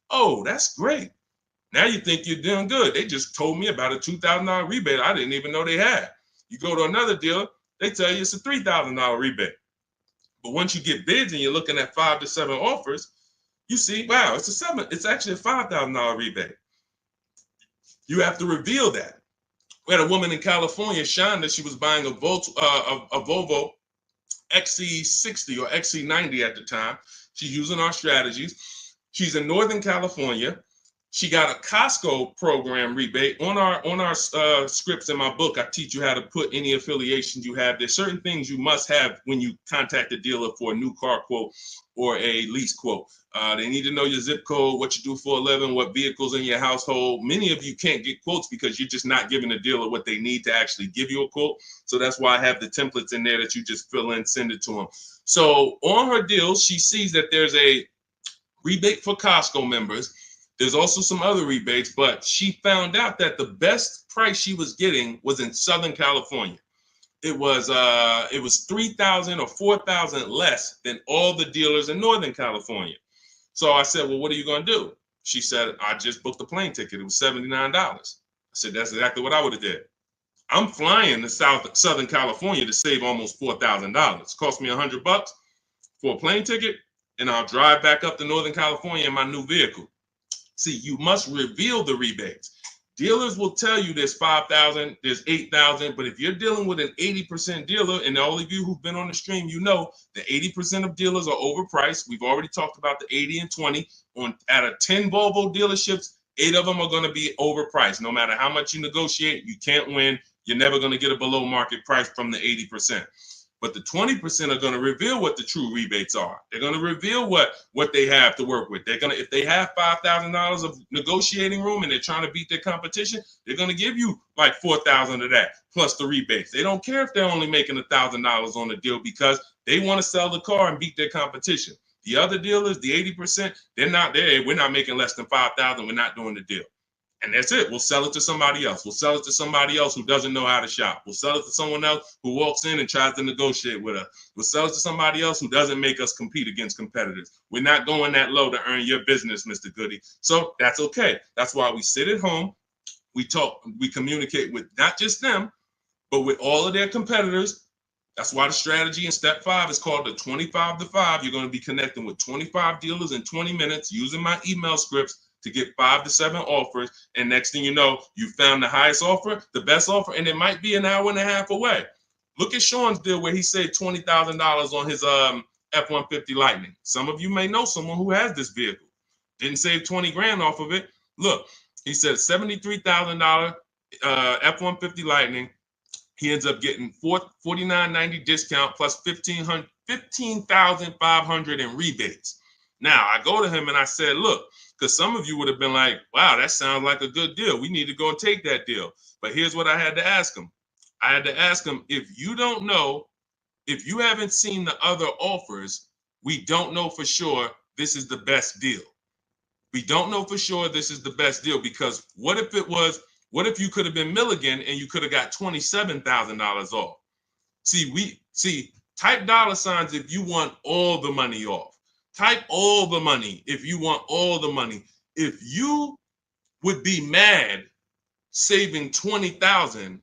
Oh, that's great. Now you think you're doing good. They just told me about a $2,000 rebate I didn't even know they had. You go to another dealer, they tell you it's a $3,000 rebate. But once you get bids and you're looking at 5 to 7 offers, you see, wow, it's actually a $5,000 rebate. You have to reveal that. We had a woman in California, Shonda, she was buying a Volvo XC60 or XC90 at the time. She's using our strategies. She's in Northern California. She got a Costco program rebate on our scripts in my book. I teach you how to put any affiliations you have. There's certain things you must have when you contact a dealer for a new car quote or a lease quote. They need to know your zip code, what you do for a living, what vehicles in your household. Many of you can't get quotes because you're just not giving the dealer what they need to actually give you a quote. So that's why I have the templates in there that you just fill in, send it to them. So on her deal, she sees that there's a rebate for Costco members. There's also some other rebates, but she found out that the best price she was getting was in Southern California. It was $3,000 or $4,000 less than all the dealers in Northern California. So I said, well, what are you going to do? She said, I just booked a plane ticket. It was $79. I said, that's exactly what I would have did. I'm flying to Southern California to save almost $4,000. It cost me $100 for a plane ticket, and I'll drive back up to Northern California in my new vehicle. See, you must reveal the rebates. Dealers will tell you there's 5,000, there's 8,000, but if you're dealing with an 80% dealer, and all of you who've been on the stream, you know the 80% of dealers are overpriced. We've already talked about the 80 and 20. Out of 10 Volvo dealerships, 8 of them are going to be overpriced. No matter how much you negotiate, you can't win. You're never going to get a below market price from the 80%. But the 20% are going to reveal what the true rebates are. They're going to reveal what they have to work with. They're going to, if they have $5,000 of negotiating room and they're trying to beat their competition, they're going to give you like $4,000 of that plus the rebates. They don't care if they're only making $1,000 on the deal because they want to sell the car and beat their competition. The other dealers, the 80%, they're not there. We're not making less than $5,000. We're not doing the deal. And that's it. We'll sell it to somebody else. We'll sell it to somebody else who doesn't know how to shop. We'll sell it to someone else who walks in and tries to negotiate with us. We'll sell it to somebody else who doesn't make us compete against competitors. We're not going that low to earn your business, Mr. Goody. So that's okay. That's why we sit at home. We talk, we communicate with not just them, but with all of their competitors. That's why the strategy in step 5 is called the 25 to 5. You're going to be connecting with 25 dealers in 20 minutes using my email scripts to get 5 to 7 offers. And next thing you know, you found the highest offer, the best offer, and it might be an hour and a half away. Look at Sean's deal where he saved $20,000 on his F-150 Lightning. Some of you may know someone who has this vehicle. Didn't save 20 grand off of it. Look, he said $73,000 F-150 Lightning. He ends up getting $49.90 discount plus $15,500 in rebates. Now, I go to him and I said, look, because some of you would have been like, wow, that sounds like a good deal. We need to go and take that deal. But here's what I had to ask him. I had to ask him, if you don't know, if you haven't seen the other offers, we don't know for sure this is the best deal. We don't know for sure this is the best deal because what if you could have been Milligan and you could have got $27,000 off? Type dollar signs if you want all the money off. Type all the money if you want all the money. If you would be mad saving 20,000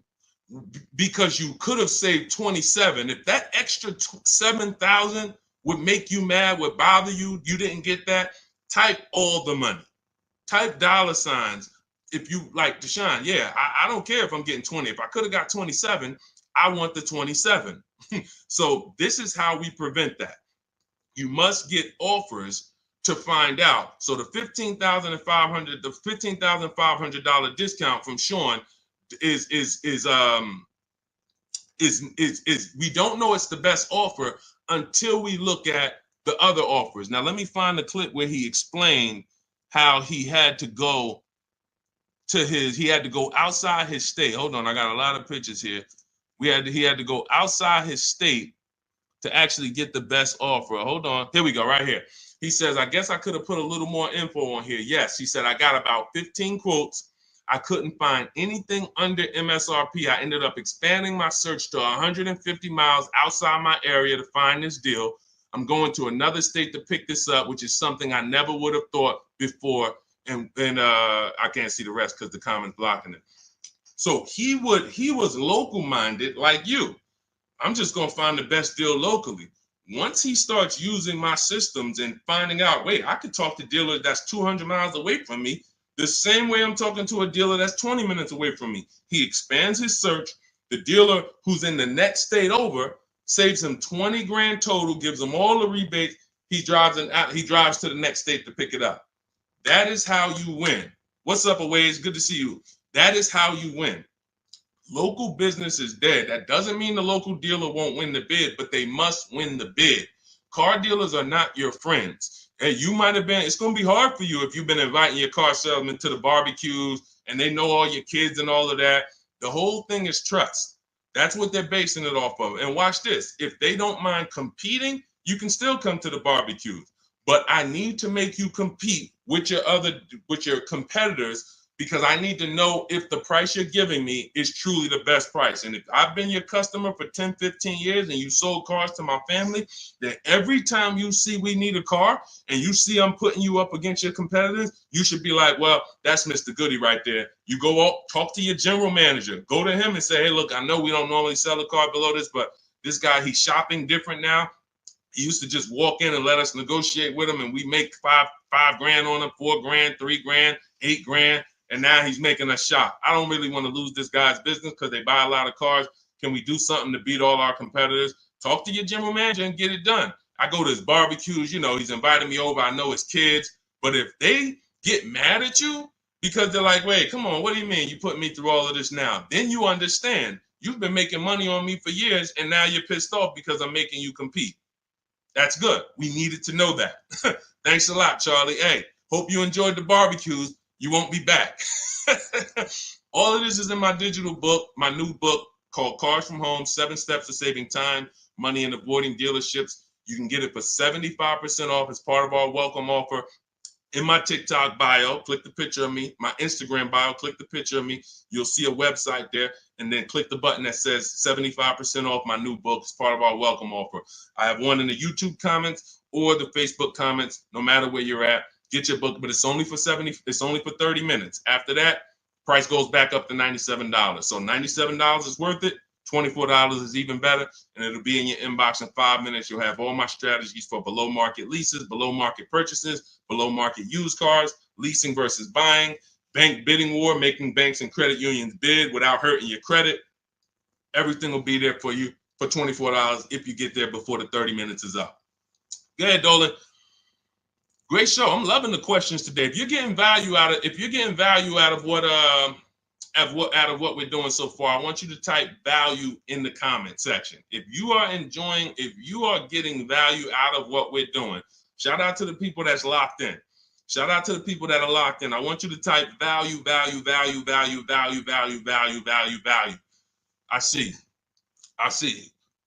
because you could have saved 27, if that extra 7,000 would make you mad, would bother you, you didn't get that, type all the money. Type dollar signs if you like Deshone. Yeah, I don't care if I'm getting 20. If I could have got 27, I want the 27. So this is how we prevent that. You must get offers to find out. So the $15,500 discount from Sean is we don't know it's the best offer until we look at the other offers. Now let me find the clip where he explained how he had to go outside his state. Hold on, I got a lot of pictures here. He had to go outside his state to actually get the best offer. Hold on. Here we go, right here. He says, I guess I could have put a little more info on here. Yes, he said, I got about 15 quotes. I couldn't find anything under MSRP. I ended up expanding my search to 150 miles outside my area to find this deal. I'm going to another state to pick this up, which is something I never would have thought before. And I can't see the rest because the comment's blocking it. So he was local minded like you. I'm just going to find the best deal locally. Once he starts using my systems and finding out, wait, I could talk to a dealer that's 200 miles away from me the same way I'm talking to a dealer that's 20 minutes away from me. He expands his search. The dealer who's in the next state over saves him 20 grand total, gives him all the rebates. He drives to the next state to pick it up. That is how you win. What's up, Aways? Good to see you. That is how you win. Local business is dead. That doesn't mean the local dealer won't win the bid, but they must win the bid. Car dealers are not your friends. And you might have been, it's going to be hard for you if you've been inviting your car salesman to the barbecues and they know all your kids and all of that. The whole thing is trust. That's what they're basing it off of. And watch this. If they don't mind competing, you can still come to the barbecues. But I need to make you compete with your competitors, because I need to know if the price you're giving me is truly the best price. And if I've been your customer for 10, 15 years and you sold cars to my family, then every time you see we need a car and you see I'm putting you up against your competitors, you should be like, well, that's Mr. Goody right there. You go out, talk to your general manager, go to him and say, hey, look, I know we don't normally sell a car below this, but this guy, he's shopping different now. He used to just walk in and let us negotiate with him, and we make five grand on him, 4 grand, 3 grand, 8 grand. And now he's making us shop. I don't really want to lose this guy's business because they buy a lot of cars. Can we do something to beat all our competitors? Talk to your general manager and get it done. I go to his barbecues, he's inviting me over. I know his kids. But if they get mad at you because they're like, wait, come on, what do you mean you put me through all of this now? Then you understand. You've been making money on me for years, and now you're pissed off because I'm making you compete. That's good. We needed to know that. Thanks a lot, Charlie. Hey, hope you enjoyed the barbecues. You won't be back. All of this is in my digital book, my new book called Cars from Home, 7 Steps to Saving Time, Money, and Avoiding Dealerships. You can get it for 75% off as part of our welcome offer. In my TikTok bio, click the picture of me. My Instagram bio, click the picture of me. You'll see a website there, and then click the button that says 75% off my new book as part of our welcome offer. I have one in the YouTube comments or the Facebook comments, no matter where you're at. Get your book, but it's only for 30 minutes. After that, price goes back up to $97. So $97 is worth it. $24 is even better, and it'll be in your inbox in 5 minutes. You'll have all my strategies for below market leases, below market purchases, below market used cars, leasing versus buying, bank bidding war, making banks and credit unions bid without hurting your credit. Everything will be there for you for $24 if you get there before the 30 minutes is up. Go ahead, Dolan. Great show. I'm loving the questions today. If you're getting value out of what we're doing so far, I want you to type value in the comment section. If you are getting value out of what we're doing, shout out to the people that's locked in. Shout out to the people that are locked in. I want you to type value. I see.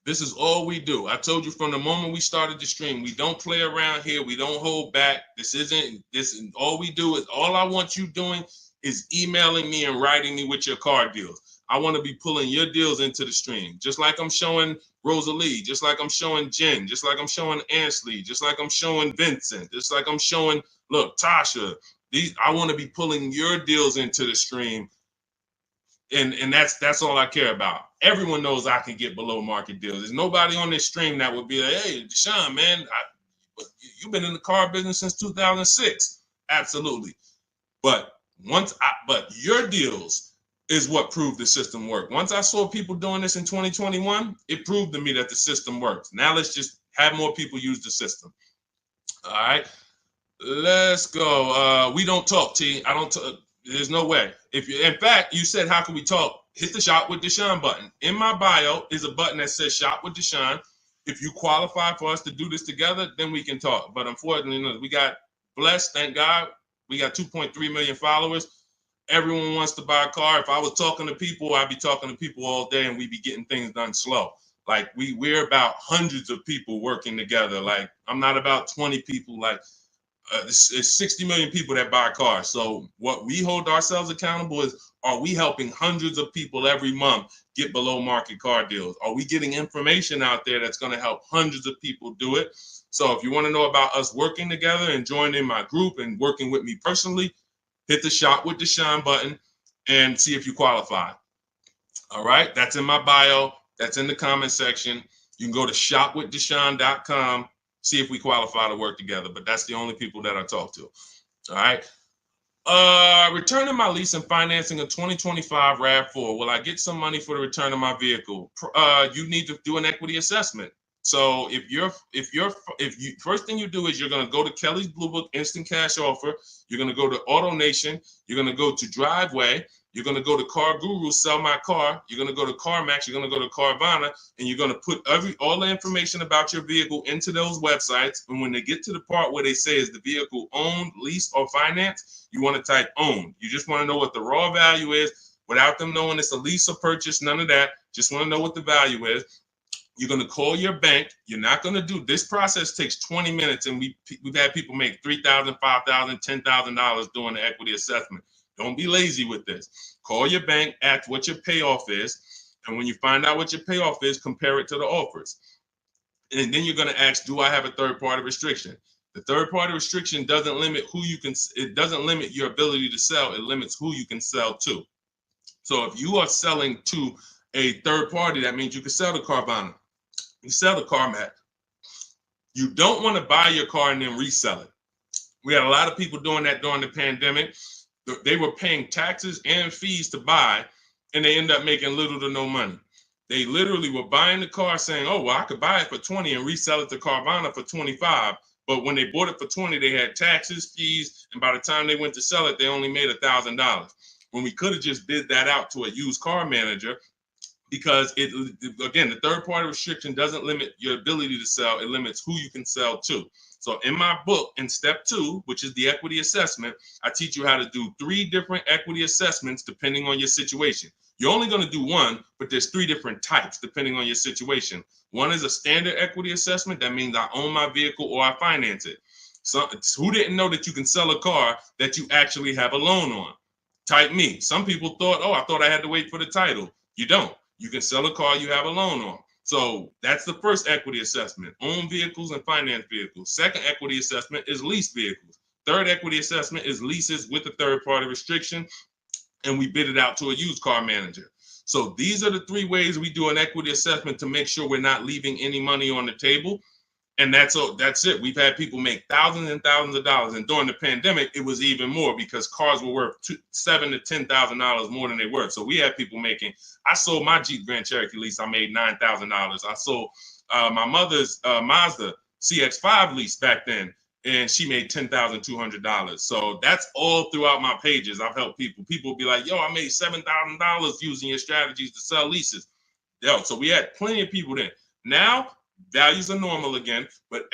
This is all we do. I told you from the moment we started the stream, we don't play around here. We don't hold back. This is all we do. Is all I want you doing is emailing me and writing me with your car deals. I want to be pulling your deals into the stream, just like I'm showing Rosalie, just like I'm showing Jen, just like I'm showing Ansley, just like I'm showing Vincent, just like I'm showing, look, Tasha. I want to be pulling your deals into the stream. And that's all I care about. Everyone knows I can get below market deals. There's nobody on this stream that would be like, hey, Deshone, man, you've been in the car business since 2006. Absolutely. But your deals is what proved the system worked. Once I saw people doing this in 2021, it proved to me that the system works. Now let's just have more people use the system. All right, let's go. We don't talk, T. I don't talk. There's no way. In fact, you said, how can we talk? Hit the Shop with Deshone button. In my bio is a button that says Shop with Deshone. If you qualify for us to do this together, then we can talk. But unfortunately, we got blessed, thank God. We got 2.3 million followers. Everyone wants to buy a car. If I was talking to people, I'd be talking to people all day and we'd be getting things done slow. Like we're about hundreds of people working together. Like I'm not about 20 people. Like it's 60 million people that buy cars. So what we hold ourselves accountable is, are we helping hundreds of people every month get below market car deals? Are we getting information out there that's going to help hundreds of people do it? So if you want to know about us working together and joining my group and working with me personally, hit the Shop with Deshone button and see if you qualify. All right, that's in my bio. That's in the comment section. You can go to shopwithdeshone.com. See if we qualify to work together, but that's the only people that I talk to. All right. Returning my lease and financing a 2025 RAV4. Will I get some money for the return of my vehicle? You need to do an equity assessment. So if you first thing you do is you're gonna go to Kelly's Blue Book Instant Cash Offer. You're gonna go to Auto Nation. You're gonna go to Driveway. You're gonna go to Car Guru, Sell My Car. You're gonna go to CarMax. You're gonna go to Carvana, and you're gonna put all the information about your vehicle into those websites. And when they get to the part where they say is the vehicle owned, leased, or financed, you want to type owned. You just want to know what the raw value is without them knowing it's a lease or purchase. None of that. Just want to know what the value is. You're going to call your bank. You're not going to do this process takes 20 minutes, and we've had people make $3,000, $5,000, $10,000 doing the equity assessment. Don't be lazy with this. Call your bank, ask what your payoff is, and when you find out what your payoff is, compare it to the offers. And then you're going to ask, do I have a third-party restriction? The third-party restriction doesn't limit who you can. It doesn't limit your ability to sell. It limits who you can sell to. So if you are selling to a third party, that means you can sell to Carvana. You sell the CarMax. You don't want to buy your car and then resell it. We had a lot of people doing that during the pandemic. They were paying taxes and fees to buy, and they end up making little to no money. They literally were buying the car saying, oh, well, I could buy it for 20 and resell it to Carvana for 25. But when they bought it for 20, they had taxes, fees, and by the time they went to sell it, they only made $1,000. When we could have just bid that out to a used car manager, because again, the third party restriction doesn't limit your ability to sell. It limits who you can sell to. So in my book, in step 2, which is the equity assessment, I teach you how to do 3 different equity assessments depending on your situation. You're only going to do one, but there's 3 different types depending on your situation. One is a standard equity assessment. That means I own my vehicle or I finance it. So who didn't know that you can sell a car that you actually have a loan on? Type me. Some people thought, oh, I thought I had to wait for the title. You don't. You can sell a car you have a loan on. So that's the first equity assessment, own vehicles and finance vehicles. Second equity assessment is lease vehicles. Third equity assessment is leases with a third party restriction, and we bid it out to a used car manager. So these are the 3 ways we do an equity assessment to make sure we're not leaving any money on the table. And that's it. We've had people make thousands and thousands of dollars. And during the pandemic, it was even more because cars were worth $7,000 to $10,000 more than they were. So we had people making, I sold my Jeep Grand Cherokee lease. I made $9,000. I sold my mother's Mazda CX-5 lease back then, and she made $10,200. So that's all throughout my pages. I've helped people. People be like, yo, I made $7,000 using your strategies to sell leases. Yo, so we had plenty of people then. Now, values are normal again, but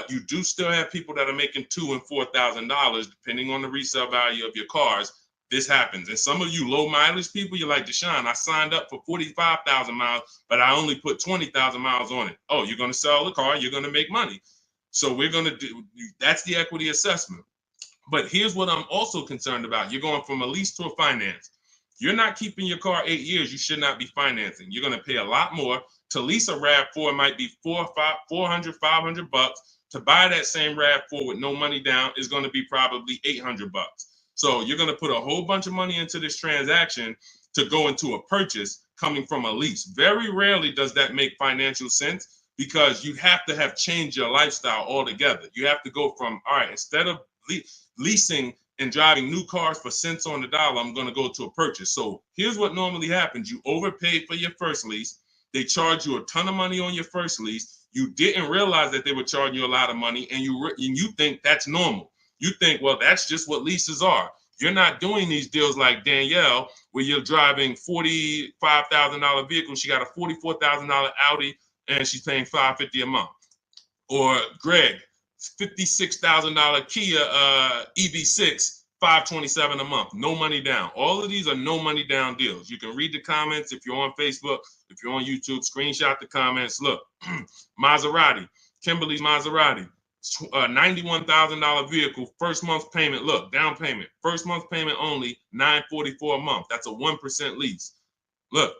you do still have people that are making $2,000 and $4,000 depending on the resale value of your cars. This happens, and some of you low mileage people, you're like, Deshone, I signed up for 45,000 miles, but I only put 20,000 miles on it. Oh, you're going to sell the car, you're going to make money. So we're going to do that's the equity assessment. But here's what I'm also concerned about: you're going from a lease to a finance. You're not keeping your car 8 years. You should not be financing. You're going to pay a lot more. To lease a RAV4, it might be $400, $500. To buy that same RAV4 with no money down is going to be probably $800. So you're going to put a whole bunch of money into this transaction to go into a purchase coming from a lease. Very rarely does that make financial sense because you have to have changed your lifestyle altogether. You have to go from, all right, instead of leasing and driving new cars for cents on the dollar, I'm going to go to a purchase. So here's what normally happens. You overpaid for your first lease. They charge you a ton of money on your first lease. You didn't realize that they were charging you a lot of money, and you think that's normal. You think, well, that's just what leases are. You're not doing these deals like Danielle, where you're driving $45,000 vehicle. She got a $44,000 Audi, and she's paying $550 a month. Or Greg, $56,000 Kia EV6. $527 a month, no money down. All of these are no money down deals. You can read the comments if you're on Facebook, if you're on YouTube, screenshot the comments. Look, Maserati, Kimberly's Maserati, $91,000 vehicle, first month's payment. Look, down payment, first month's payment only $944 a month. That's a 1% lease. Look,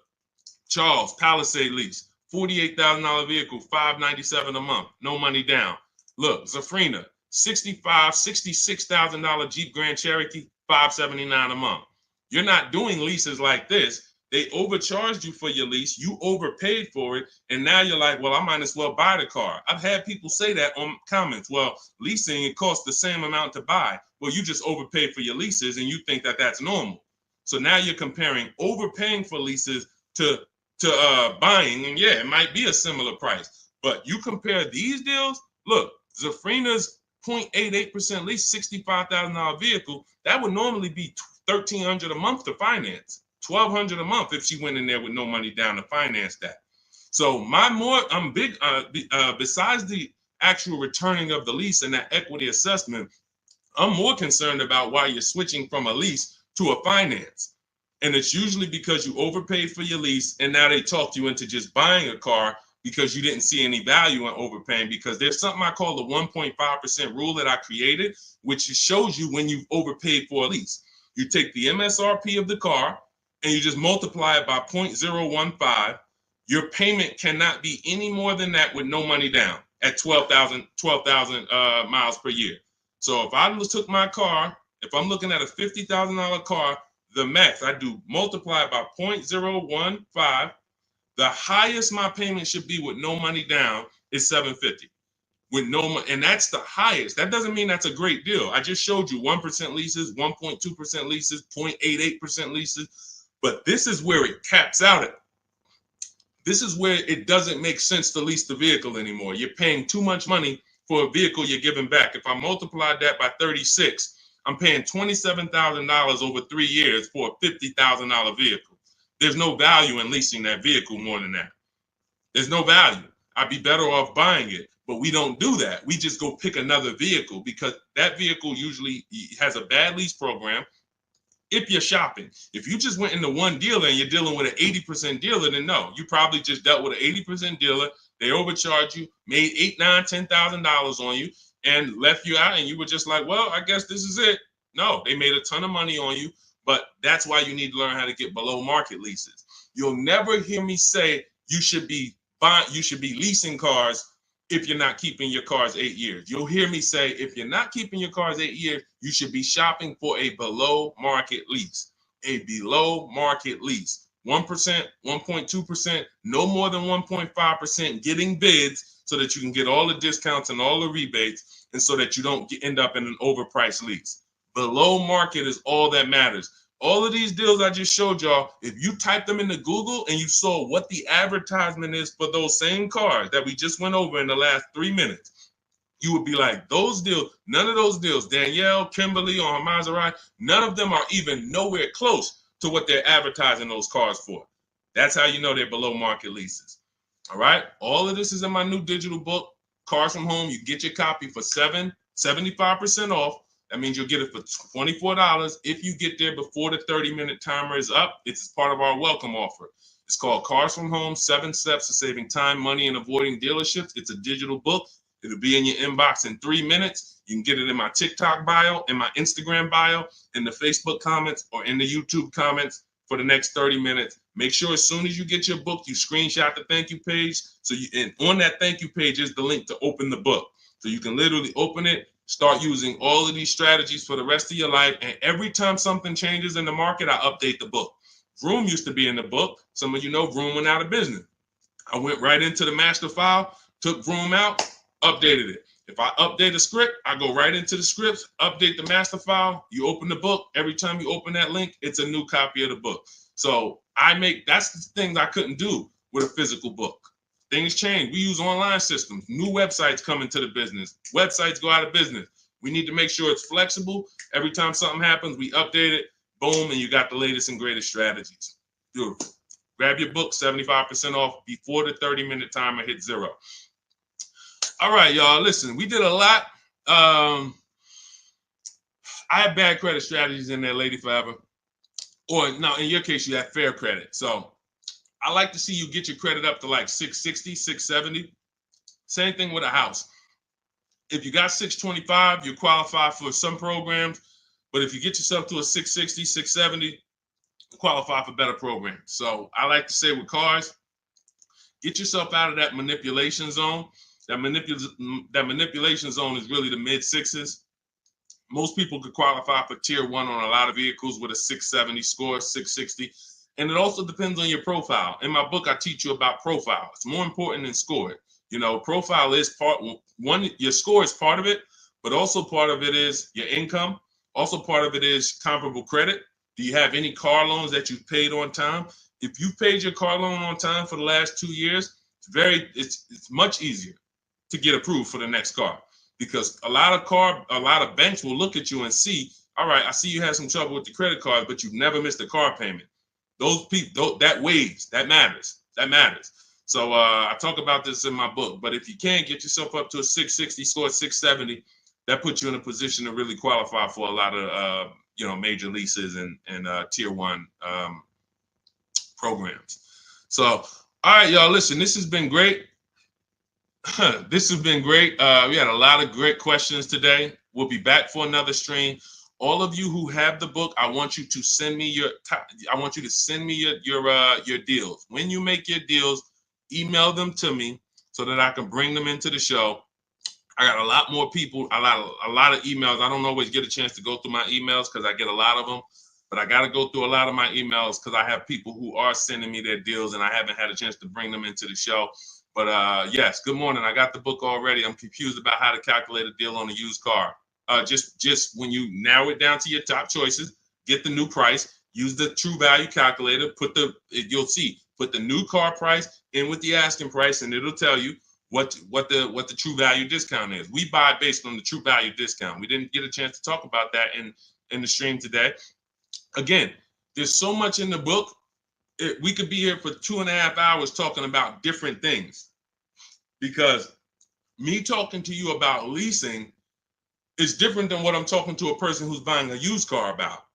Charles Palisade lease, $48,000 vehicle, $597 a month, no money down. Look, Zafrina, $66,000 Jeep Grand Cherokee, $579 a month. You're not doing leases like this. They overcharged you for your lease. You overpaid for it. And now you're like, well, I might as well buy the car. I've had people say that on comments. Well, leasing, it costs the same amount to buy. Well, you just overpaid for your leases and you think that that's normal. So now you're comparing overpaying for leases to buying. And yeah, it might be a similar price. But you compare these deals, look, Zafrina's 0.88% lease, $65,000 vehicle, that would normally be $1,300 a month to finance, $1,200 a month if she went in there with no money down to finance that. So I'm big, besides the actual returning of the lease and that equity assessment, I'm more concerned about why you're switching from a lease to a finance. And it's usually because you overpaid for your lease and now they talked you into just buying a car because you didn't see any value in overpaying, because there's something I call the 1.5% rule that I created, which shows you when you've overpaid for a lease. You take the MSRP of the car and you just multiply it by 0.015. Your payment cannot be any more than that with no money down at 12,000 miles per year. So if I took my car, if I'm looking at a $50,000 car, the max I do multiply by 0.015. The highest my payment should be with no money down is $750. With no money, and that's the highest. That doesn't mean that's a great deal. I just showed you 1% leases, 1.2% leases, 0.88% leases, but this is where it caps out at. This is where it doesn't make sense to lease the vehicle anymore. You're paying too much money for a vehicle you're giving back. If I multiplied that by 36, I'm paying $27,000 over 3 years for a $50,000 vehicle. There's no value in leasing that vehicle more than that. There's no value. I'd be better off buying it, but we don't do that. We just go pick another vehicle because that vehicle usually has a bad lease program. If you're shopping, if you just went into one dealer and you're dealing with an 80% dealer, then no, you probably just dealt with an 80% dealer. They overcharged you, made $8,000, $10,000 on you, and left you out, and you were just like, well, I guess this is it. No, they made a ton of money on you, but that's why you need to learn how to get below market leases. You'll never hear me say you should be leasing cars if you're not keeping your cars 8 years. You'll hear me say if you're not keeping your cars 8 years, you should be shopping for a below market lease. A below market lease. 1%, 1.2%, no more than 1.5%, getting bids so that you can get all the discounts and all the rebates, and so that you don't end up in an overpriced lease. Below market is all that matters. All of these deals I just showed y'all, if you type them into Google and you saw what the advertisement is for those same cars that we just went over in the last 3 minutes, you would be like, those deals, none of those deals, Danielle, Kimberly, or Maserati, none of them are even nowhere close to what they're advertising those cars for. That's how you know they're below market leases. All right. All of this is in my new digital book, Cars from Home. You get your copy for 75% off. That means you'll get it for $24 if you get there before the 30-minute timer is up. It's part of our welcome offer. It's called Cars from Home, 7 Steps to Saving Time, Money, and Avoiding Dealerships. It's a digital book. It'll be in your inbox in 3 minutes. You can get it in my TikTok bio, in my Instagram bio, in the Facebook comments, or in the YouTube comments for the next 30 minutes. Make sure as soon as you get your book, you screenshot the thank you page. And on that thank you page is the link to open the book. So you can literally open it, start using all of these strategies for the rest of your life. And every time something changes in the market, I update the book. Vroom used to be in the book. Some of you know Vroom went out of business. I went right into the master file, took Vroom out, updated it. If I update a script, I go right into the scripts, update the master file. You open the book. Every time you open that link, it's a new copy of the book. So that's the things I couldn't do with a physical book. Things change. We use online systems. New websites come into the business. Websites go out of business. We need to make sure it's flexible. Every time something happens, we update it. Boom, and you got the latest and greatest strategies. Beautiful. Grab your book, 75% off before the 30-minute timer hits 0. All right, y'all. Listen, we did a lot. I have bad credit strategies in there, Lady Forever. Or no, in your case, you have fair credit. So I like to see you get your credit up to like 660, 670. Same thing with a house. If you got 625, you qualify for some programs. But if you get yourself to a 660, 670, you qualify for better programs. So I like to say with cars, get yourself out of that manipulation zone. That manipulation zone is really the mid-6s. Most people could qualify for tier 1 on a lot of vehicles with a 670 score, 660. And it also depends on your profile. In my book, I teach you about profile. It's more important than score. You know, profile is part one. Your score is part of it, but also part of it is your income. Also part of it is comparable credit. Do you have any car loans that you've paid on time? If you've paid your car loan on time for the last 2 years, It's much easier to get approved for the next car, because a lot of banks will look at you and see, all right, I see you had some trouble with the credit card, but you've never missed a car payment. Those people, that weighs, that matters. So I talk about this in my book. But if you can get yourself up to a 660 score, 670, that puts you in a position to really qualify for a lot of major leases and tier one programs. So, all right, y'all, listen, this has been great. This has been great. We had a lot of great questions today. We'll be back for another stream. All of you who have the book, I want you to send me your deals. When you make your deals, email them to me so that I can bring them into the show. I got a lot more people, a lot of emails. I don't always get a chance to go through my emails because I get a lot of them, but I got to go through a lot of my emails because I have people who are sending me their deals and I haven't had a chance to bring them into the show. But yes, good morning. I got the book already. I'm confused about how to calculate a deal on a used car. Just when you narrow it down to your top choices, get the new price, use the true value calculator, put the new car price in with the asking price, and it'll tell you what the true value discount is. We buy based on the true value discount. We didn't get a chance to talk about that in the stream today. Again, there's so much in the book. We could be here for 2.5 hours talking about different things, because me talking to you about leasing is different than what I'm talking to a person who's buying a used car about.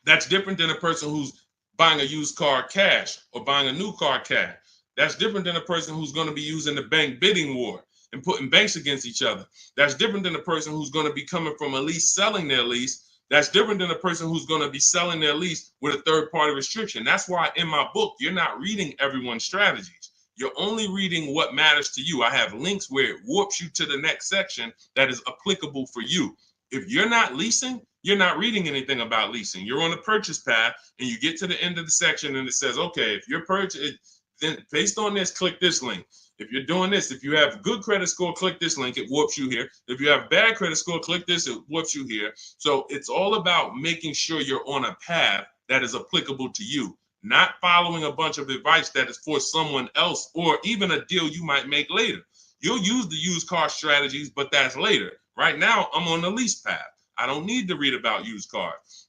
That's different than a person who's buying a used car cash or buying a new car cash. That's different than a person who's going to be using the bank bidding war and putting banks against each other. That's different than a person who's going to be coming from a lease, selling their lease. That's different than a person who's going to be selling their lease with a third-party restriction. That's why in my book, you're not reading everyone's strategies. You're only reading what matters to you. I have links where it warps you to the next section that is applicable for you. If you're not leasing, you're not reading anything about leasing. You're on a purchase path and you get to the end of the section and it says, okay, if you're purchasing, then based on this, click this link. If you're doing this, if you have good credit score, click this link, it warps you here. If you have bad credit score, click this, it warps you here. So it's all about making sure you're on a path that is applicable to you, not following a bunch of advice that is for someone else or even a deal you might make later. You'll use the used car strategies, but that's later. Right now, I'm on the lease path. I don't need to read about used cars.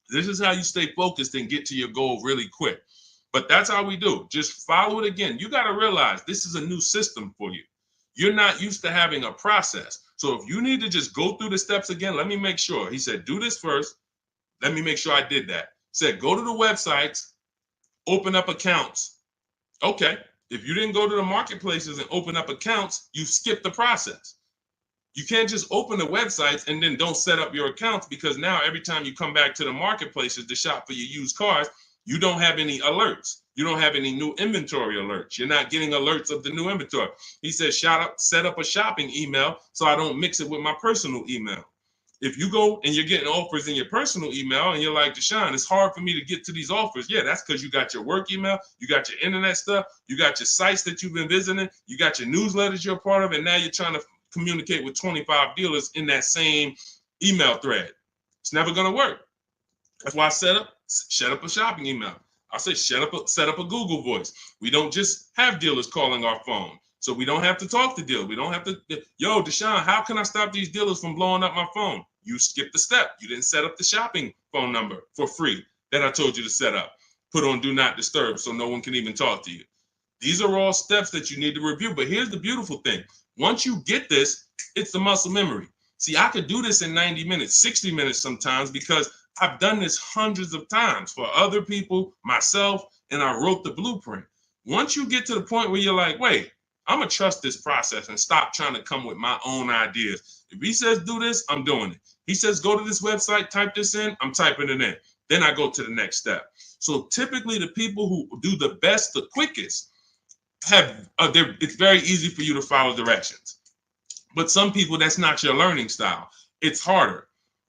This is how you stay focused and get to your goal really quick. But that's how we do. Just follow it again. You got to realize this is a new system for you. You're not used to having a process. So if you need to just go through the steps again, let me make sure. He said, do this first. Let me make sure I did that. Said, go to the websites, open up accounts. Okay. If you didn't go to the marketplaces and open up accounts, you skipped the process. You can't just open the websites and then don't set up your accounts, because now every time you come back to the marketplaces to shop for your used cars, you don't have any alerts. You don't have any new inventory alerts. You're not getting alerts of the new inventory. He says, set up a shopping email so I don't mix it with my personal email. If you go and you're getting offers in your personal email and you're like, Deshone, it's hard for me to get to these offers. Yeah, that's because you got your work email, you got your internet stuff, you got your sites that you've been visiting, you got your newsletters you're a part of, and now you're trying to communicate with 25 dealers in that same email thread. It's never going to work. That's why I set up a shopping email. I say set up a Google Voice. We don't just have dealers calling our phone, so we don't have to talk to dealers. We don't have to, yo, Deshone, how can I stop these dealers from blowing up my phone? You skipped the step. You didn't set up the shopping phone number for free that I told you to set up. Put on do not disturb so no one can even talk to you. These are all steps that you need to review. But here's the beautiful thing. Once you get this, it's the muscle memory. See, I could do this in 90 minutes, 60 minutes sometimes, because I've done this hundreds of times for other people, myself, and I wrote the blueprint. Once you get to the point where you're like, wait, I'm going to trust this process and stop trying to come with my own ideas. If he says do this, I'm doing it. He says go to this website, type this in, I'm typing it in. Then I go to the next step. So typically the people who do the best, the quickest, it's very easy for you to follow directions. But some people, that's not your learning style. It's harder.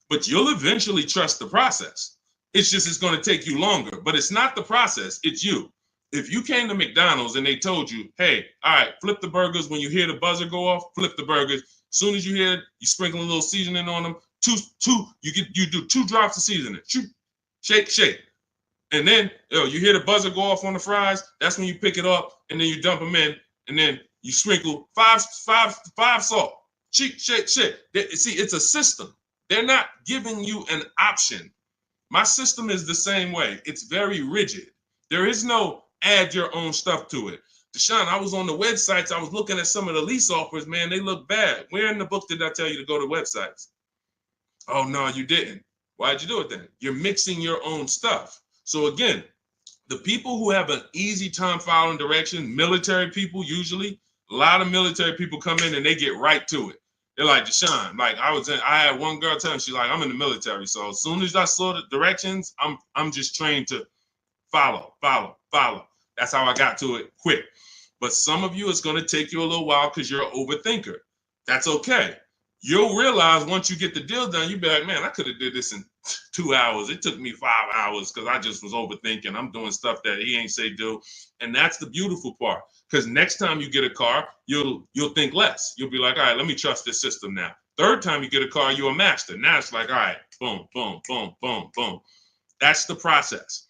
But you'll eventually trust the process. It's going to take you longer. But it's not the process, it's you. If you came to McDonald's and they told you, hey, all right, flip the burgers. When you hear the buzzer go off, flip the burgers. As soon as you hear it, you sprinkle a little seasoning on them. You do 2 drops of seasoning. Shake. And then you hear the buzzer go off on the fries. That's when you pick it up and then you dump them in. and then you sprinkle five salt. Shit. See, it's a system. They're not giving you an option. My system is the same way. It's very rigid. There is no add your own stuff to it. Deshone, I was on the websites. I was looking at some of the lease offers, man. They look bad. Where in the book did I tell you to go to websites? Oh, no, you didn't. Why'd you do it then? You're mixing your own stuff. So again, the people who have an easy time following direction, military people usually, a lot of military people come in and they get right to it. They're like, Deshone, like I had one girl tell me, she's like, I'm in the military. So as soon as I saw the directions, I'm just trained to follow. That's how I got to it quick. But some of you, it's going to take you a little while because you're an overthinker. That's okay. You'll realize once you get the deal done, you'll be like, man, I could have did this in 2 hours. It took me 5 hours because I just was overthinking. I'm doing stuff that he ain't say do. And that's the beautiful part. Because next time you get a car, you'll think less. You'll be like, all right, let me trust this system now. Third time you get a car, you're a master. Now it's like, all right, boom, boom, boom, boom, boom. That's the process.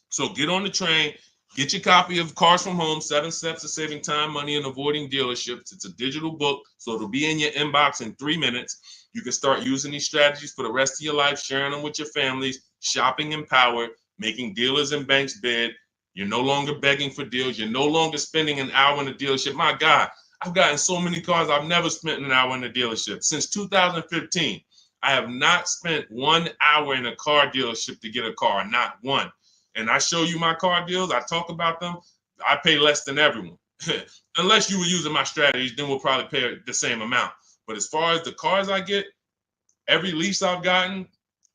So get on the train. Get your copy of Cars from Home, 7 Steps to Saving Time, Money, and Avoiding Dealerships. It's a digital book, so it'll be in your inbox in 3 minutes. You can start using these strategies for the rest of your life, sharing them with your families, shopping empowered, making dealers and banks bid. You're no longer begging for deals. You're no longer spending an hour in a dealership. My God, I've gotten so many cars. I've never spent an hour in a dealership. Since 2015, I have not spent 1 hour in a car dealership to get a car, not one. And I show you my car deals, I talk about them, I pay less than everyone. Unless you were using my strategies, then we'll probably pay the same amount. But as far as the cars I get, every lease I've gotten,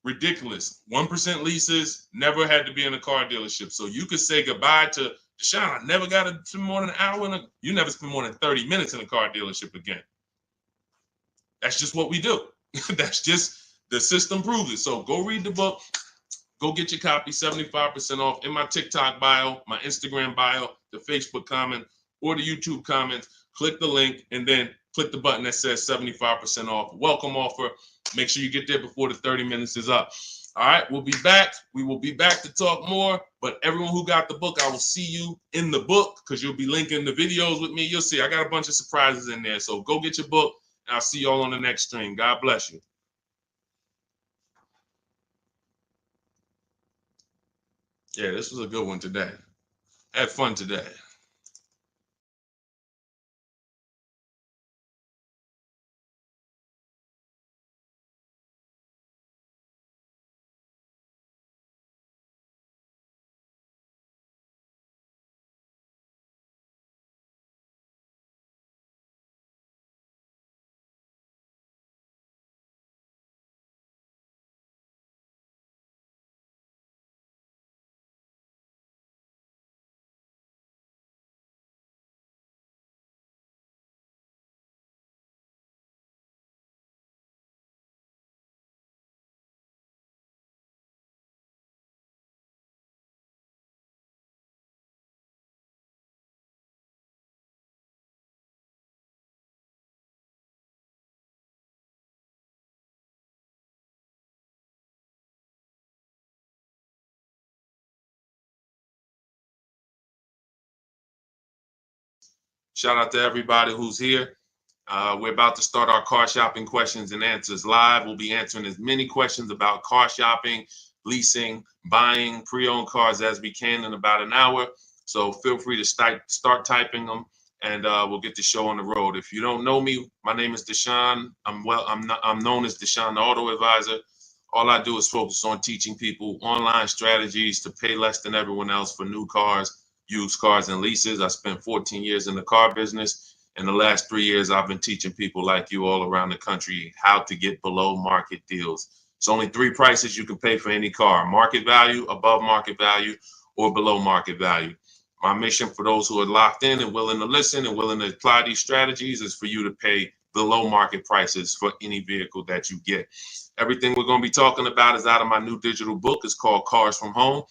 ridiculous. 1% leases, never had to be in a car dealership. So you could say goodbye to Deshone, I never got to spend more than an hour you never spend more than 30 minutes in a car dealership again. That's just what we do. That's just, the system proves it. So go read the book. Go get your copy, 75% off in my TikTok bio, my Instagram bio, the Facebook comment, or the YouTube comments. Click the link and then click the button that says 75% off. Welcome offer. Make sure you get there before the 30 minutes is up. All right, we'll be back. We will be back to talk more. But everyone who got the book, I will see you in the book because you'll be linking the videos with me. You'll see I got a bunch of surprises in there. So go get your book, and I'll see you all on the next stream. God bless you. Yeah, this was a good one today. Had fun today. Shout out to everybody who's here. We're about to start our car shopping questions and answers live. We'll be answering as many questions about car shopping, leasing, buying, pre-owned cars as we can in about an hour. So feel free to start typing them, and we'll get the show on the road. If you don't know me, my name is Deshone. I'm known as Deshone, the Auto Advisor. All I do is focus on teaching people online strategies to pay less than everyone else for new cars, used cars, and leases. I spent 14 years in the car business. In the last 3 years, I've been teaching people like you all around the country how to get below market deals. It's only 3 prices you can pay for any car: market value, above market value, or below market value. My mission for those who are locked in and willing to listen and willing to apply these strategies is for you to pay below market prices for any vehicle that you get. Everything we're going to be talking about is out of my new digital book. It's called Cars from Home.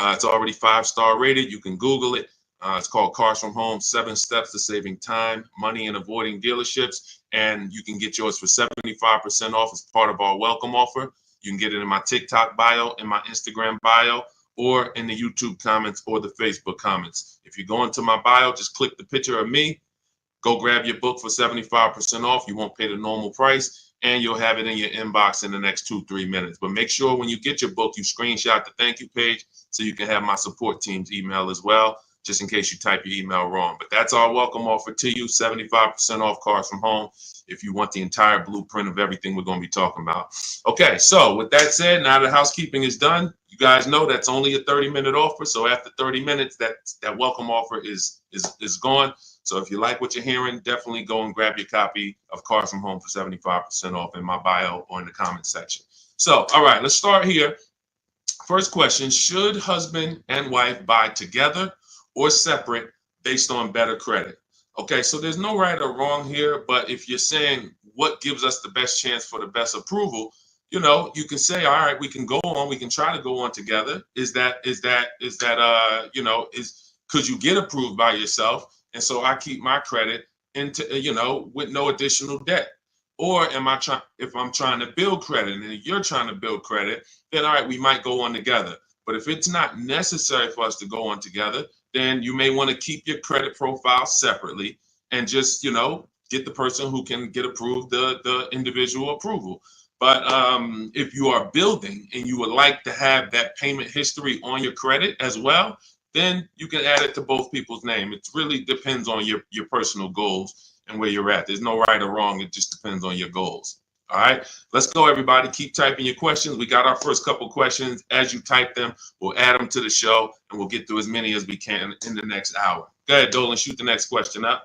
It's already 5-star rated. You can Google it. It's called Cars from Home, 7 Steps to Saving Time, Money, and Avoiding Dealerships. And you can get yours for 75% off as part of our welcome offer. You can get it in my TikTok bio, in my Instagram bio, or in the YouTube comments or the Facebook comments. If you go into my bio, just click the picture of me, go grab your book for 75% off. You won't pay the normal price, and you'll have it in your inbox in the next 2-3 minutes. But make sure when you get your book, you screenshot the thank you page so you can have my support team's email as well, just in case you type your email wrong. But that's our welcome offer to you, 75% off Cars from Home, if you want the entire blueprint of everything we're going to be talking about. Okay, so with that said, now the housekeeping is done. You guys know that's only a 30-minute offer. So after 30 minutes, that welcome offer is gone. So if you like what you're hearing, definitely go and grab your copy of Cars from Home for 75% off in my bio or in the comment section. So, all right, let's start here. First question, should husband and wife buy together or separate based on better credit? Okay, so there's no right or wrong here, but if you're saying what gives us the best chance for the best approval, you know, you can say, all right, we can go on, we can try to go on together. Could you get approved by yourself? And so I keep my credit into, with no additional debt. Or if I'm trying to build credit and you're trying to build credit, then all right, we might go on together. But if it's not necessary for us to go on together, then you may want to keep your credit profile separately and just, get the person who can get approved the individual approval. But if you are building and you would like to have that payment history on your credit as well, then you can add it to both people's name. It really depends on your personal goals and where you're at. There's no right or wrong. It just depends on your goals. All right, let's go, everybody. Keep typing your questions. We got our first couple questions. As you type them, we'll add them to the show, and we'll get through as many as we can in the next hour. Go ahead, Dolan, shoot the next question up.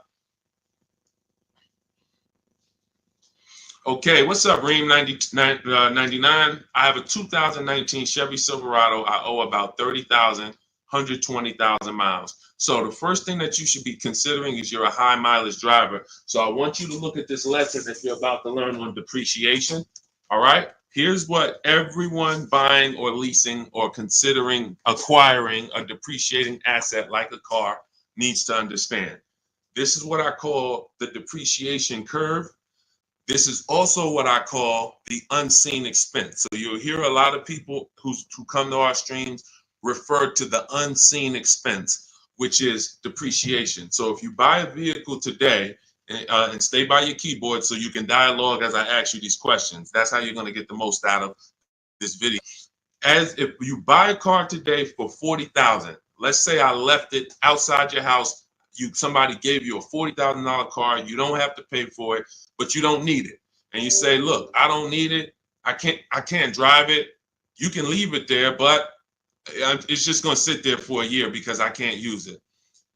Okay, what's up, Reem 99? I have a 2019 Chevy Silverado. I owe about 30,000, 120,000 miles. So the first thing that you should be considering is you're a high mileage driver. So I want you to look at this lesson that you're about to learn on depreciation. All right, here's what everyone buying or leasing or considering acquiring a depreciating asset like a car needs to understand. This is what I call the depreciation curve. This is also what I call the unseen expense. So you'll hear a lot of people who come to our streams refer to the unseen expense, which is depreciation. So if you buy a vehicle today, and stay by your keyboard so you can dialogue as I ask you these questions. That's how you're going to get the most out of this video. As if you buy a car today for 40,000, let's say I left it outside your house. Somebody gave you a $40,000 car. You don't have to pay for it, but you don't need it. And you say, look, I don't need it. I can't drive it. You can leave it there, but it's just going to sit there for a year because I can't use it.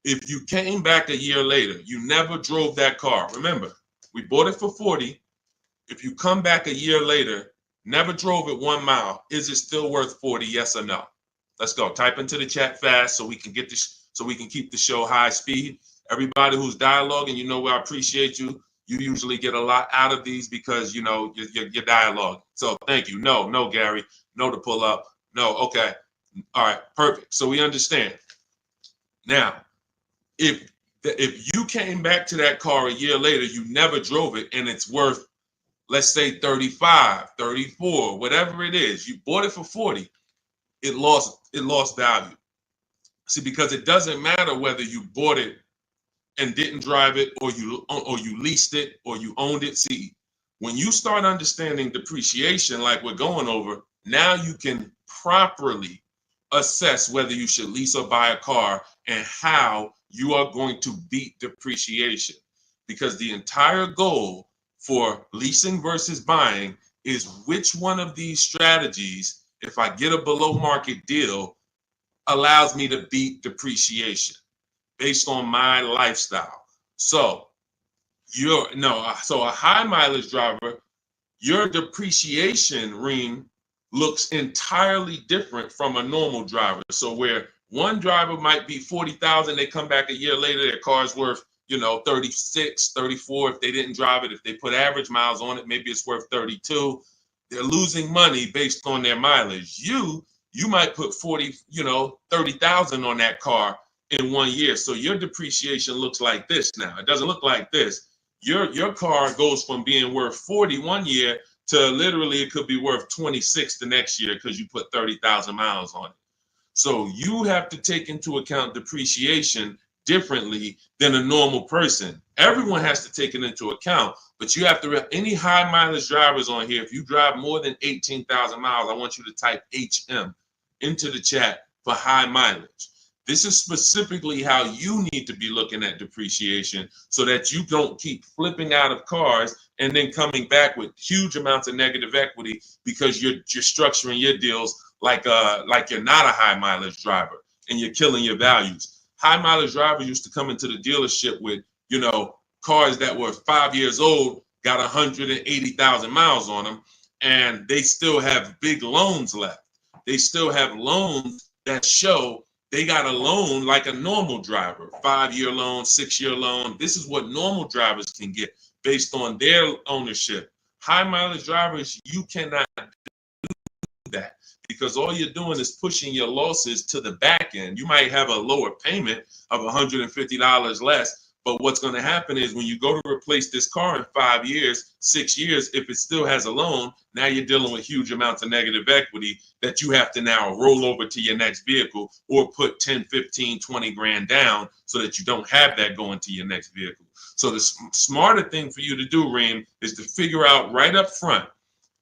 If you came back a year later, you never drove that car. Remember, we bought it for 40. If you come back a year later, never drove it 1 mile, is it still worth 40? Yes or no? Let's go. Type into the chat fast so we can get this, so we can keep the show high speed. Everybody who's dialoguing, I appreciate you. You usually get a lot out of these because your dialogue. So thank you. No, Gary. No to pull up. No. Okay. All right. Perfect. So we understand. Now, if you came back to that car a year later, you never drove it, and it's worth, let's say 35, 34, whatever it is, you bought it for 40, it lost value. See, because it doesn't matter whether you bought it and didn't drive it, or you leased it, or you owned it. See, when you start understanding depreciation like we're going over, now you can properly assess whether you should lease or buy a car and how you are going to beat depreciation. Because the entire goal for leasing versus buying is which one of these strategies, if I get a below market deal, allows me to beat depreciation based on my lifestyle. So so a high mileage driver, your depreciation ring looks entirely different from a normal driver. So where one driver might be 40,000, they come back a year later, their car's worth, 36, 34 if they didn't drive it. If they put average miles on it, maybe it's worth 32. They're losing money based on their mileage. You might put 30,000 on that car in 1 year. So your depreciation looks like this now. It doesn't look like this. Your car goes from being worth 40 1 year to literally it could be worth 26 the next year because you put 30,000 miles on it. So you have to take into account depreciation differently than a normal person. Everyone has to take it into account, but you have to, any high mileage drivers on here, if you drive more than 18,000 miles, I want you to type HM into the chat for high mileage. This is specifically how you need to be looking at depreciation so that you don't keep flipping out of cars and then coming back with huge amounts of negative equity because you're structuring your deals like you're not a high mileage driver and you're killing your values. High mileage drivers used to come into the dealership with, cars that were 5 years old, got 180,000 miles on them, and they still have big loans left. They still have loans that show they got a loan like a normal driver, 5-year loan, 6-year loan. This is what normal drivers can get based on their ownership. High mileage drivers, you cannot do that because all you're doing is pushing your losses to the back end. You might have a lower payment of $150 less, but what's going to happen is when you go to replace this car in 5 years, 6 years, if it still has a loan, now you're dealing with huge amounts of negative equity that you have to now roll over to your next vehicle or put 10, 15, 20 grand down so that you don't have that going to your next vehicle. So the smarter thing for you to do, Reem, is to figure out right up front,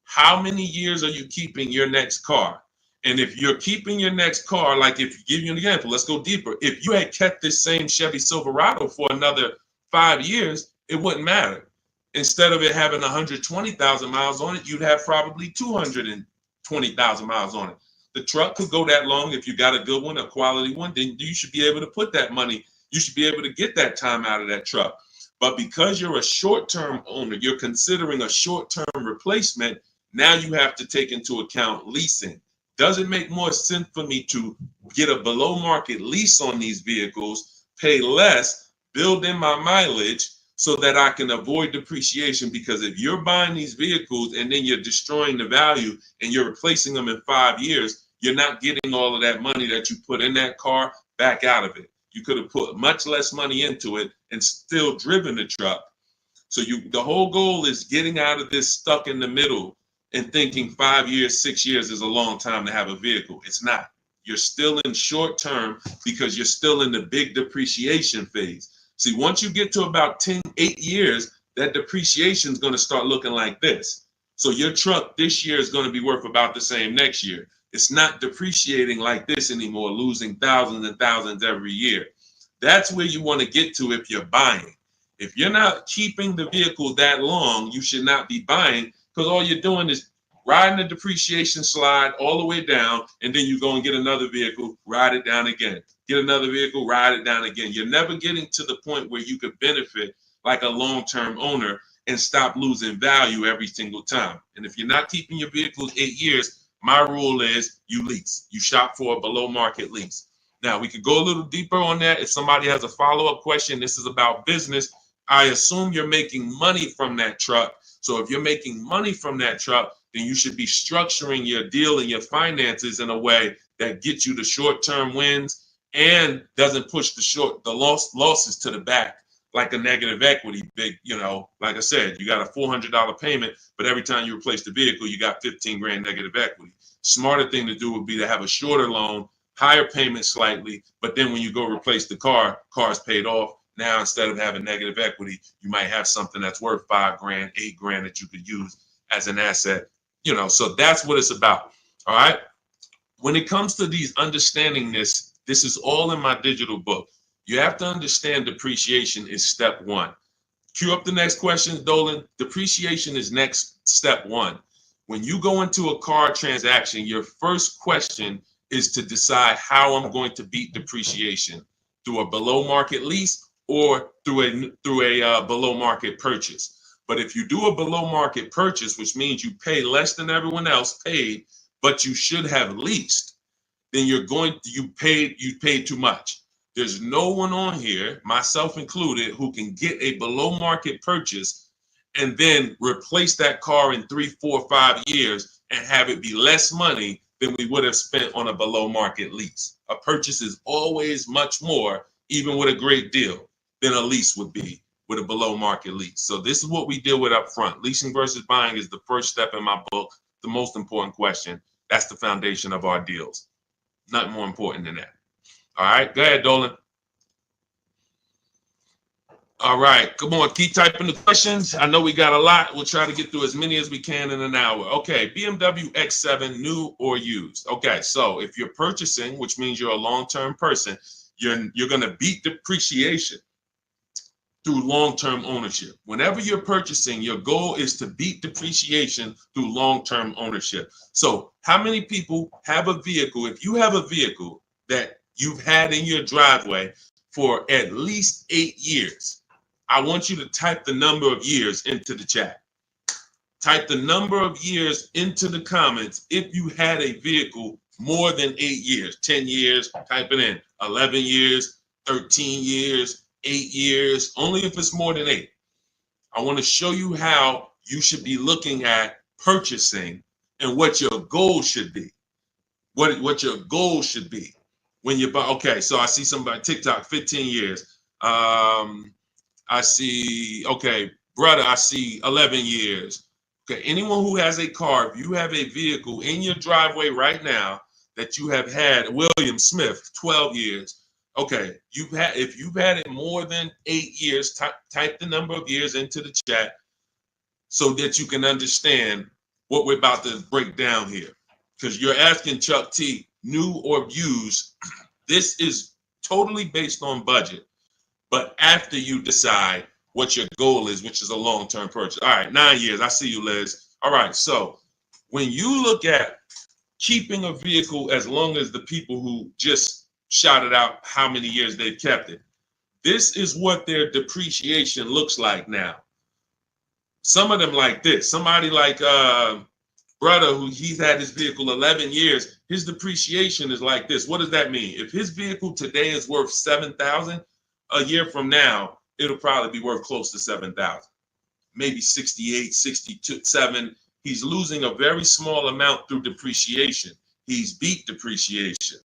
how many years are you keeping your next car? And if you're keeping your next car, like if you give you an example, let's go deeper. If you had kept this same Chevy Silverado for another 5 years, it wouldn't matter. Instead of it having 120,000 miles on it, you'd have probably 220,000 miles on it. The truck could go that long. If you got a good one, a quality one, then you should be able to put that money. You should be able to get that time out of that truck. But because you're a short-term owner, you're considering a short-term replacement, now you have to take into account leasing. Does it make more sense for me to get a below market lease on these vehicles, pay less, build in my mileage so that I can avoid depreciation? Because if you're buying these vehicles and then you're destroying the value and you're replacing them in 5 years, you're not getting all of that money that you put in that car back out of it. You could have put much less money into it and still driven the truck. So the whole goal is getting out of this stuck in the middle and thinking 5 years, 6 years is a long time to have a vehicle. It's not. You're still in short term because you're still in the big depreciation phase. See, once you get to about 8 years, that depreciation is going to start looking like this. So your truck this year is going to be worth about the same next year. It's not depreciating like this anymore, losing thousands and thousands every year. That's where you want to get to if you're buying. If you're not keeping the vehicle that long, you should not be buying, because all you're doing is riding the depreciation slide all the way down, and then you go and get another vehicle, ride it down again. Get another vehicle, ride it down again. You're never getting to the point where you could benefit like a long-term owner and stop losing value every single time. And if you're not keeping your vehicles 8 years, my rule is you lease. You shop for a below-market lease. Now, we could go a little deeper on that. If somebody has a follow-up question, this is about business. I assume you're making money from that truck. So if you're making money from that truck, then you should be structuring your deal and your finances in a way that gets you the short-term wins and doesn't push the losses to the back like a negative equity. Big, like I said, you got a $400 payment, but every time you replace the vehicle, you got 15 grand negative equity. Smarter thing to do would be to have a shorter loan, higher payment slightly, but then when you go replace the car's paid off. Now, instead of having negative equity, you might have something that's worth 5 grand, 8 grand that you could use as an asset. So that's what it's about. All right. When it comes to these understanding this is all in my digital book. You have to understand depreciation is step one. Cue up the next question, Dolan. Depreciation is next step one. When you go into a car transaction, your first question is to decide how I'm going to beat depreciation, through a below market lease or through a below market purchase. But if you do a below market purchase, which means you pay less than everyone else paid, but you should have leased, then you paid too much. There's no one on here, myself included, who can get a below market purchase and then replace that car in 3, 4, 5 years and have it be less money than we would have spent on a below market lease. A purchase is always much more, even with a great deal, than a lease would be with a below market lease. So this is what we deal with up front. Leasing versus buying is the first step in my book, the most important question. That's the foundation of our deals. Nothing more important than that. All right, go ahead, Dolan. All right, come on, keep typing the questions. I know we got a lot. We'll try to get through as many as we can in an hour. Okay, BMW X7, new or used. Okay, so if you're purchasing, which means you're a long-term person, you're going to beat depreciation through long-term ownership. Whenever you're purchasing, your goal is to beat depreciation through long-term ownership. So how many people have a vehicle? If you have a vehicle that you've had in your driveway for at least 8 years, I want you to type the number of years into the chat. Type the number of years into the comments if you had a vehicle more than 8 years, 10 years, type it in, 11 years, 13 years, 8 years, only if it's more than 8. I want to show you how you should be looking at purchasing and what your goal should be. What your goal should be when you buy. Okay, so I see somebody TikTok 15 years. I see, okay, brother, I see 11 years. Okay, anyone who has a car, if you have a vehicle in your driveway right now that you have had, William Smith, 12 years. Okay, if you've had it more than 8 years, type the number of years into the chat so that you can understand what we're about to break down here. Because you're asking Chuck T, new or used. This is totally based on budget. But after you decide what your goal is, which is a long-term purchase. All right, 9 years. I see you, Liz. All right, so when you look at keeping a vehicle as long as the people who just shouted out how many years they've kept it, this is what their depreciation looks like now. Some of them like this. Somebody like brother who he's had his vehicle 11 years, his depreciation is like this. What does that mean? If his vehicle today is worth $7,000, a year from now, it'll probably be worth close to 7,000, maybe 68, 62, 7. He's losing a very small amount through depreciation. He's beat depreciation.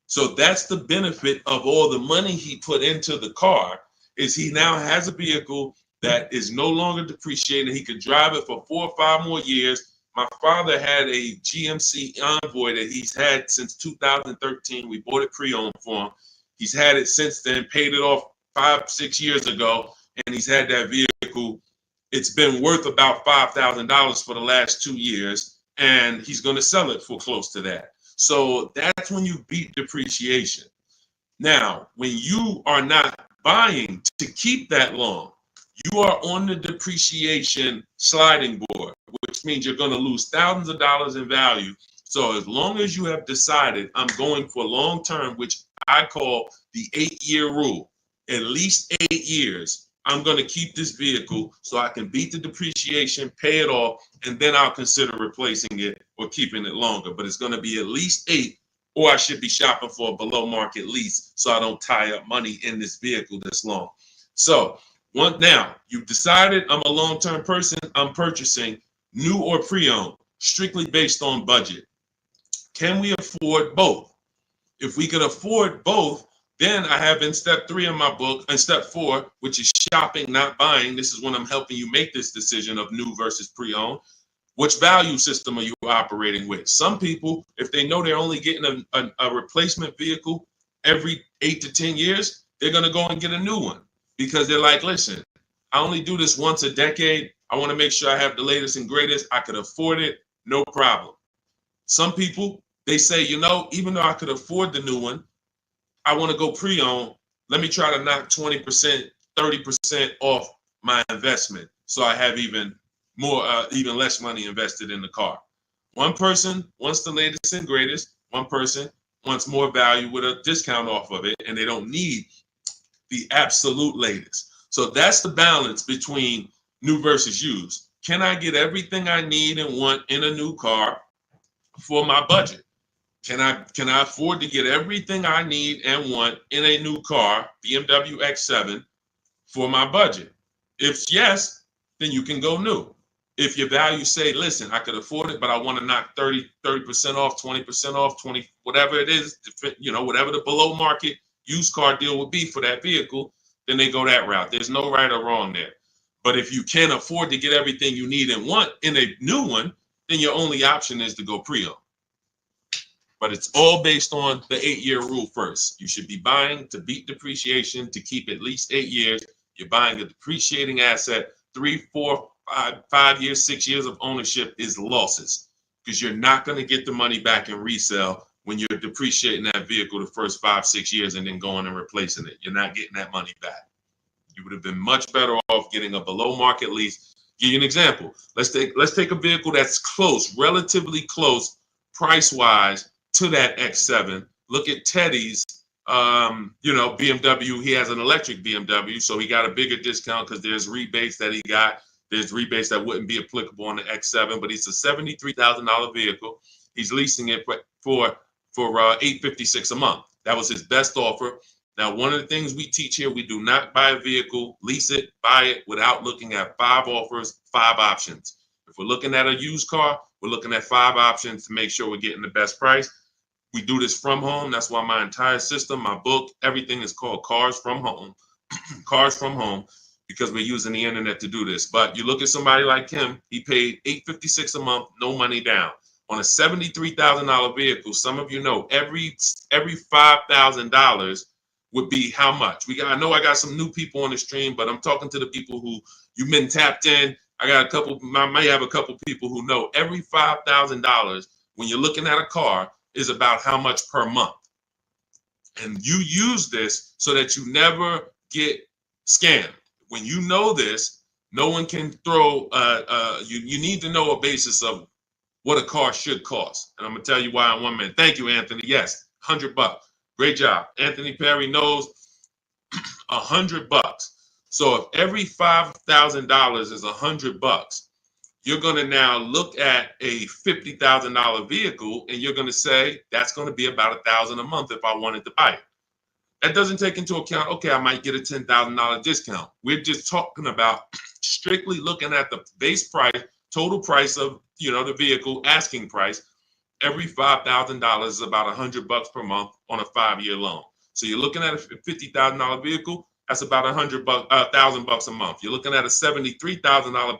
So that's the benefit of all the money he put into the car, is he now has a vehicle that is no longer depreciated. He could drive it for 4 or 5 more years. My father had a GMC Envoy that he's had since 2013. We bought it pre-owned for him. He's had it since then, paid it off 5, 6 years ago, and he's had that vehicle. It's been worth about $5,000 for the last 2 years, and he's going to sell it for close to that. So that's when you beat depreciation. Now, when you are not buying to keep that long, you are on the depreciation sliding board, which means you're going to lose thousands of dollars in value. So as long as you have decided I'm going for long term, which I call the 8-year rule, at least 8 years, I'm going to keep this vehicle so I can beat the depreciation, pay it off, and then I'll consider replacing it or keeping it longer. But it's going to be at least 8, or I should be shopping for a below market lease so I don't tie up money in this vehicle this long. So now you've decided I'm a long-term person, I'm purchasing new or pre-owned, strictly based on budget. Can we afford both? If we can afford both, then I have in step 3 of my book, and step 4, which is shopping, not buying. This is when I'm helping you make this decision of new versus pre-owned. Which value system are you operating with? Some people, if they know they're only getting a replacement vehicle every 8 to 10 years, they're going to go and get a new one because they're like, listen, I only do this once a decade. I want to make sure I have the latest and greatest. I could afford it, no problem. Some people, they say, you know, even though I could afford the new one, I want to go pre-owned. Let me try to knock 20%, 30% off my investment so I have even less money invested in the car. One person wants the latest and greatest. One person wants more value with a discount off of it, and they don't need the absolute latest. So that's the balance between new versus used. Can I get everything I need and want in a new car for my budget? Can I afford to get everything I need and want in a new car, BMW X7, for my budget? If yes, then you can go new. If your value say, listen, I could afford it, but I want to knock 30% off, 20% off, 20, whatever it is, you know, whatever the below market used car deal would be for that vehicle, then they go that route. There's no right or wrong there. But if you can't afford to get everything you need and want in a new one, then your only option is to go pre-owned. But it's all based on the 8-year rule first. You should be buying to beat depreciation to keep at least 8 years. You're buying a depreciating asset. 3, 4, 5 years, 6 years of ownership is losses because you're not going to get the money back in resale when you're depreciating that vehicle the first 5, 6 years and then going and replacing it. You're not getting that money back. You would have been much better off getting a below market lease. Give you an example. Let's take a vehicle that's close, relatively close, price wise to that X7. Look at Teddy's, BMW. He has an electric BMW, so he got a bigger discount because there's rebates that he got. There's rebates that wouldn't be applicable on the X7, but it's a $73,000 vehicle. He's leasing it for $856 a month. That was his best offer. Now, one of the things we teach here, we do not buy a vehicle, lease it, buy it without looking at 5 offers, 5 options. If we're looking at a used car, we're looking at 5 options to make sure we're getting the best price. We do this from home. That's why my entire system, my book, everything is called Cars from Home. Cars from Home, because we're using the internet to do this. But you look at somebody like him, he paid $856 a month, no money down. On a $73,000 vehicle, some of you know every $5,000 would be how much? I know I got some new people on the stream, but I'm talking to the people who you've been tapped in. I may have a couple people who know every $5,000 when you're looking at a car is about how much per month. And you use this so that you never get scammed. When you know this, no one can throw, you need to know a basis of what a car should cost. And I'm gonna tell you why in 1 minute. Thank you, Anthony. Yes, $100. Great job. Anthony Perry knows $100. So if every $5,000 is $100, you're going to now look at a $50,000 vehicle and you're going to say that's going to be about $1,000 a month if I wanted to buy it. That doesn't take into account, okay, I might get a $10,000 discount. We're just talking about strictly looking at the base price, total price of the vehicle, asking price. Every $5,000 is about $100 per month on a 5-year loan. So you're looking at a $50,000 vehicle, that's about $1,000 a month. You're looking at a $73,000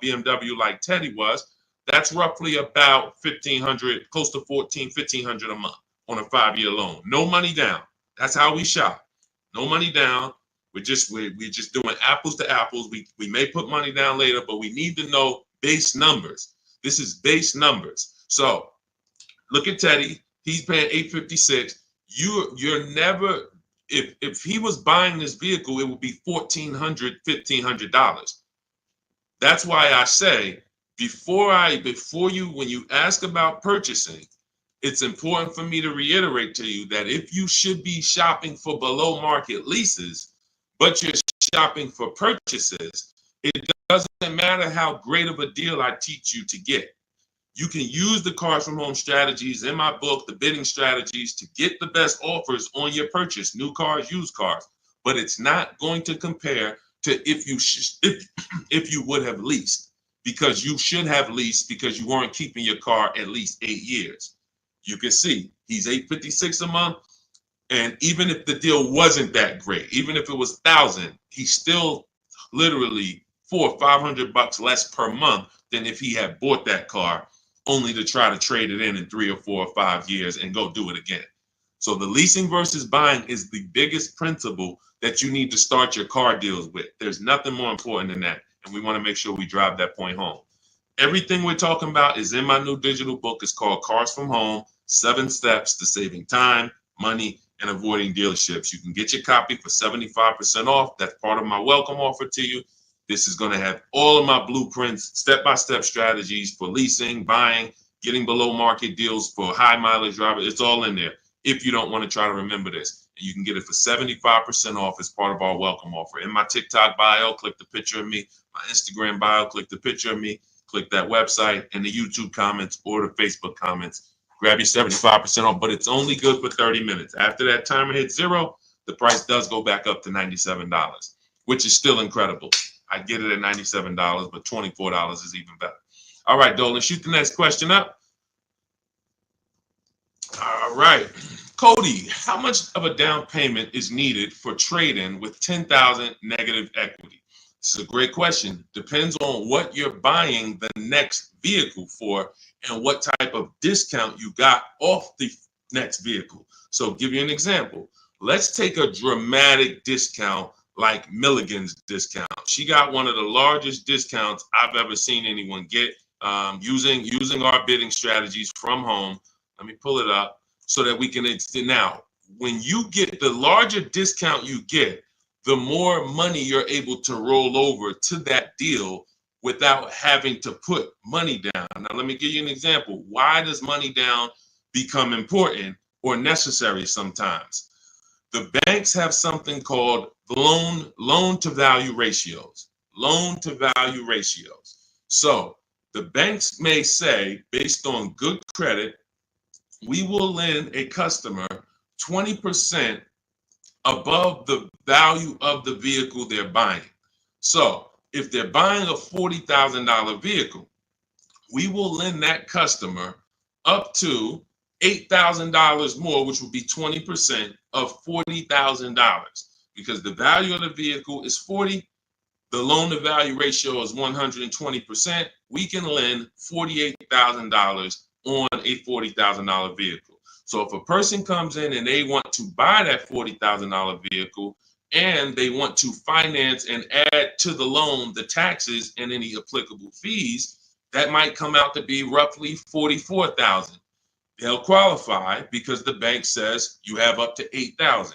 BMW like Teddy was, that's roughly about $1,500, close to $1,500 a month on a 5-year loan. No money down. That's how we shop. No money down. We're just doing apples to apples. We may put money down later, but we need to know base numbers. This is base numbers. So look at Teddy. He's paying $856. You're never, if he was buying this vehicle, it would be $1,400, $1,500. That's why I say when you ask about purchasing, it's important for me to reiterate to you that if you should be shopping for below market leases, but you're shopping for purchases, it doesn't matter how great of a deal I teach you to get. You can use the Cars from Home strategies in my book, the bidding strategies, to get the best offers on your purchase, new cars, used cars. But it's not going to compare to if you would have leased, because you should have leased because you weren't keeping your car at least 8 years. You can see he's $856 a month, and even if the deal wasn't that great, even if it was $1,000, he's still literally $400 or $500 less per month than if he had bought that car only to try to trade it in 3 or 4 or 5 years and go do it again. So the leasing versus buying is the biggest principle that you need to start your car deals with. There's nothing more important than that, and we want to make sure we drive that point home. Everything we're talking about is in my new digital book. It's called Cars from Home, 7 Steps to Saving Time, Money, and Avoiding Dealerships. You can get your copy for 75% off. That's part of my welcome offer to you. This is going to have all of my blueprints, step-by-step strategies for leasing, buying, getting below market deals for high mileage drivers. It's all in there if you don't want to try to remember this. You can get it for 75% off as part of our welcome offer. In my TikTok bio, click the picture of me. My Instagram bio, click the picture of me. Click that website and the YouTube comments or the Facebook comments. Grab your 75% off, but it's only good for 30 minutes. After that timer hits 0, the price does go back up to $97, which is still incredible. I get it at $97, but $24 is even better. All right, Dolan, shoot the next question up. All right. Cody, how much of a down payment is needed for trade-in with $10,000 negative equity? This is a great question. Depends on what you're buying the next vehicle for and what type of discount you got off the next vehicle. So give you an example. Let's take a dramatic discount like Milligan's discount. She got one of the largest discounts I've ever seen anyone get using our bidding strategies from home. Let me pull it up so that we can now. When you get the larger discount you get, the more money you're able to roll over to that deal without having to put money down. Now, let me give you an example. Why does money down become important or necessary sometimes? The banks have something called loan to value ratios. Loan to value ratios. So the banks may say, based on good credit, we will lend a customer 20% above the value of the vehicle they're buying. So if they're buying a $40,000 vehicle, we will lend that customer up to $8,000 more, which would be 20% of $40,000. Because the value of the vehicle is 40, the loan to value ratio is 120%. We can lend $48,000 on a $40,000 vehicle. So if a person comes in and they want to buy that $40,000 vehicle and they want to finance and add to the loan the taxes and any applicable fees, that might come out to be roughly $44,000. They'll qualify because the bank says you have up to $8,000.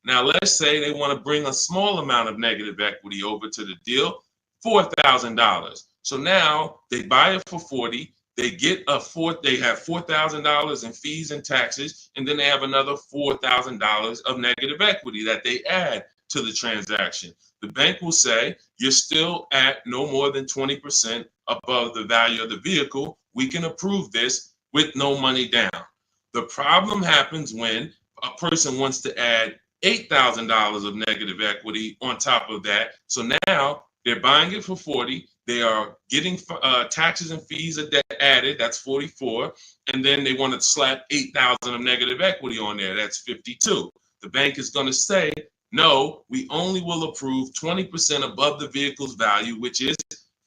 Now, let's say they want to bring a small amount of negative equity over to the deal, $4,000. So now they buy it for 40. They get they have $4,000 in fees and taxes, and then they have another $4,000 of negative equity that they add to the transaction. The bank will say you're still at no more than 20% above the value of the vehicle. We can approve this with no money down. The problem happens when a person wants to add $8,000 of negative equity on top of that. So now they're buying it for 40. They are getting taxes and fees added. That's 44. And then they want to slap 8,000 of negative equity on there. That's 52. The bank is going to say, no, we only will approve 20% above the vehicle's value, which is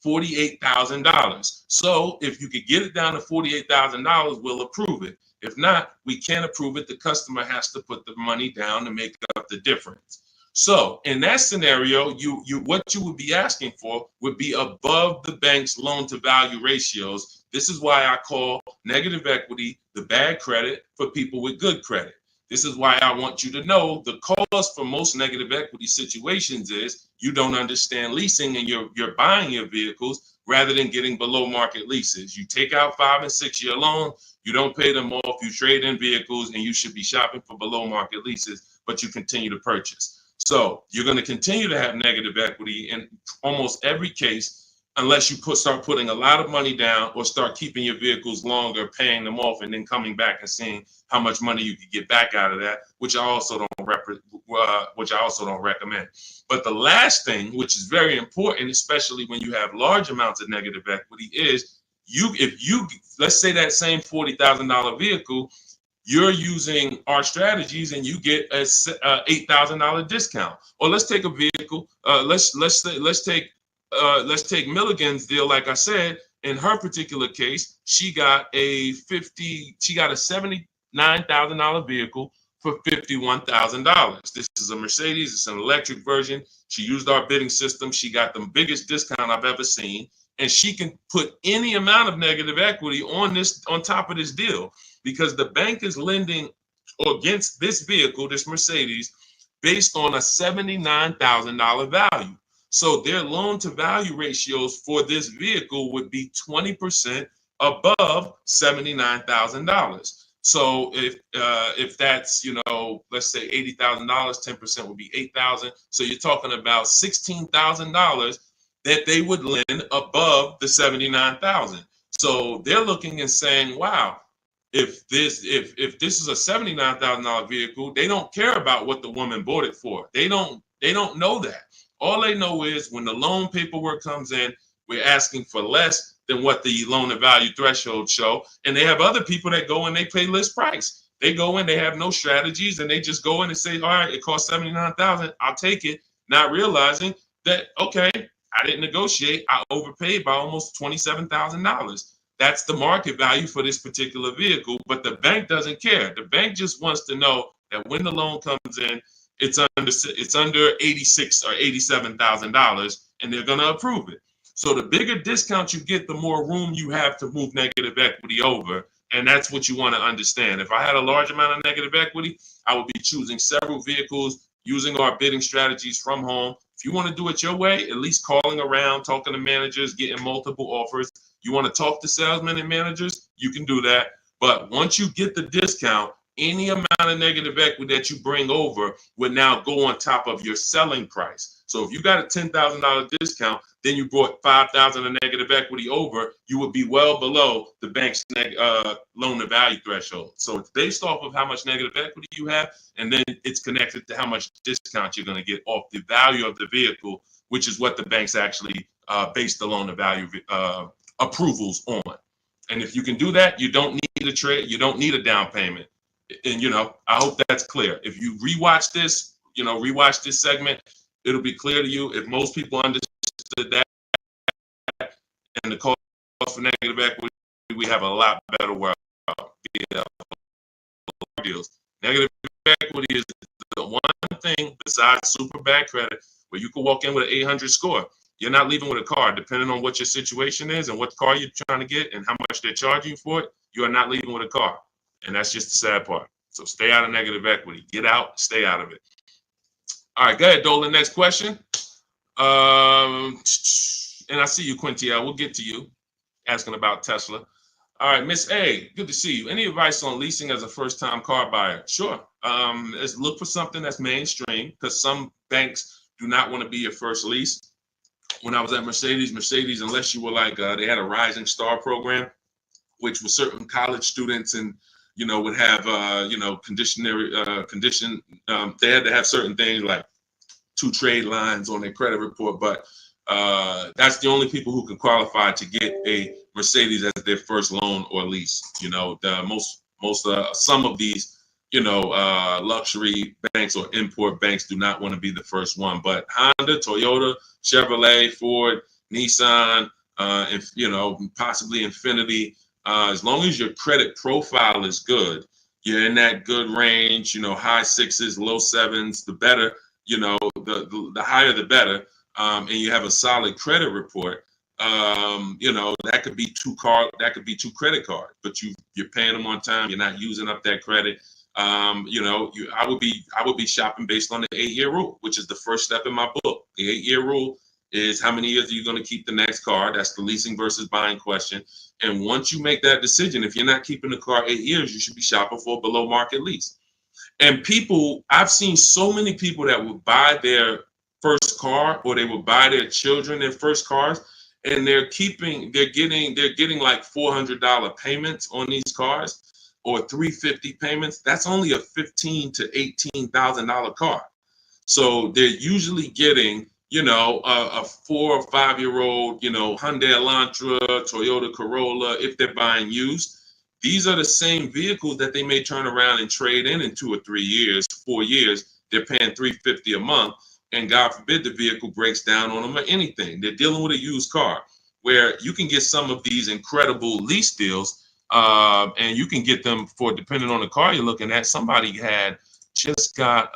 $48,000. So if you could get it down to $48,000, we'll approve it. If not, we can't approve it. The customer has to put the money down to make up the difference. So in that scenario, what you would be asking for would be above the bank's loan to value ratios. This is why I call negative equity the bad credit for people with good credit. This is why I want you to know the cause for most negative equity situations is you don't understand leasing and you're buying your vehicles rather than getting below market leases. You take out 5 and 6 year loans, you don't pay them off, you trade in vehicles, and you should be shopping for below market leases, but you continue to purchase. So you're going to continue to have negative equity in almost every case unless you start putting a lot of money down or start keeping your vehicles longer, paying them off, and then coming back and seeing how much money you could get back out of that, which I also don't recommend. But the last thing, which is very important, especially when you have large amounts of negative equity, is let's say that same $40,000 vehicle, you're using our strategies and you get a $8,000 discount. Or let's take a vehicle. Let's take Milligan's deal. Like I said, in her particular case, she got a $79,000 vehicle for $51,000. This is a Mercedes. It's an electric version. She used our bidding system. She got the biggest discount I've ever seen, and she can put any amount of negative equity on top of this deal because the bank is lending against this vehicle, this Mercedes, based on a $79,000 value. So their loan to value ratios for this vehicle would be 20% above $79,000. So if that's, let's say $80,000, 10% would be $8,000. So you're talking about $16,000 that they would lend above the $79,000. So they're looking and saying, wow, if this is a $79,000 vehicle, they don't care about what the woman bought it for. They don't know that. All they know is when the loan paperwork comes in, we're asking for less than what the loan to value threshold show. And they have other people that go and they pay list price. They go in, they have no strategies, and they just go in and say, all right, it costs $79,000, I'll take it, not realizing that, okay, I didn't negotiate, I overpaid by almost $27,000. that's the market value for this particular vehicle, but the bank doesn't care. The bank just wants to know that when the loan comes in, it's under $86,000 or $87,000, and they're going to approve it. So the bigger discount you get, the more room you have to move negative equity over, and that's what you want to understand. If I had a large amount of negative equity, I would be choosing several vehicles, using our bidding strategies from home. If you want to do it your way, at least calling around, talking to managers, getting multiple offers. You want to talk to salesmen and managers, you can do that. But once you get the discount, any amount of negative equity that you bring over would now go on top of your selling price. So if you got a $10,000 discount, then you brought $5,000 of negative equity over, you would be well below the bank's loan to value threshold. So it's based off of how much negative equity you have, and then it's connected to how much discount you're going to get off the value of the vehicle, which is what the banks actually base the loan to value approvals on. And if you can do that, you don't need a trade, you don't need a down payment. And I hope that's clear. If you rewatch this, rewatch this segment, it'll be clear to you. If most people understood that and the cost for negative equity, we have a lot better world. Deals. Negative equity is the one thing besides super bad credit where you can walk in with an 800 score. You're not leaving with a car, depending on what your situation is and what car you're trying to get and how much they're charging you for it. You are not leaving with a car. And that's just the sad part. So stay out of negative equity. Get out, stay out of it. All right, go ahead, Dolan. Next question. And I see you, Quinty. We'll get to you asking about Tesla. All right, Miss A, good to see you. Any advice on leasing as a first-time car buyer? Sure. Let's look for something that's mainstream because some banks do not want to be your first lease. When I was at Mercedes, unless you were like, they had a Rising Star program, which was certain college students and, would have, condition. They had to have certain things like 2 trade lines on their credit report, but that's the only people who can qualify to get a Mercedes as their first loan or lease. Some of these, luxury banks or import banks do not want to be the first one, but Honda, Toyota, Chevrolet, Ford, Nissan, and possibly Infiniti. As long as your credit profile is good, you're in that good range, high 6s, low 7s, the better, the higher the better, and you have a solid credit report, that could be 2 credit cards, but you're paying them on time, you're not using up that credit. I would be shopping based on the 8-year rule, which is the first step in my book. The 8-year rule is how many years are you going to keep the next car? That's the leasing versus buying question. And once you make that decision, if you're not keeping the car 8 years, you should be shopping for a below market lease. And I've seen so many people that would buy their first car or they would buy their children their first cars, and they're getting like $400 payments on these cars or $350 payments. That's only a $15,000 to $18,000 car. So they're usually getting a 4 or 5-year-old, Hyundai Elantra, Toyota Corolla, if they're buying used. These are the same vehicles that they may turn around and trade in 2 or 3 years, 4 years. They're paying $350 a month, and God forbid the vehicle breaks down on them or anything. They're dealing with a used car, where you can get some of these incredible lease deals, and you can get them for, depending on the car you're looking at. Somebody had just got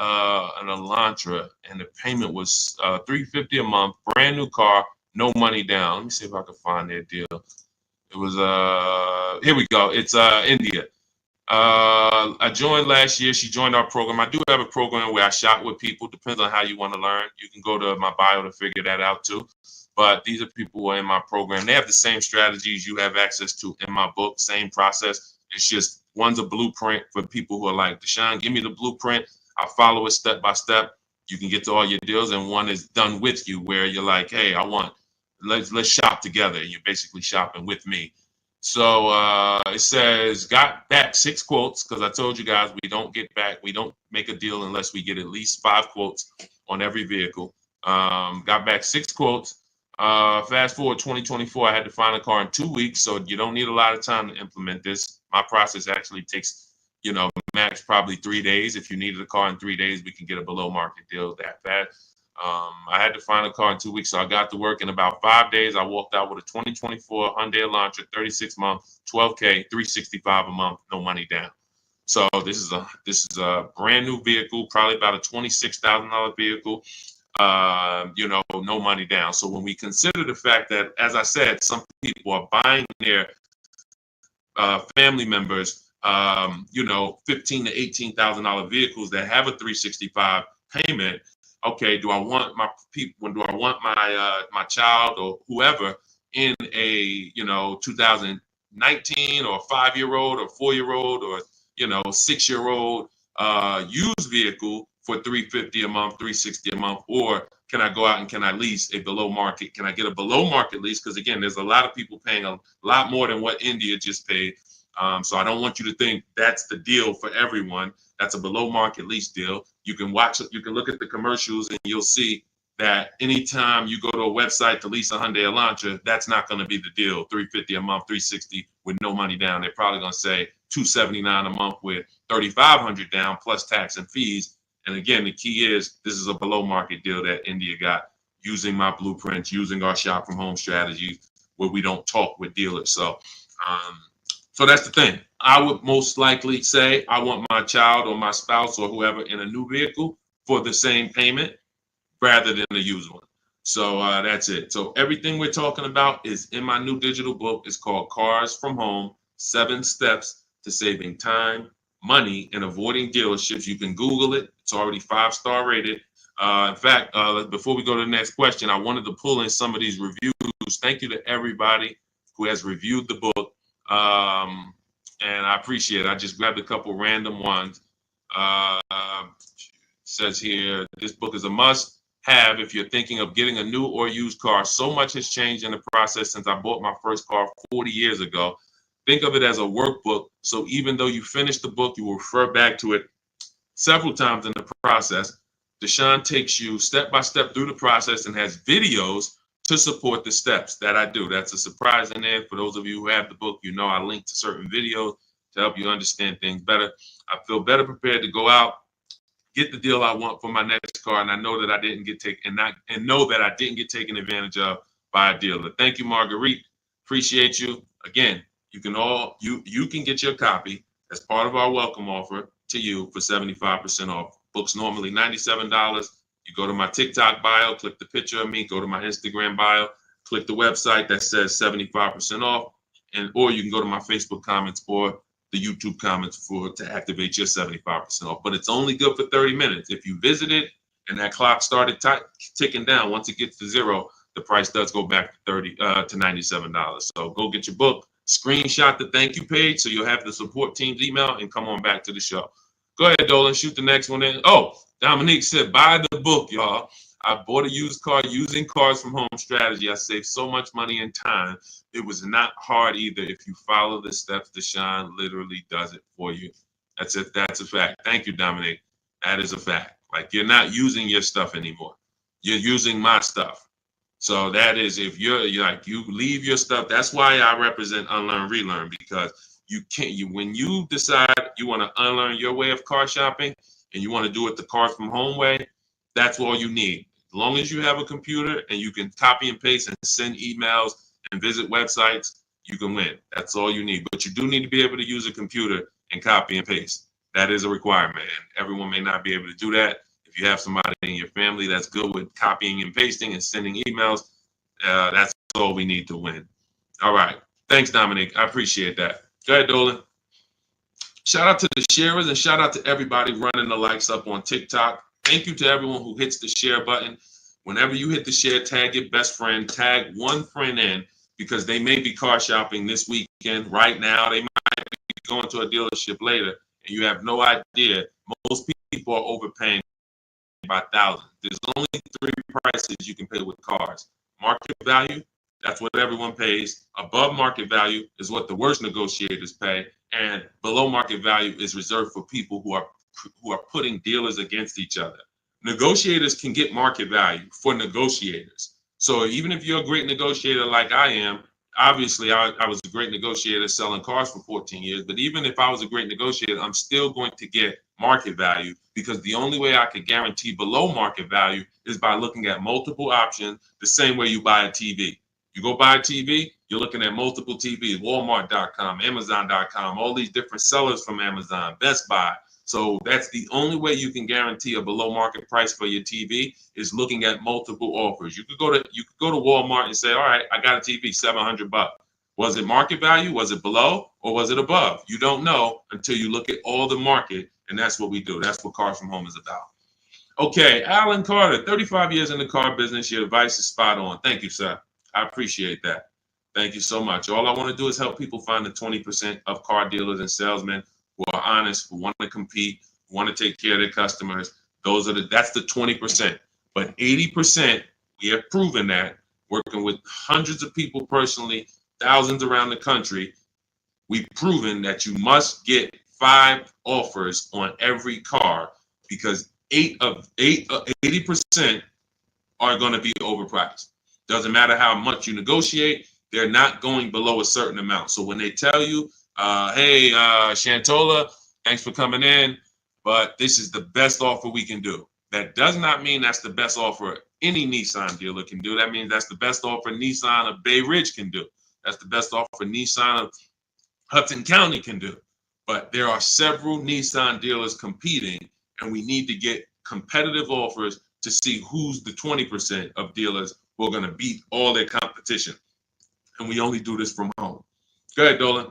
an Elantra, and the payment was $350 a month, brand new car, no money down. Let me see if I can find their deal. It was here we go. It's India. I joined last year. She joined our program. I do have a program where I shop with people. Depends on how you want to learn. You can go to my bio to figure that out too. But these are people who are in my program. They have the same strategies you have access to in my book. Same process. It's just one's a blueprint for people who are like, Deshone, give me the blueprint. I'll follow it step by step. You can get to all your deals, and one is done with you, where you're like, hey, let's shop together. You're basically shopping with me. So it says, got back 6 quotes, because I told you guys we don't make a deal unless we get at least 5 quotes on every vehicle. Got back 6 quotes. Fast forward 2024, I had to find a car in 2 weeks, so you don't need a lot of time to implement this. My process actually takes, max probably 3 days. If you needed a car in 3 days, we can get a below market deal that fast. I had to find a car in 2 weeks, so I got to work in about 5 days. I walked out with a 2024 Hyundai Elantra, 36 month, 12K, 365 a month, no money down. So this is a brand new vehicle, probably about a $26,000 vehicle. No money down. So when we consider the fact that, as I said, some people are buying their family members, $15,000 to $18,000 vehicles that have a 365 payment. Okay, do I want my people? Do I want my child or whoever in a 2019 or 5-year-old or 4-year-old or 6-year-old used vehicle for $350 a month, $360 a month, or can I go out and can I lease a below market? Can I get a below market lease? Because again, there's a lot of people paying a lot more than what India just paid. So I don't want you to think that's the deal for everyone. That's a below market lease deal. You can look at the commercials and you'll see that anytime you go to a website to lease a Hyundai Elantra, that's not going to be the deal. $350 a month, $360 with no money down. They're probably going to say $279 a month with $3,500 down plus tax and fees. And again, the key is this is a below market deal that India got using my blueprints, using our shop from home strategies where we don't talk with dealers. So that's the thing. I would most likely say I want my child or my spouse or whoever in a new vehicle for the same payment rather than a used one. So that's it. So everything we're talking about is in my new digital book. It's called Cars from Home, 7 Steps to Saving Time, Money, and Avoiding Dealerships. You can Google it. It's already 5-star rated. In fact, before we go to the next question, I wanted to pull in some of these reviews. Thank you to everybody who has reviewed the book. And I appreciate it. I just grabbed a couple random ones. Says here, this book is a must have if you're thinking of getting a new or used car. So much has changed in the process since I bought my first car 40 years ago. Think of it as a workbook. So even though you finish the book, you will refer back to it several times in the process. Deshone takes you step by step through the process and has videos to support the steps that I do. That's a surprise in there. For those of you who have the book, I link to certain videos to help you understand things better. I feel better prepared to go out, get the deal I want for my next car, and I know that I didn't get taken taken advantage of by a dealer. Thank you, Marguerite. Appreciate you. Again, you can get your copy as part of our welcome offer to you for 75% off. Books normally $97. You go to my TikTok bio, click the picture of me, go to my Instagram bio, click the website that says 75% off, or you can go to my Facebook comments or the YouTube comments to activate your 75% off. But it's only good for 30 minutes. If you visit it and that clock started ticking down, once it gets to 0, the price does go back to $97. So go get your book, screenshot the thank you page so you'll have the support team's email, and come on back to the show. Go ahead, Dolan, shoot the next one in. Oh, Dominique said, buy the book, y'all. I bought a used car using Cars from Home strategy. I saved so much money and time. It was not hard either. If you follow the steps, Deshone literally does it for you. That's it. That's a fact. Thank you, Dominique. That is a fact. Like, you're not using your stuff anymore. You're using my stuff. So that is, if you leave your stuff. That's why I represent Unlearn, Relearn, because when you decide you want to unlearn your way of car shopping and you want to do it the Cars from Home way, that's all you need. As long as you have a computer and you can copy and paste and send emails and visit websites, you can win. That's all you need. But you do need to be able to use a computer and copy and paste. That is a requirement. And everyone may not be able to do that. If you have somebody in your family that's good with copying and pasting and sending emails, that's all we need to win. All right. Thanks, Dominic. I appreciate that. Go ahead, Dolan. Shout out to the sharers and shout out to everybody running the likes up on TikTok. Thank you to everyone who hits the share button. Whenever you hit the share, tag your best friend, tag one friend in, because they may be car shopping this weekend. Right now, they might be going to a dealership later, and you have no idea. Most people are overpaying by thousands. There's only 3 prices you can pay with cars. Market value, that's what everyone pays. Above market value is what the worst negotiators pay, and below market value is reserved for people who are putting dealers against each other. Negotiators can get market value for negotiators. So even if you're a great negotiator like I am, obviously I was a great negotiator selling cars for 14 years, but even if I was a great negotiator, I'm still going to get market value, because the only way I could guarantee below market value is by looking at multiple options, the same way you buy a TV. You go buy a TV, you're looking at multiple TVs, Walmart.com, Amazon.com, all these different sellers from Amazon, Best Buy. So that's the only way you can guarantee a below market price for your TV, is looking at multiple offers. You could go to Walmart and say, all right, I got a TV, $700. Was it market value? Was it below? Or was it above? You don't know until you look at all the market, and that's what we do. That's what Cars from Home is about. Okay, Alan Carter, 35 years in the car business. Your advice is spot on. Thank you, sir. I appreciate that. Thank you so much. All I want to do is help people find the 20% of car dealers and salesmen who are honest, who want to compete, who want to take care of their customers. That's the 20%. But 80%, we have proven that, working with hundreds of people personally, thousands around the country, we've proven that you must get 5 offers on every car, because 80% are going to be overpriced. Doesn't matter how much you negotiate, they're not going below a certain amount. So when they tell you, hey, Shantola, thanks for coming in, but this is the best offer we can do, that does not mean that's the best offer any Nissan dealer can do. That means that's the best offer Nissan of Bay Ridge can do. That's the best offer Nissan of Hudson County can do. But there are several Nissan dealers competing, and we need to get competitive offers to see who's the 20% of dealers who are going to beat all their competition. And we only do this from home. Go ahead, Dolan.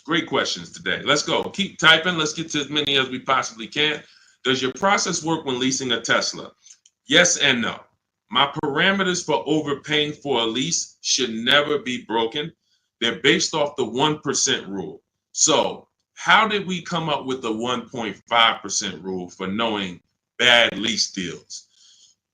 Great questions today. Let's go. Keep typing. Let's get to as many as we possibly can. Does your process work when leasing a Tesla? Yes and no. My parameters for overpaying for a lease should never be broken. They're based off the 1% rule. So how did we come up with the 1.5% rule for knowing bad lease deals?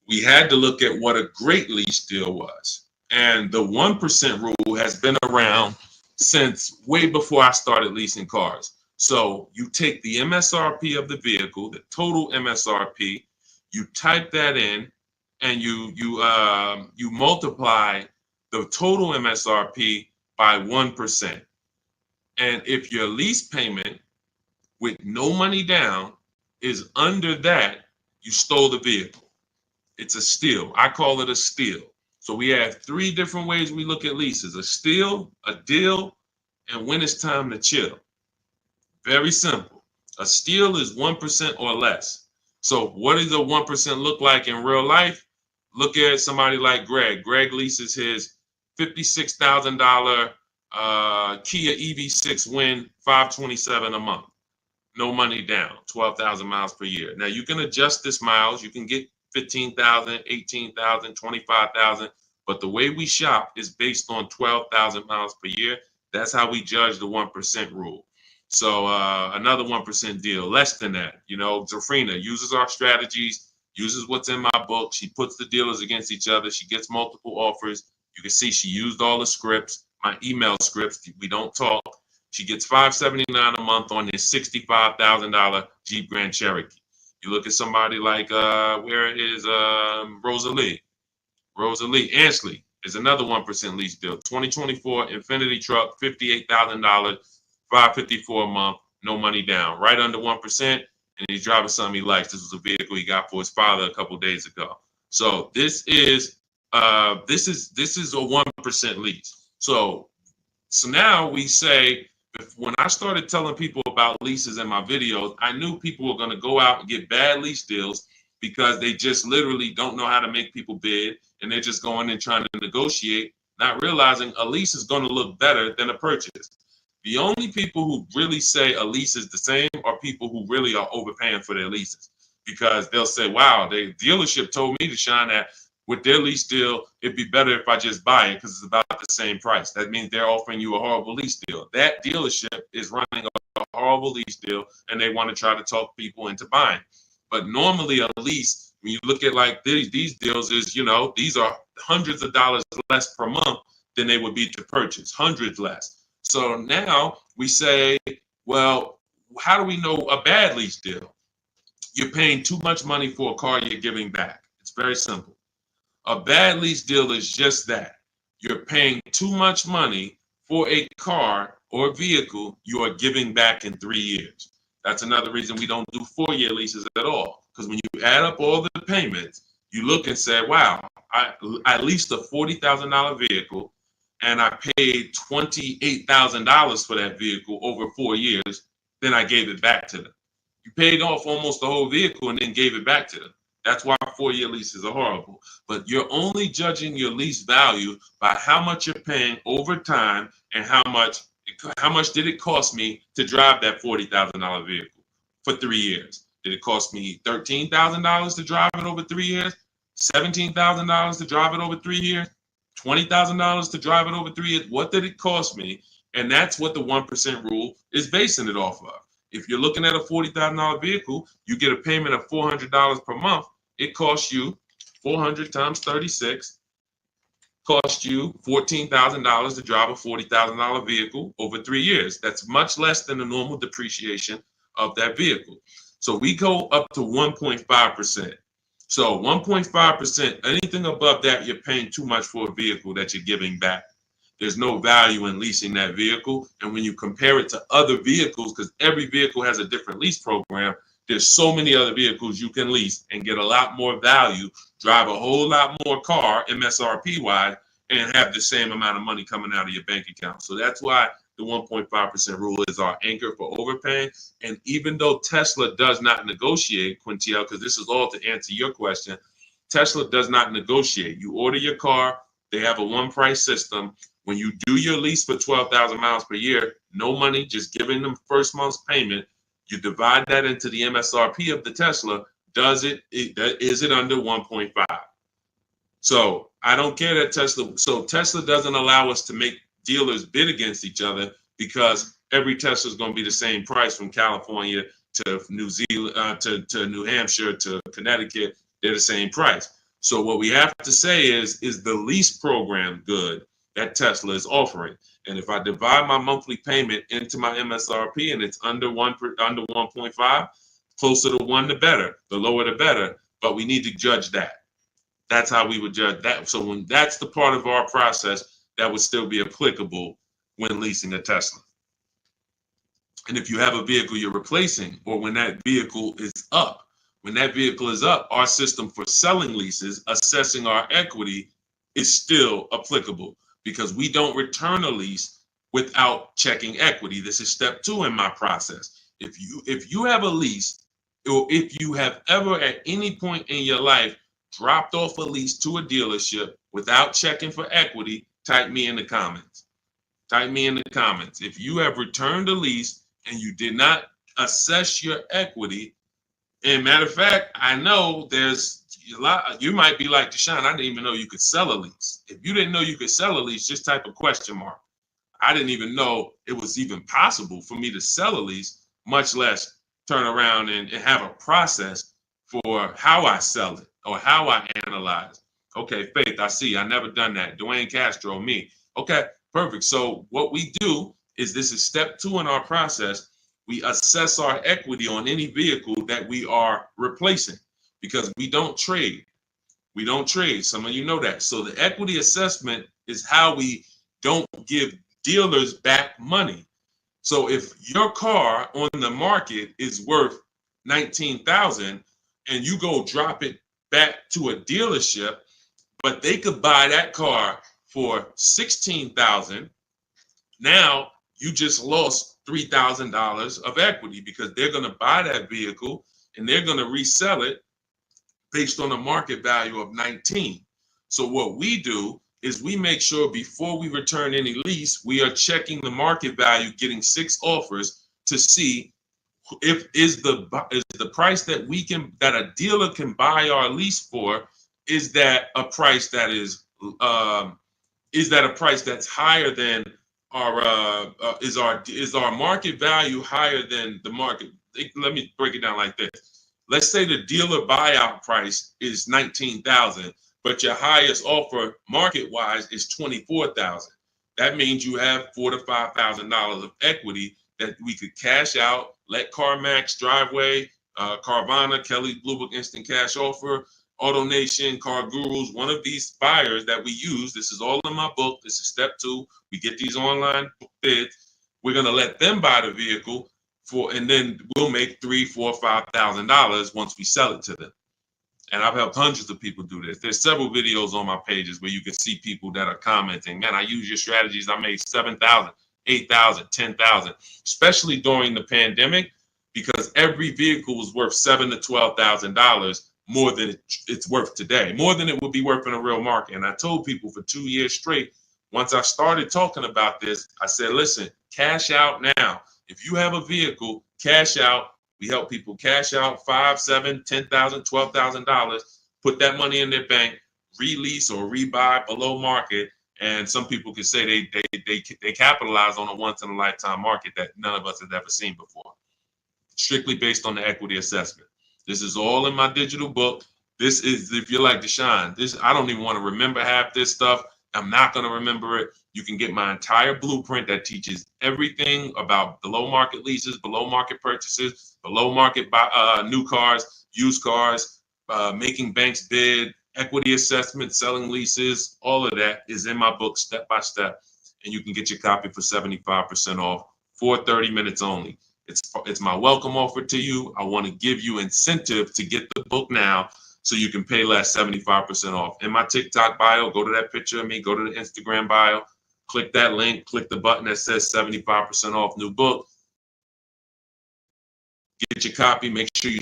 We had to look at what a great lease deal was. And the 1% rule has been around since way before I started leasing cars. So you take the MSRP of the vehicle, the total MSRP, you type that in, and you multiply the total MSRP by 1%. And if your lease payment with no money down is under that, you stole the vehicle. It's a steal. I call it a steal. So we have 3 different ways we look at leases: a steal, a deal, and when it's time to chill. Very simple. A steal is 1% or less. So what does a 1% look like in real life? Look at somebody like Greg. Greg leases his $56,000 Kia EV6 Win, $527 a month. No money down, 12,000 miles per year. Now you can adjust this miles. You can get 15,000, 18,000, 25,000. But the way we shop is based on 12,000 miles per year. That's how we judge the 1% rule. So another 1% deal, less than that. You know, Zafrina uses our strategies, uses what's in my book. She puts the dealers against each other. She gets multiple offers. You can see she used all the scripts, my email scripts. We don't talk. She gets $579 a month on this $65,000 Jeep Grand Cherokee. You look at somebody like, where is Rosalie? Rosalie Ansley is another 1% lease deal. 2024 Infinity truck, $58,000, $554 a month, no money down, right under 1%. And he's driving something he likes. This was a vehicle he got for his father a couple days ago. So this is a 1% lease. So now we say, when I started telling people about leases in my videos, I knew people were going to go out and get bad lease deals because they just literally don't know how to make people bid, and they're just going in trying to negotiate, not realizing a lease is going to look better than a purchase. The only people who really say a lease is the same are people who really are overpaying for their leases, because they'll say, wow, the dealership told me to shine that with their lease deal, it'd be better if I just buy it because it's about the same price. That means they're offering you a horrible lease deal. That dealership is running a horrible lease deal, and they want to try to talk people into buying. But normally a lease, when you look at like these deals, is, you know, these are hundreds of dollars less per month than they would be to purchase, hundreds less. So now we say, well, how do we know a bad lease deal? You're paying too much money for a car you're giving back. It's very simple. A bad lease deal is just that. You're paying too much money for a car or vehicle you are giving back in 3 years. That's another reason we don't do 4-year leases at all. Because when you add up all the payments, you look and say, wow, I leased a $40,000 vehicle and I paid $28,000 for that vehicle over 4 years. Then I gave it back to them. You paid off almost the whole vehicle and then gave it back to them. That's why 4-year leases are horrible. But you're only judging your lease value by how much you're paying over time and how much did it cost me to drive that $40,000 vehicle for 3 years. Did it cost me $13,000 to drive it over 3 years? $17,000 to drive it over 3 years? $20,000 to drive it over 3 years? What did it cost me? And that's what the 1% rule is basing it off of. If you're looking at a $40,000 vehicle, you get a payment of $400 per month. It costs you 400 times 36, cost you $14,000 to drive a $40,000 vehicle over 3 years. That's much less than the normal depreciation of that vehicle. So we go up to 1.5%. So 1.5%, anything above that, you're paying too much for a vehicle that you're giving back. There's no value in leasing that vehicle. And when you compare it to other vehicles, because every vehicle has a different lease program, there's so many other vehicles you can lease and get a lot more value, drive a whole lot more car MSRP wise, and have the same amount of money coming out of your bank account. So that's why the 1.5% rule is our anchor for overpaying. And even though Tesla does not negotiate, Quintiel, because this is all to answer your question, Tesla does not negotiate. You order your car, they have a one price system. When you do your lease for 12,000 miles per year, no money, just giving them first month's payment. You divide that into the MSRP of the Tesla. Is it under 1.5? So I don't care that Tesla. So Tesla doesn't allow us to make dealers bid against each other because every Tesla is going to be the same price from California to New Zealand to New Hampshire to Connecticut. They're the same price. So what we have to say is the lease program good that Tesla is offering? And if I divide my monthly payment into my MSRP and it's under 1.5, closer to 1 the better, the lower the better. But we need to judge that. That's how we would judge that. So when that's the part of our process that would still be applicable when leasing a Tesla. And if you have a vehicle you're replacing, or when that vehicle is up, our system for selling leases, assessing our equity is still applicable because we don't return a lease without checking equity. This is step 2 in my process. If you have a lease, or if you have ever at any point in your life dropped off a lease to a dealership without checking for equity, type me in the comments. Type me in the comments. If you have returned a lease and you did not assess your equity, and matter of fact, I know there's a lot, you might be like Deshone, I didn't even know you could sell a lease. If you didn't know you could sell a lease, just type a question mark. I didn't even know it was even possible for me to sell a lease, much less turn around and have a process for how I sell it or how I analyze. Okay, Faith, I see. I never done that. Dwayne Castro, me. Okay, perfect. So what we do is, this is step 2 in our process. We assess our equity on any vehicle that we are replacing because we don't trade. We don't trade. Some of you know that. So the equity assessment is how we don't give dealers back money. So if your car on the market is worth $19,000 and you go drop it back to a dealership, but they could buy that car for $16,000, now you just lost $3,000 of equity because they're going to buy that vehicle and they're going to resell it based on a market value of 19. So what we do is we make sure before we return any lease, we are checking the market value, getting 6 offers to see if is the price that a dealer can buy our lease for, is that a price that is a price that's higher than our is our market value higher than the market? Let me break it down like this. Let's say the dealer buyout price is $19,000, but your highest offer market-wise is $24,000. That means you have $4,000 to $5,000 of equity that we could cash out, let CarMax, Driveway, Carvana, Kelly Blue Book Instant Cash Offer, AutoNation, Car Gurus, one of these buyers that we use. This is all in my book. This is step 2. We get these online bids. We're going to let them buy the vehicle and then we'll make $3,000, $4,000, $5,000 once we sell it to them. And I've helped hundreds of people do this. There's several videos on my pages where you can see people that are commenting, man, I use your strategies. I made 7,000, 8,000, 10,000, especially during the pandemic, because every vehicle was worth $7,000 to $12,000 more than it's worth today, more than it would be worth in a real market. And I told people for 2 years straight, once I started talking about this, I said, listen, cash out now. If you have a vehicle, cash out. We help people cash out $5,000, $7,000, $10,000, $12,000, put that money in their bank, release or rebuy below market. And some people can say they capitalize on a once in a lifetime market that none of us have ever seen before. Strictly based on the equity assessment. This is all in my digital book. This is, if you're like Deshone, I don't even want to remember half this stuff. I'm not going to remember it. You can get my entire blueprint that teaches everything about below market leases, below market purchases, below market new cars, used cars, making banks bid, equity assessment, selling leases. All of that is in my book step by step. And you can get your copy for 75% off for 30 minutes only. It's my welcome offer to you. I want to give you incentive to get the book now so you can pay less, 75% off. In my TikTok bio, go to that picture of me, go to the Instagram bio, click that link, click the button that says 75% off new book. Get your copy. Make sure you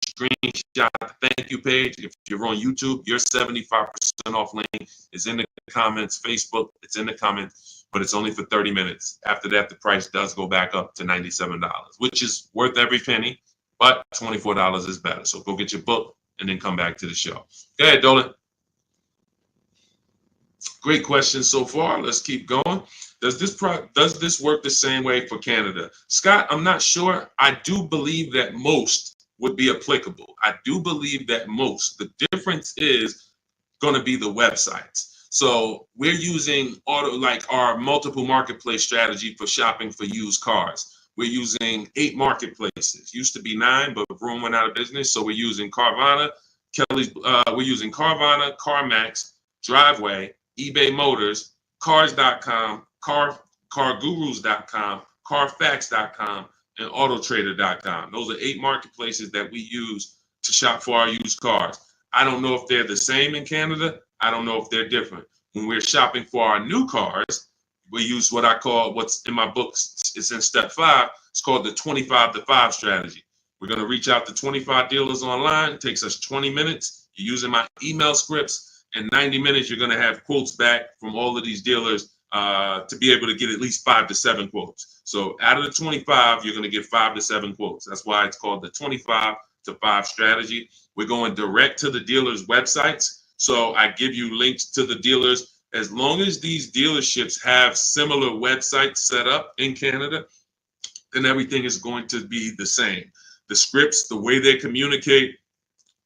screenshot the thank you page. If you're on YouTube, your 75% off link is in the comments. Facebook, it's in the comments, but it's only for 30 minutes. After that, the price does go back up to $97, which is worth every penny, but $24 is better. So go get your book and then come back to the show. Go ahead, Dolan. Great question so far. Let's keep going. Does this work the same way for Canada? Scott, I'm not sure. I do believe that most would be applicable. I do believe that most. The difference is going to be the websites. So we're using our multiple marketplace strategy for shopping for used cars. We're using 8 marketplaces. Used to be 9, but Vroom went out of business. So we're using Carvana, we're using Carvana, CarMax, Driveway, eBay Motors, Cars.com, CarGurus.com, Carfax.com, and Autotrader.com. Those are 8 marketplaces that we use to shop for our used cars. I don't know if they're the same in Canada. I don't know if they're different. When we're shopping for our new cars, we use what I call, what's in my books, it's in step 5. It's called the 25 to 5 strategy. We're going to reach out to 25 dealers online. It takes us 20 minutes. You're using my email scripts. In 90 minutes, you're going to have quotes back from all of these dealers to be able to get at least 5 to 7 quotes. So out of the 25, you're going to get 5 to 7 quotes. That's why it's called the 25 to 5 strategy. We're going direct to the dealers' websites. So I give you links to the dealers. As long as these dealerships have similar websites set up in Canada, then everything is going to be the same. The scripts, the way they communicate,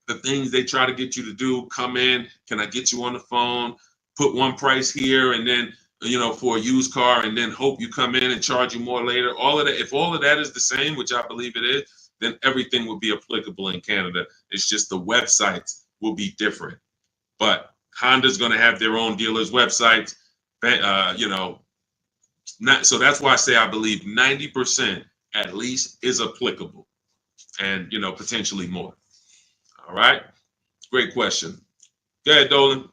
the things they try to get you to do, come in, can I get you on the phone, put one price here, and then, for a used car, and then hope you come in and charge you more later. All of that, if all of that is the same, which I believe it is, then everything will be applicable in Canada. It's just the websites will be different. But Honda's going to have their own dealers' websites, so that's why I say I believe 90% at least is applicable, and potentially more. All right, great question. Go ahead, Dolan.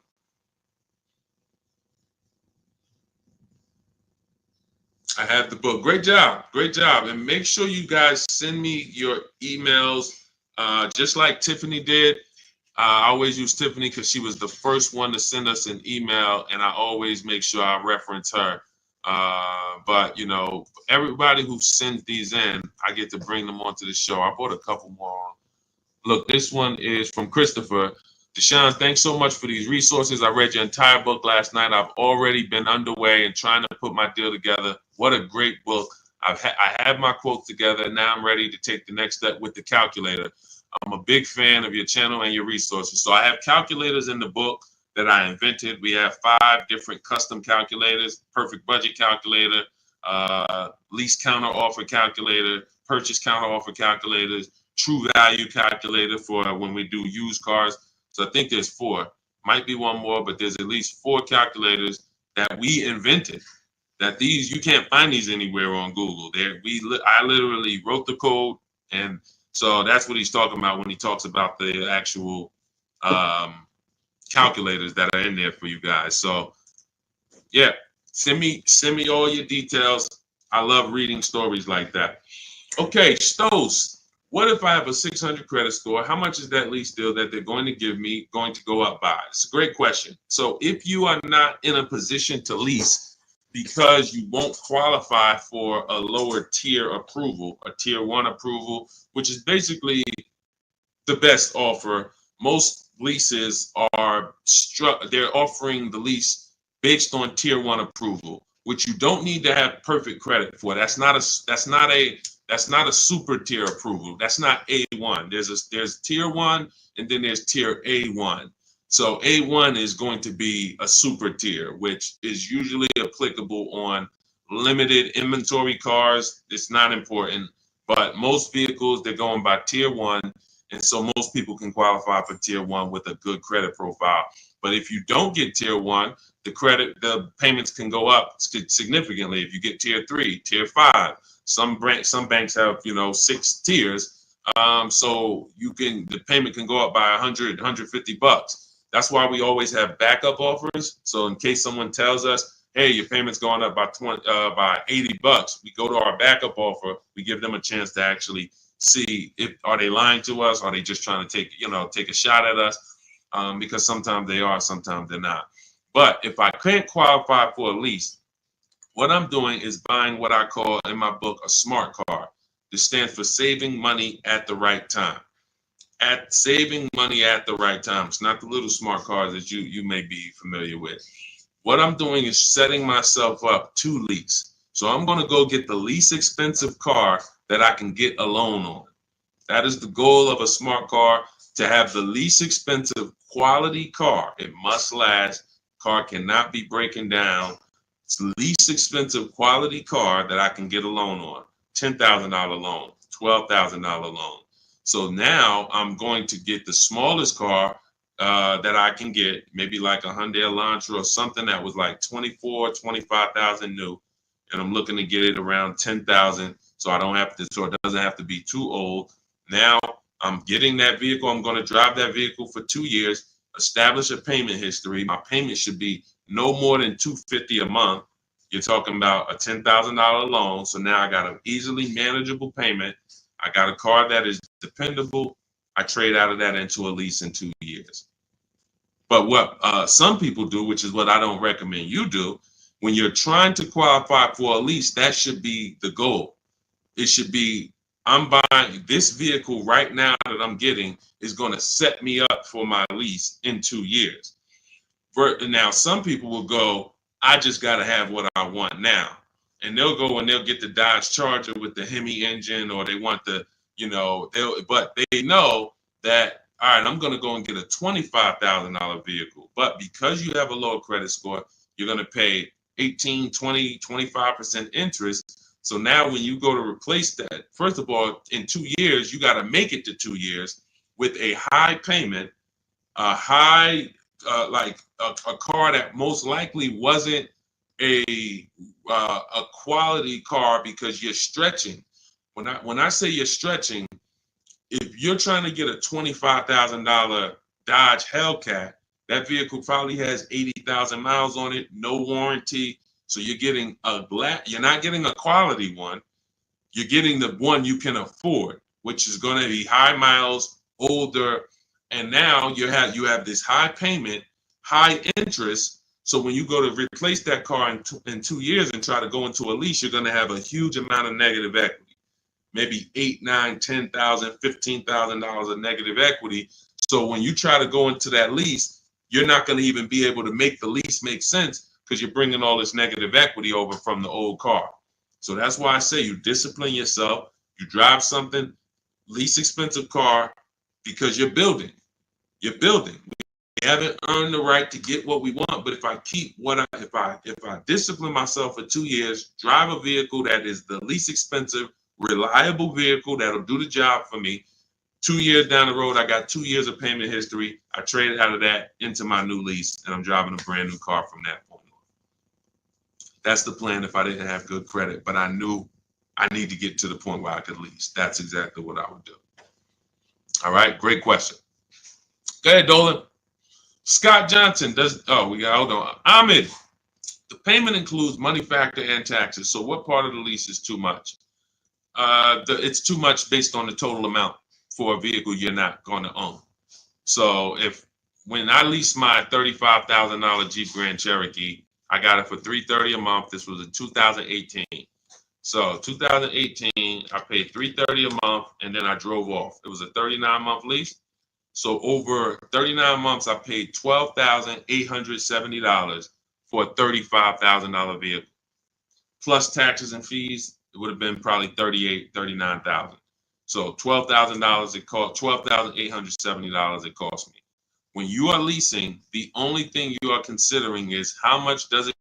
I have the book. Great job, and make sure you guys send me your emails, just like Tiffany did. I always use Tiffany because she was the first one to send us an email, and I always make sure I reference her. But everybody who sends these in, I get to bring them onto the show. I brought a couple more. Look, this one is from Christopher. Deshone, thanks so much for these resources. I read your entire book last night. I've already been underway and trying to put my deal together. What a great book. I have my quotes together. Now I'm ready to take the next step with the calculator. I'm a big fan of your channel and your resources. So I have calculators in the book that I invented. We have 5 different custom calculators: perfect budget calculator, lease counter offer calculator, purchase counter offer calculators, true value calculator for when we do used cars. So I think there's 4, might be one more, but there's at least 4 calculators that we invented that these, you can't find these anywhere on Google. I literally wrote the code, and so that's what he's talking about when he talks about the actual calculators that are in there for you guys. So yeah, send me all your details. I love reading stories like that. Okay, Stos, what if I have a 600 credit score? How much is that lease deal that they're going to give me going to go up by? It's a great question. So if you are not in a position to lease because you won't qualify for a lower tier approval, a tier 1 approval, which is basically the best offer. Most leases are they're offering the lease based on tier 1 approval, which you don't need to have perfect credit for. That's not a super tier approval. That's not A1. There's tier 1 and then there's tier A1. So A1 is going to be a super tier, which is usually applicable on limited inventory cars. It's not important, but most vehicles, they're going by tier 1. And so most people can qualify for tier 1 with a good credit profile. But if you don't get tier 1, the payments can go up significantly. If you get tier 3, tier 5, some banks have 6 tiers, so the payment can go up by $100-$150. That's why we always have backup offers. So in case someone tells us, hey, your payment's going up by $80, we go to our backup offer. We give them a chance to actually see are they lying to us? Are they just trying to take a shot at us? Because sometimes they are, sometimes they're not. But if I can't qualify for a lease, what I'm doing is buying what I call in my book a smart card. This stands for saving money at the right time. Saving money at the right time. It's not the little smart cards that you may be familiar with. What I'm doing is setting myself up to lease. So I'm going to go get the least expensive car that I can get a loan on. That is the goal of a smart car, to have the least expensive quality car. It must last. Car cannot be breaking down. It's the least expensive quality car that I can get a loan on. $10,000 loan, $12,000 loan. So now I'm going to get the smallest car that I can get, maybe like a Hyundai Elantra or something that was like 25,000 new. And I'm looking to get it around 10,000. So it doesn't have to be too old. Now I'm getting that vehicle. I'm going to drive that vehicle for 2 years, establish a payment history. My payment should be no more than $250 a month. You're talking about a $10,000 loan. So now I got an easily manageable payment. I got a car that is dependable. I trade out of that into a lease in 2 years. But what some people do, which is what I don't recommend you do, when you're trying to qualify for a lease, that should be the goal. It should be, I'm buying this vehicle right now that I'm getting is going to set me up for my lease in 2 years. Now, some people will go, I just got to have what I want now. And they'll go and they'll get the Dodge Charger with the Hemi engine, or they want but they know that, all right, I'm going to go and get a $25,000 vehicle. But because you have a low credit score, you're going to pay 18, 20, 25% interest. So now when you go to replace that, first of all, in 2 years, you got to make it to 2 years with a high payment, a high, like a car that most likely wasn't a quality car, because you're stretching. When I say you're stretching, if you're trying to get a $25,000 Dodge Hellcat, that vehicle probably has 80,000 miles on it, no warranty. So you're getting you're not getting a quality one. You're getting the one you can afford, which is going to be high miles, older. And now you have this high payment, high interest. So when you go to replace that car in 2 years and try to go into a lease, you're going to have a huge amount of negative equity, maybe $8,000, $9,000, $10,000, $15,000 of negative equity. So when you try to go into that lease, you're not going to even be able to make the lease make sense, because you're bringing all this negative equity over from the old car. So that's why I say you discipline yourself. You drive something, least expensive car, because you're building. You're building. We haven't earned the right to get what we want, but if I discipline myself for 2 years, drive a vehicle that is the least expensive, reliable vehicle that'll do the job for me, 2 years down the road, I got 2 years of payment history. I traded out of that into my new lease, and I'm driving a brand new car from that point on. That's the plan if I didn't have good credit, but I knew I need to get to the point where I could lease. That's exactly what I would do. All right, great question. Go ahead, Dolan. Scott Johnson hold on. Ahmed, the payment includes money factor and taxes. So what part of the lease is too much? It's too much based on the total amount for a vehicle you're not going to own. So when I leased my $35,000 Jeep Grand Cherokee, I got it for $330 a month. This was in 2018. So 2018, I paid $330 a month, and then I drove off. It was a 39-month lease. So over 39 months, I paid $12,870 for a $35,000 vehicle. Plus taxes and fees, it would have been probably $39,000. So $12,000 it cost, $12,870 it cost me. When you are leasing, the only thing you are considering is how much does it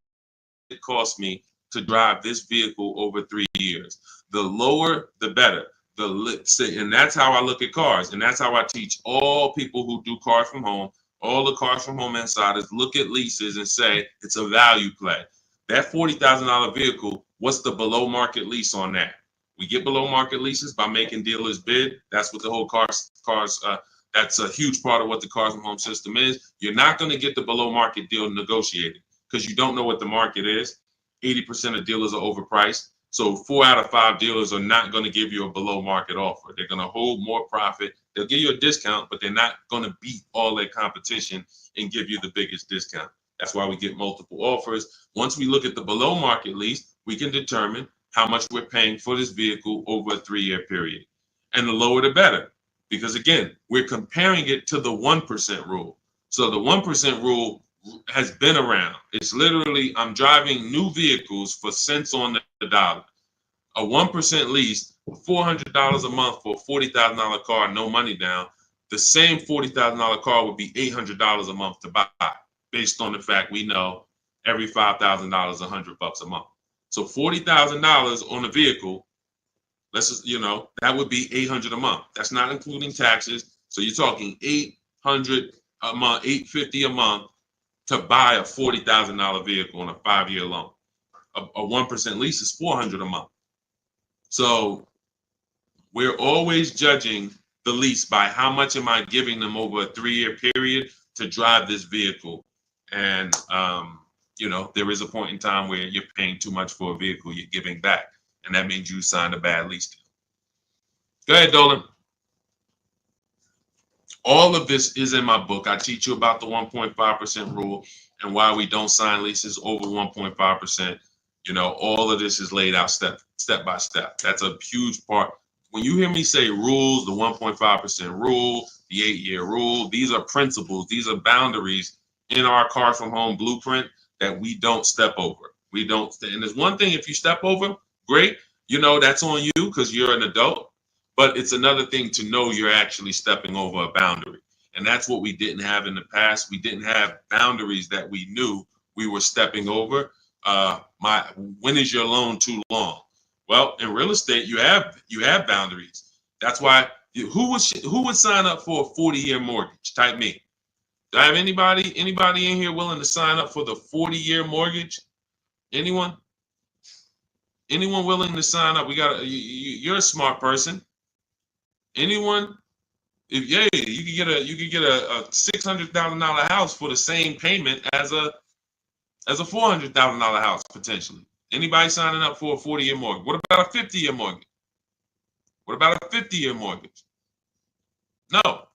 cost me to drive this vehicle over 3 years. The lower, the better. And that's how I look at cars, and that's how I teach all people who do cars from home, all the cars from home insiders, look at leases and say it's a value play. That $40,000 vehicle, what's the below market lease on that? We get below market leases by making dealers bid. That's what the whole cars. That's a huge part of what the cars from home system is. You're not going to get the below market deal negotiated because you don't know what the market is. 80% of dealers are overpriced. So 4 out of 5 dealers are not going to give you a below market offer. They're going to hold more profit. They'll give you a discount, but they're not going to beat all their competition and give you the biggest discount. That's why we get multiple offers. Once we look at the below market lease, we can determine how much we're paying for this vehicle over a 3-year period. And the lower the better. Because again, we're comparing it to the 1% rule. So the 1% rule has been around. It's literally, I'm driving new vehicles for cents on the dollar. A 1% lease, $400 a month for a $40,000 car, no money down. The same $40,000 car would be $800 a month to buy, based on the fact we know every $5,000 $100 a month. So $40,000 on a vehicle, that would be $800 a month. That's not including taxes. So you're talking $800 a month, $850 a month to buy a $40,000 vehicle on a 5-year loan. A 1% lease is $400 a month. So we're always judging the lease by how much am I giving them over a 3-year period to drive this vehicle. And, there is a point in time where you're paying too much for a vehicle you're giving back. And that means you signed a bad lease deal. Go ahead, Dolan. All of this is in my book. I teach you about the 1.5% rule and why we don't sign leases over 1.5%. All of this is laid out step by step. That's a huge part. When you hear me say rules, the 1.5% rule, the 8-year rule, these are principles. These are boundaries in our Cars from Home blueprint that we don't step over. We don't. And there's one thing, if you step over, great. That's on you because you're an adult. But it's another thing to know you're actually stepping over a boundary. And that's what we didn't have in the past. We didn't have boundaries that we knew we were stepping over. When is your loan too long? Well, in real estate, you have boundaries. That's why who would sign up for a 40-year mortgage? Type me. Do I have anybody in here willing to sign up for the 40-year mortgage? Anyone? Anyone willing to sign up? You're a smart person. Anyone? You could get a $600,000 house for the same payment as a $400,000 house potentially. Anybody signing up for a 40-year mortgage? What about a 50-year mortgage? What about a 50-year mortgage? No.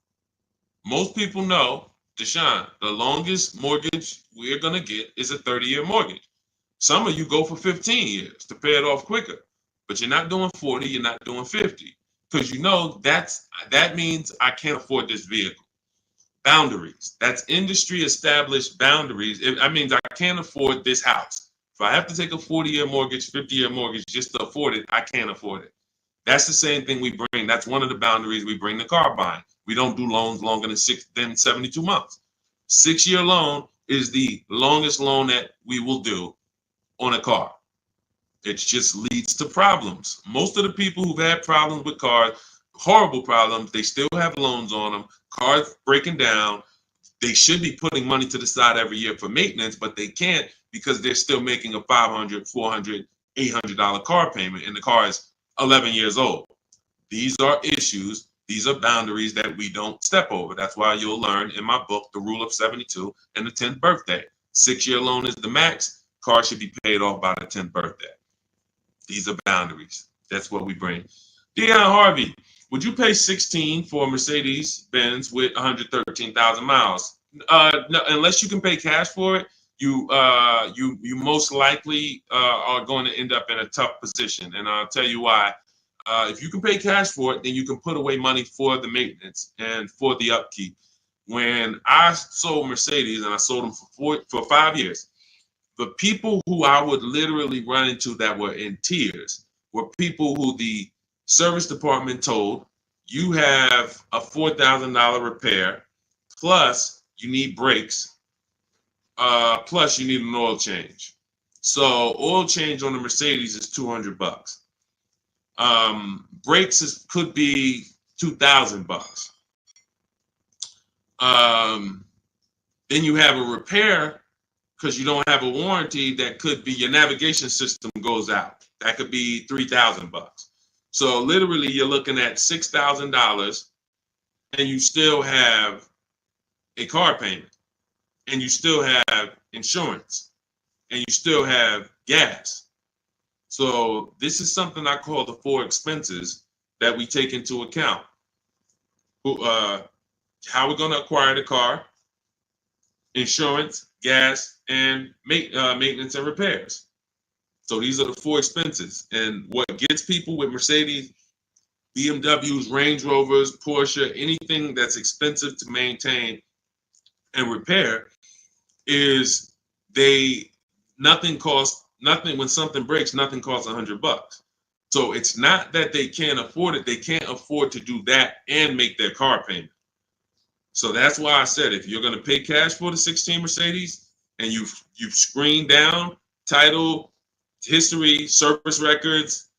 Most people know, Deshone, the longest mortgage we're going to get is a 30-year mortgage. Some of you go for 15 years to pay it off quicker, but you're not doing 40, you're not doing 50, because that means I can't afford this vehicle. Boundaries. That's industry established boundaries. That means I can't afford this house. If I have to take a 40-year mortgage, 50-year mortgage just to afford it, I can't afford it. That's the same thing we bring. That's one of the boundaries we bring to car buying. We don't do loans longer than 72 months. 6-year loan is the longest loan that we will do on a car. It just leads to problems. Most of the people who've had problems with cars, horrible problems, they still have loans on them, cars breaking down. They should be putting money to the side every year for maintenance, but they can't because they're still making a $500, $400, $800 car payment, and the car is 11 years old. These are issues. These are boundaries that we don't step over. That's why you'll learn in my book, The Rule of 72 and the 10th birthday. 6-year loan is the max. Car should be paid off by the 10th birthday. These are boundaries. That's what we bring. Dion Harvey, would you pay 16 for a Mercedes-Benz with 113,000 miles? No, unless you can pay cash for it, you most likely are going to end up in a tough position. And I'll tell you why. If you can pay cash for it, then you can put away money for the maintenance and for the upkeep. When I sold Mercedes, and I sold them for 5 years, the people who I would literally run into that were in tears were people who the service department told, you have a $4,000 repair, plus you need brakes, plus you need an oil change. So oil change on the Mercedes is $200. Brakes could be $2,000. Then you have a repair because you don't have a warranty that could be your navigation system goes out. That could be $3,000. So literally you're looking at $6,000 and you still have a car payment and you still have insurance and you still have gas. So this is something I call the 4 expenses that we take into account. How we're going to acquire the car, insurance, gas, and maintenance and repairs. So these are the 4 expenses. And what gets people with Mercedes, BMWs, Range Rovers, Porsche, anything that's expensive to maintain and repair is nothing costs, when something breaks, nothing costs $100. So it's not that they can't afford it. They can't afford to do that and make their car payment. So that's why I said, if you're going to pay cash for the 16 Mercedes and you've screened down title, history, service records,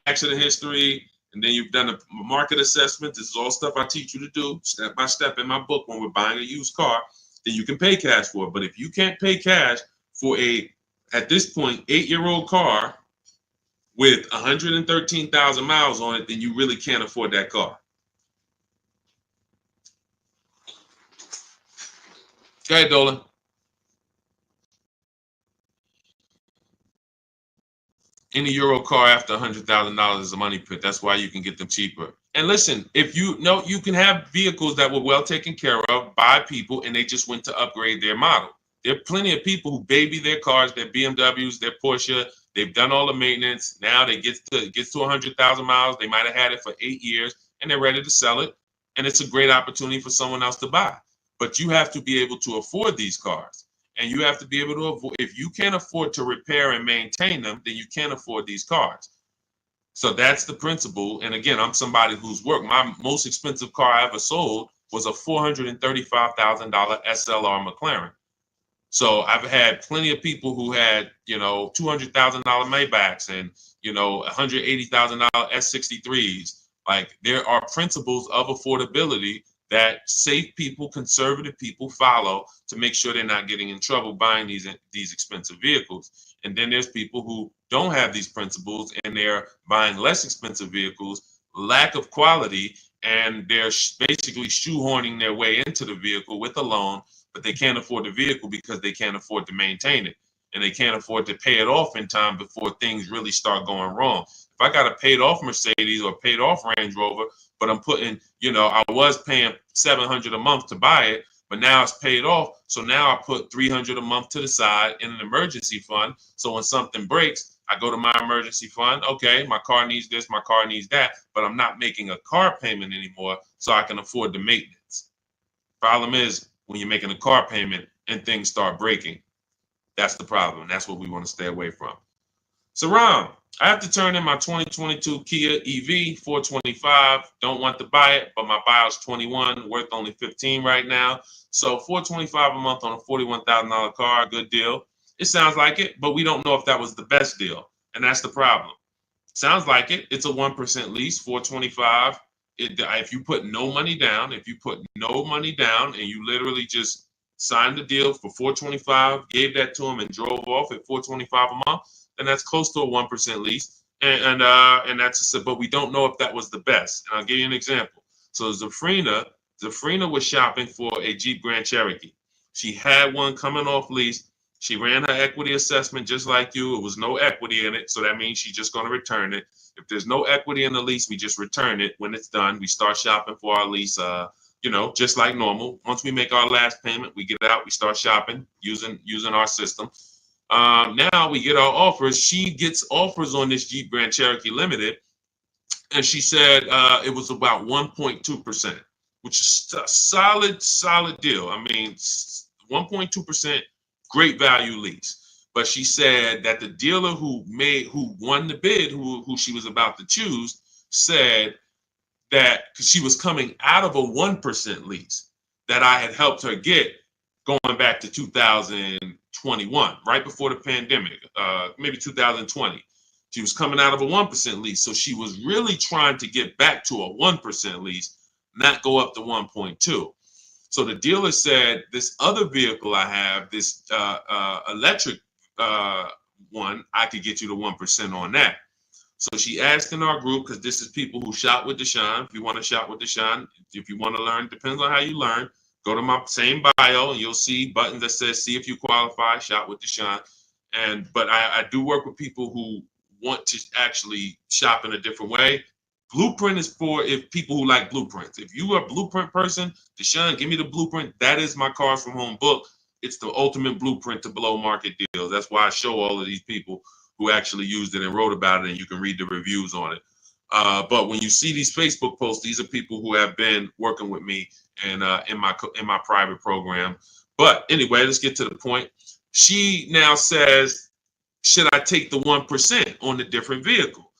accident history, and then you've done a market assessment, this is all stuff I teach you to do step by step in my book when we're buying a used car, then you can pay cash for it. But if you can't pay cash for at this point, 8-year-old car with 113,000 miles on it, then you really can't afford that car. Go ahead, Dolan. Any Euro car after $100,000 is a money pit. That's why you can get them cheaper. And listen, if you know, you can have vehicles that were well taken care of by people and they just went to upgrade their model. There are plenty of people who baby their cars, their BMWs, their Porsche. They've done all the maintenance. Now they get to 100,000 miles. They might have had it for 8 years and they're ready to sell it. And it's a great opportunity for someone else to buy. But you have to be able to afford these cars. And you have to be able to avoid, if you can't afford to repair and maintain them, then you can't afford these cars. So that's the principle. And again, I'm somebody who's worked. My most expensive car I ever sold was a $435,000 SLR McLaren. So I've had plenty of people who had, $200,000 Maybachs and, $180,000 S63s. Like, there are principles of affordability that safe people, conservative people follow to make sure they're not getting in trouble buying these expensive vehicles. And then there's people who don't have these principles and they're buying less expensive vehicles, lack of quality, and they're basically shoehorning their way into the vehicle with a loan, but they can't afford the vehicle because they can't afford to maintain it. And they can't afford to pay it off in time before things really start going wrong. If I got a paid off Mercedes or paid off Range Rover, but I'm putting, I was paying $700 a month to buy it, but now it's paid off. So now I put $300 a month to the side in an emergency fund. So when something breaks, I go to my emergency fund. Okay, my car needs this, my car needs that, but I'm not making a car payment anymore, so I can afford the maintenance. Problem is, when you're making a car payment and things start breaking, that's the problem. That's what we want to stay away from. So Ron, I have to turn in my 2022 Kia EV 425. Don't want to buy it, but my buyer's 21, worth only 15 right now. So 425 a month on a $41,000 car, good deal. It sounds like it, but we don't know if that was the best deal, and that's the problem. Sounds like it. It's a 1% lease, 425. If you put no money down, and you literally just signed the deal for $425, gave that to him, and drove off at $425 a month, then that's close to a 1% lease. And that's but we don't know if that was the best. And I'll give you an example. So Zafrina was shopping for a Jeep Grand Cherokee. She had one coming off lease. She ran her equity assessment just like you. It was no equity in it, so that means she's just going to return it. If there's no equity in the lease, we just return it. When it's done, we start shopping for our lease, just like normal. Once we make our last payment, we get out, we start shopping using our system. Now we get our offers. She gets offers on this Jeep Grand Cherokee Limited, and she said it was about 1.2%, which is a solid deal. I mean, 1.2%, great value lease. But she said that the dealer who won the bid, who she was about to choose, said that because she was coming out of a 1% lease that I had helped her get going back to 2021, right before the pandemic, maybe 2020. She was coming out of a 1% lease. So she was really trying to get back to a 1% lease, not go up to 1.2. So the dealer said, this other vehicle I have, this electric one, I could get you to 1% on that. So she asked in our group, because this is people who shop with Deshone. If you want to shop with Deshone, if you want to learn, depends on how you learn. Go to my same bio and you'll see buttons that says, see if you qualify, shop with Deshone. But I do work with people who want to actually shop in a different way. Blueprint is for people who like blueprints. If you are a blueprint person, Deshone, give me the blueprint. That is my Cars from Home book. It's the ultimate blueprint to below market deals. That's why I show all of these people who actually used it and wrote about it, and you can read the reviews on it. But when you see these Facebook posts, these are people who have been working with me and in my private program. But anyway, let's get to the point. She now says, should I take the 1% on the different vehicle?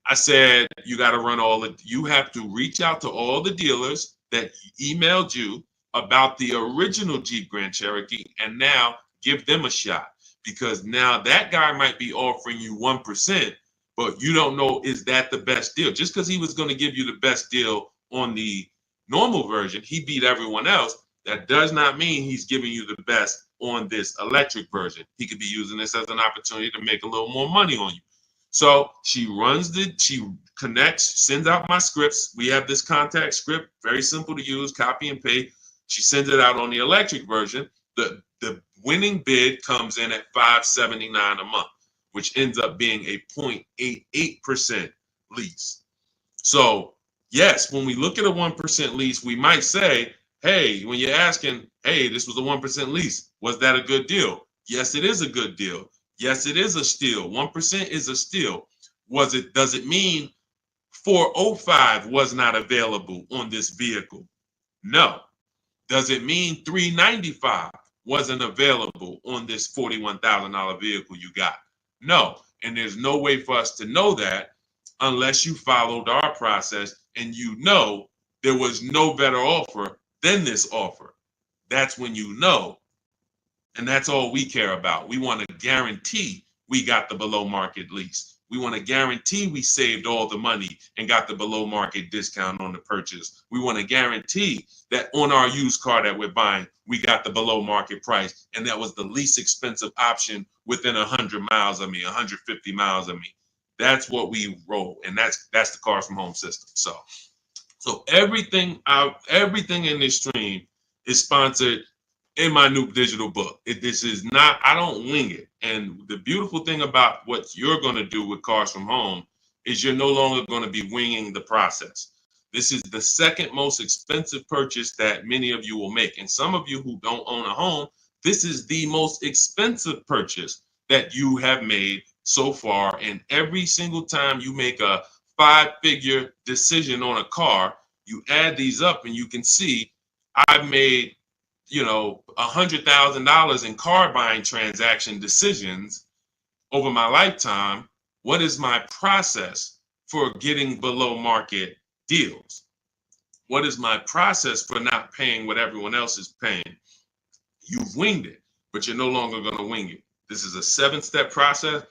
I said, you got to you have to reach out to all the dealers that emailed you about the original Jeep Grand Cherokee and now give them a shot, because now that guy might be offering you 1%, but you don't know, is that the best deal? Just because he was going to give you the best deal on the normal version, he beat everyone else. That does not mean he's giving you the best on this electric version. He could be using this as an opportunity to make a little more money on you. So she connects, sends out my scripts. We have this contact script, very simple to use, copy and paste. She sends it out on the electric version. The winning bid comes in at $579 a month, which ends up being a 0.88% lease. So yes, when we look at a 1% lease, we might say, hey, when you're asking, hey, this was a 1% lease, was that a good deal? Yes, it is a good deal. Yes, it is a steal. 1% is a steal. Does it mean 405 was not available on this vehicle? No. Does it mean 395 wasn't available on this $41,000 vehicle you got? No. And there's no way for us to know that unless you followed our process and you know there was no better offer than this offer. That's when you know. And that's all we care about. We want to guarantee we got the below market lease. We want to guarantee we saved all the money and got the below market discount on the purchase. We want to guarantee that on our used car that we're buying, we got the below market price. And that was the least expensive option within 100 miles of me, 150 miles of me. That's what we roll. And that's the Cars from Home system. So everything in this stream is sponsored in my new digital book. This is not, I don't wing it. And the beautiful thing about what you're going to do with Cars from Home is you're no longer going to be winging the process. This is the second most expensive purchase that many of you will make. And some of you who don't own a home, this is the most expensive purchase that you have made so far. And every single time you make a 5-figure decision on a car, you add these up and you can see I've made $100,000 in car buying transaction decisions over my lifetime. What is my process for getting below market deals? What is my process for not paying what everyone else is paying? You've winged it, but you're no longer going to wing it. This is a 7-step process.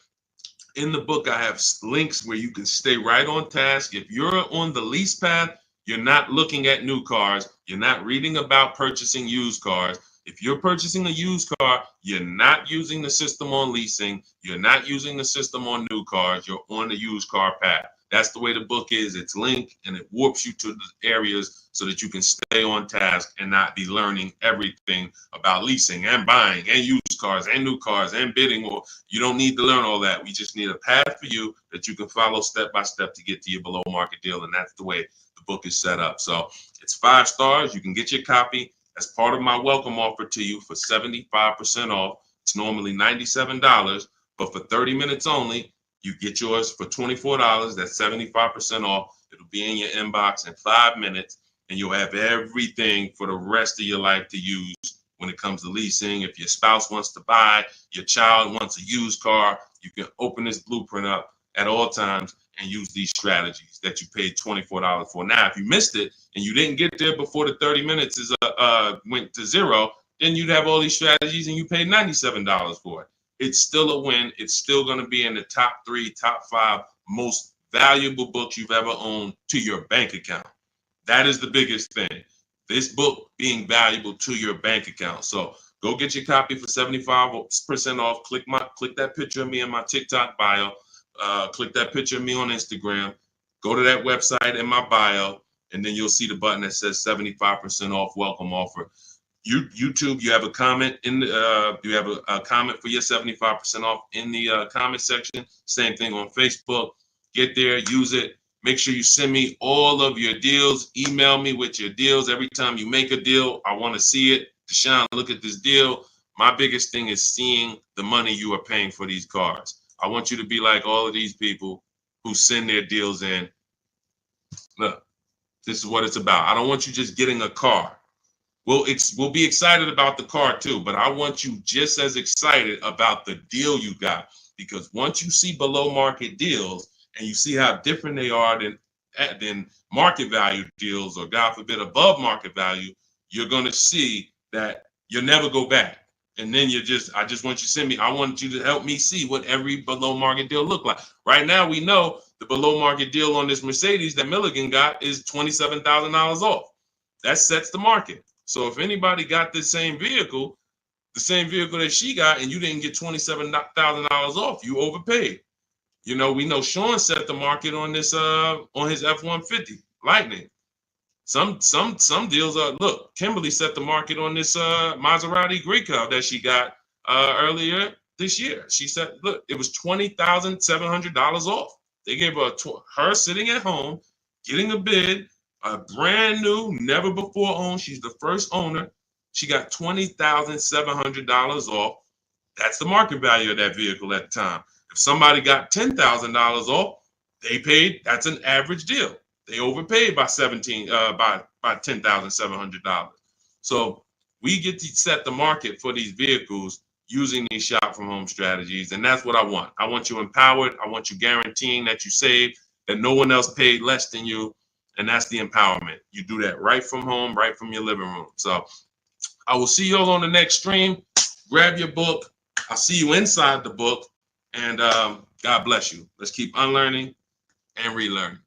In the book, I have links where you can stay right on task. If you're on the lease path, you're not looking at new cars. You're not reading about purchasing used cars. If you're purchasing a used car, you're not using the system on leasing. You're not using the system on new cars. You're on the used car path. That's the way the book is. It's linked and it warps you to the areas so that you can stay on task and not be learning everything about leasing and buying and used cars and new cars and bidding. Or you don't need to learn all that. We just need a path for you that you can follow step by step to get to your below market deal. And that's the way the book is set up. So it's 5 stars. You can get your copy as part of my welcome offer to you for 75% off. It's normally $97, but for 30 minutes only, you get yours for $24. That's 75% off. It'll be in your inbox in 5 minutes, and you'll have everything for the rest of your life to use when it comes to leasing. If your spouse wants to buy, your child wants a used car, you can open this blueprint up at all times and use these strategies that you paid $24 for. Now, if you missed it and you didn't get there before the 30 minutes is went to zero, then you'd have all these strategies and you paid $97 for it. It's still a win. It's still going to be in the top 3, top 5 most valuable books you've ever owned to your bank account. That is the biggest thing. This book being valuable to your bank account. So go get your copy for 75% off. Click that picture of me in my TikTok bio. Click that picture of me on Instagram. Go to that website in my bio, and then you'll see the button that says 75% off welcome offer. YouTube, you have a comment in the, you have a comment for your 75% off in the comment section. Same thing on Facebook. Get there, use it. Make sure you send me all of your deals. Email me with your deals. Every time you make a deal, I want to see it. Deshone, look at this deal. My biggest thing is seeing the money you are paying for these cars. I want you to be like all of these people who send their deals in. Look, this is what it's about. I don't want you just getting a car. We'll be excited about the car too, but I want you just as excited about the deal you got, because once you see below market deals and you see how different they are than market value deals, or God forbid above market value, you're going to see that you'll never go back. And then I just want you to send me, I want you to help me see what every below market deal look like. Right now, we know the below market deal on this Mercedes that Milligan got is $27,000 off. That sets the market. So if anybody got this same vehicle, the same vehicle that she got, and you didn't get $27,000 off, you overpaid. You know, we know Sean set the market on this on his F-150 Lightning. Some deals are, look, Kimberly set the market on this Maserati Greco that she got earlier this year. She said, look, it was $20,700 off. They gave her sitting at home, getting a bid, a brand new, never before owned. She's the first owner. She got $20,700 off. That's the market value of that vehicle at the time. If somebody got $10,000 off, they paid. That's an average deal. They overpaid by $10,700. So we get to set the market for these vehicles using these shop from home strategies, and that's what I want. I want you empowered. I want you guaranteeing that you save, that no one else paid less than you. And that's the empowerment. You do that right from home, right from your living room. So I will see you all on the next stream. Grab your book. I'll see you inside the book. And God bless you. Let's keep unlearning and relearning.